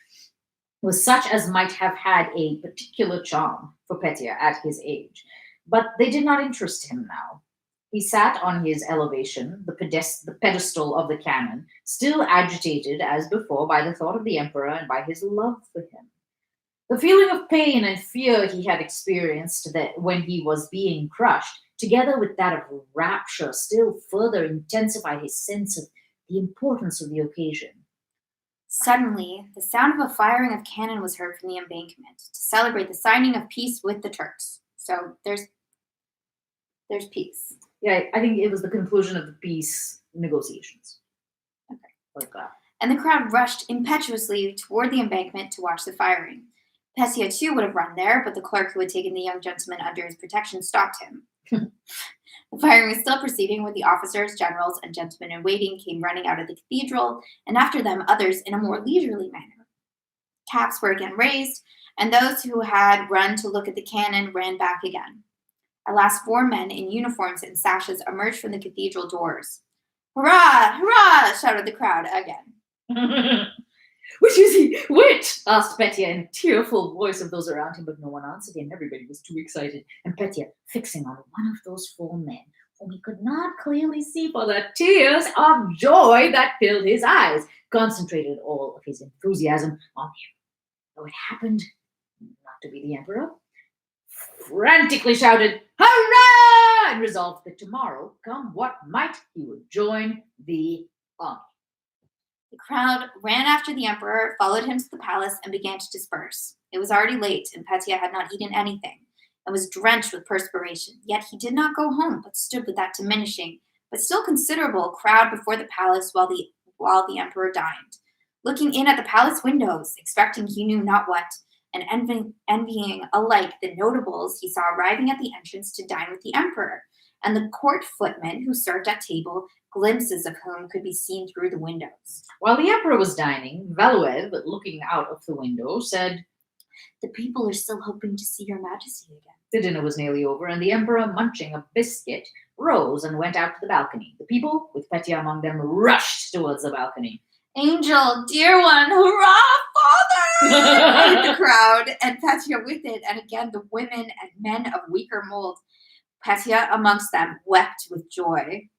was such as might have had a particular charm for Petya at his age. But they did not interest him now. He sat on his elevation, the pedestal of the cannon, still agitated as before by the thought of the emperor and by his love for him. The feeling of pain and fear he had experienced when he was being crushed, together with that of rapture, still further intensified his sense of the importance of the occasion. Suddenly, the sound of a firing of cannon was heard from the embankment to celebrate the signing of peace with the Turks. So there's peace. Yeah, I think it was the conclusion of the peace negotiations. Okay. Like that. And the crowd rushed impetuously toward the embankment to watch the firing. Petya too would have run there, but the clerk who had taken the young gentleman under his protection stopped him. The firing was still proceeding when the officers, generals, and gentlemen in waiting came running out of the cathedral, and after them others in a more leisurely manner. caps were again raised, and those who had run to look at the cannon ran back again. At last 4 men in uniforms and sashes emerged from the cathedral doors. "Hurrah! Hurrah!" shouted the crowd again. "Which is he? Which?" asked Petya in a tearful voice of those around him, but no one answered him. Everybody was too excited, and Petya, fixing on one of those 4 men, whom he could not clearly see for the tears of joy that filled his eyes, concentrated all of his enthusiasm on him. Though it happened not to be the emperor, frantically shouted, "Hurrah!" and resolved that tomorrow, come what might, he would join the army. The crowd ran after the emperor, followed him to the palace, and began to disperse. It was already late, and Petya had not eaten anything, and was drenched with perspiration. Yet he did not go home, but stood with that diminishing, but still considerable crowd before the palace while the emperor dined, looking in at the palace windows, expecting he knew not what, and envying alike the notables he saw arriving at the entrance to dine with the emperor, and the court footmen who served at table, glimpses of whom could be seen through the windows. While the emperor was dining, Valuev, looking out of the window, said, "The people are still hoping to see your majesty again." The dinner was nearly over, and the emperor, munching a biscuit, rose and went out to the balcony. The people, with Petya among them, rushed towards the balcony. "Angel, dear one, hurrah, father!" cried the crowd, and Petya with it, and again the women and men of weaker mold, Petya amongst them, wept with joy.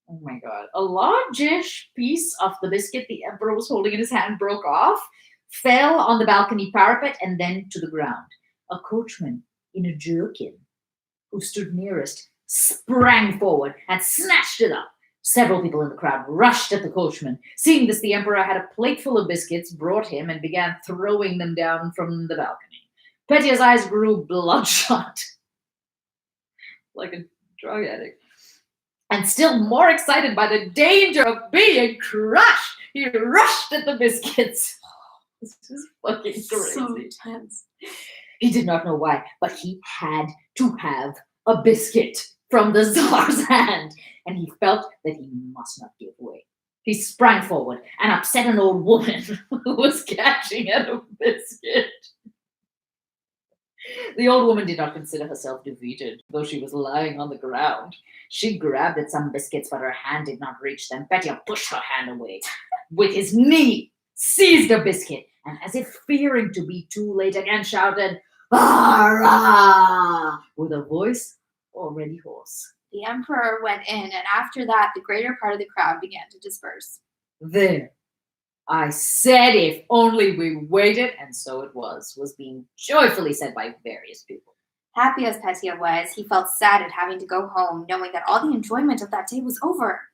Oh my god. A largish piece of the biscuit the emperor was holding in his hand broke off, fell on the balcony parapet, and then to the ground. A coachman in a jerkin, who stood nearest, sprang forward and snatched it up. Several people in the crowd rushed at the coachman. Seeing this, the emperor had a plate full of biscuits brought him and began throwing them down from the balcony. Petya's eyes grew bloodshot, like a drug addict. And still more excited by the danger of being crushed, he rushed at the biscuits. This is fucking crazy. So tense. He did not know why, but he had to have a biscuit from the Tsar's hand, and he felt that he must not give way. He sprang forward and upset an old woman who was catching at a biscuit. The old woman did not consider herself defeated, though she was lying on the ground. She grabbed at some biscuits, but her hand did not reach them. Petya pushed her hand away. With his knee, seized a biscuit, and as if fearing to be too late again, shouted, "Hurrah!" with a voice already hoarse. The emperor went in, and after that, the greater part of the crowd began to disperse. "There, I said if only we waited," and so it was being joyfully said by various people. Happy as Petya was, he felt sad at having to go home, knowing that all the enjoyment of that day was over.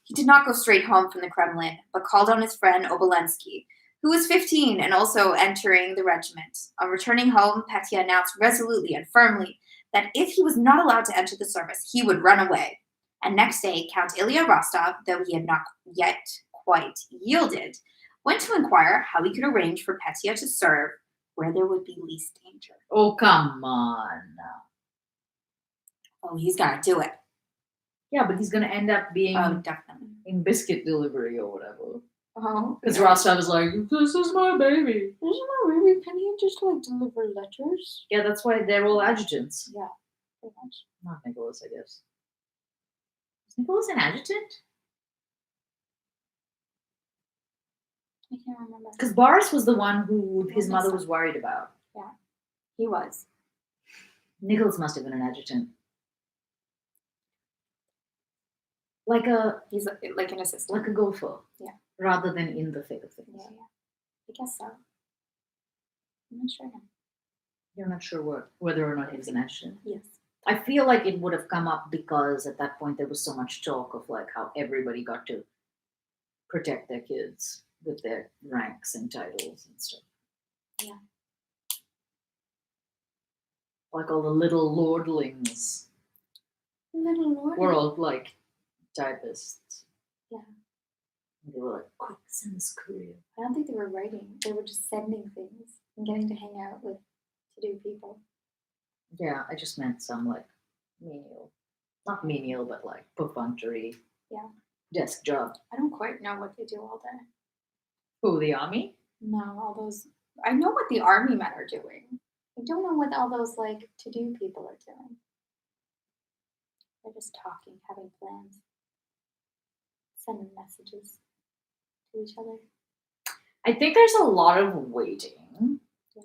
He did not go straight home from the Kremlin, but called on his friend Obolensky, who was 15 and also entering the regiment. On returning home, Petya announced resolutely and firmly that if he was not allowed to enter the service, he would run away. And next day, Count Ilya Rostov, though he had not yet quite yielded, went to inquire how he could arrange for Petya to serve where there would be least danger. Oh, come on. Oh, he's gonna do it. Yeah, but he's going to end up being Oh, definitely. in biscuit delivery or whatever. Oh, Because Rostov is like, "This is my baby." Isn't that really? Can he just like deliver letters? Yeah, that's why they're all adjutants. Yeah, pretty much. Not Nicholas, I guess. Is Nicholas an adjutant? I can't remember. Because Boris was the one who his think mother so. was worried about. He was. Nicholas must have been an adjutant. He's like an assistant. Like a gopher. Yeah. Rather than in the thick of things. Yeah. I guess so. I'm not sure now. You're not sure whether or not he was an adjutant. Yes. I feel like it would have come up because at that point there was so much talk of like how everybody got to protect their kids with their ranks and titles and stuff. Yeah. Like all the little lordlings Little Lord. were all like typists. Yeah. They were like, "Quick, send this courier." I don't think they were writing. They were just sending things and getting to hang out with to-do people. Yeah, I just meant some like menial, not menial, but like perfunctory. Yeah. Desk job. I don't quite know what they do all day. Who, the army? No, all those I know what the army men are doing. I don't know what all those like to-do people are doing. They're just talking, having plans, sending messages to each other. I think there's a lot of waiting. Yeah.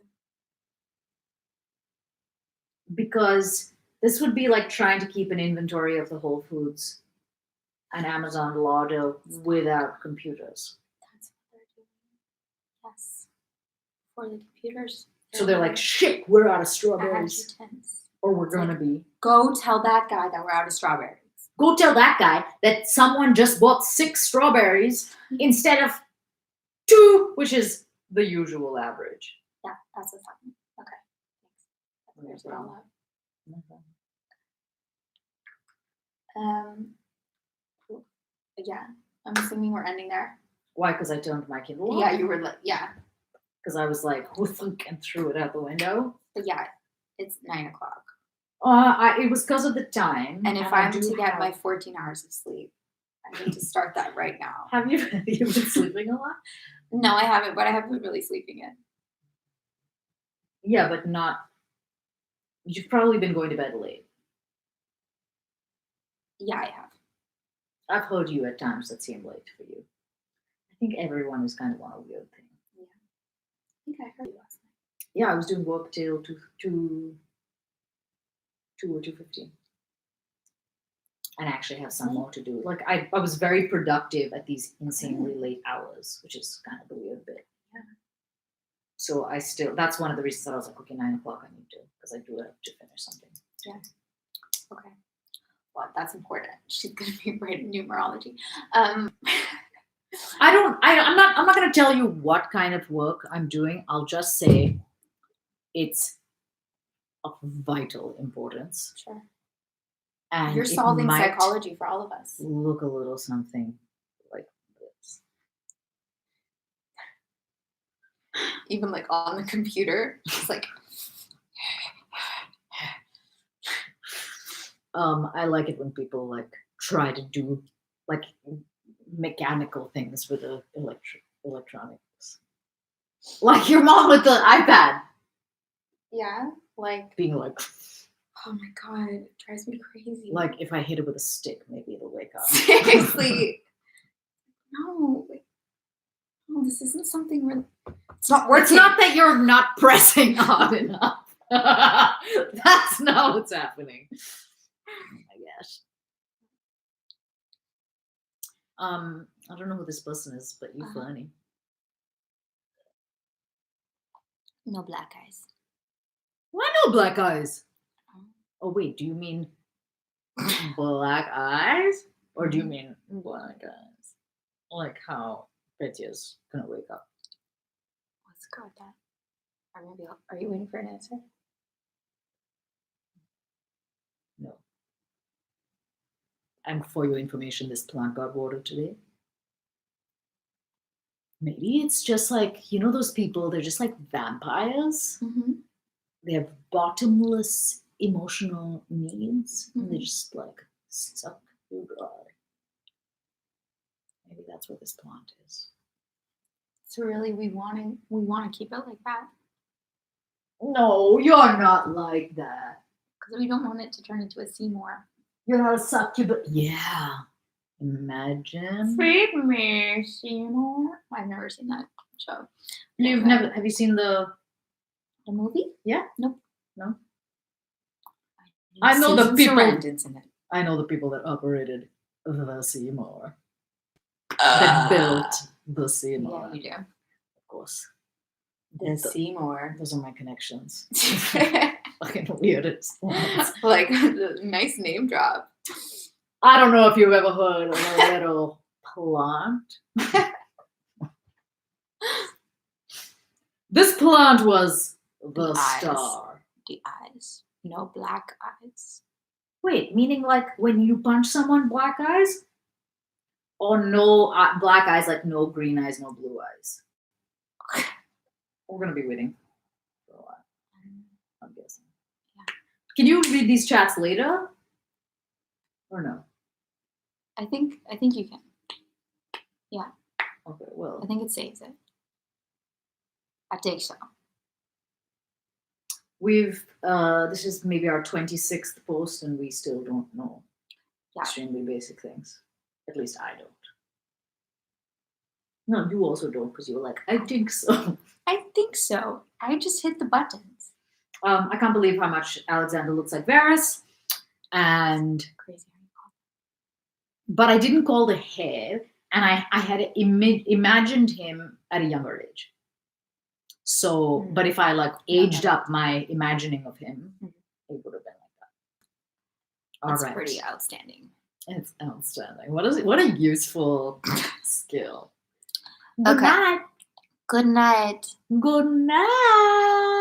Because this would be like trying to keep an inventory of the Whole Foods and Amazon larder without computers. That's what they're doing. Yes. For the computers. So they're like, shit, we're out of strawberries. Adjutants. Or we're It's going to like, be. Go tell that guy that we're out of strawberries. Go tell that guy that someone just bought 6 strawberries instead of 2, which is the usual average. Yeah, that's a fun. Okay. Thanks. That clears it all up. Yeah, I'm assuming we're ending there. Why? Because I turned my Kindle off? Yeah, you were like, yeah. Because I was like, and threw it out the window. But yeah, it's 9 o'clock. It was because of the time. And if I'm to get my 14 hours of sleep, I need to start that right now. Have you been sleeping a lot? No, I haven't, but I haven't been really sleeping in. Yeah, but not. You've probably been going to bed late. Yeah, I have. I've heard you at times that seem late for you. I think everyone is kind of on a weird thing. Yeah. I think I heard you last night. Yeah, I was doing work till 2 or 2:15. And I actually have some more to do. Like I was very productive at these insanely late hours, which is kind of the weird bit. Yeah. So that's one of the reasons that I was like, okay, 9 o'clock I need to, because I do have to finish something. Yeah. Okay. Well, that's important. She's gonna be writing numerology. I'm not gonna tell you what kind of work I'm doing. I'll just say it's of vital importance. Sure. And you're solving psychology for all of us. Look a little something like this. Even like on the computer, it's like. I like it when people like try to do like mechanical things with the electronics. Like your mom with the iPad. Yeah, like being like, oh my god, it drives me crazy. Like if I hit it with a stick, maybe it'll wake up. Seriously. No, this isn't something where it's not working. It's not that you're not pressing hard enough. That's not what's happening. I guess. I don't know who this person is, but you're funny. No black eyes. Why no black eyes? Oh wait, do you mean black eyes? Or do you mean black eyes? Like how Petya's gonna wake up. Let's go with that. Or maybe are you waiting for an answer? No. And for your information, this plant got watered today. Maybe it's just like, those people, they're just like vampires. Mm-hmm. They have bottomless emotional needs. And they just like suck you dry. Maybe that's what this plant is. So really, we want to keep it like that. No, you're not like that. Because we don't want it to turn into a Seymour. You're not a succubus. Yeah. Imagine. Feed me, Seymour. I've never seen that show. Have you seen the movie? Yeah. Nope. No. I know the people. Sarandon's in it. I know the people that operated the Seymour. That built the Seymour. Yeah, you do. Of course. The Seymour. Those are my connections. Fucking weirdest ones. Like, nice name drop. I don't know if you've ever heard of a little plant. This plant was the star. The eyes. No black eyes. Wait, meaning like when you punch someone, black eyes? Or no black eyes, like no green eyes, no blue eyes? We're going to be waiting for a while, I'm guessing. Yeah. Can you read these chats later? Or no? I think you can. Yeah. Okay, well. I think it saves it. I think so. We've this is maybe our 26th post, and we still don't know extremely basic things. At least I don't. No, you also don't, because you were like, I think so. I think so. I just hit the buttons. I can't believe how much Alexander looks like Varys, and Crazy. but I didn't call the hair, and I had imagined him at a younger age. So, but if I like aged up my imagining of him, it would have been like that. All That's right. pretty outstanding. It's outstanding. What a useful skill. Okay. Good night. Good night. Good night.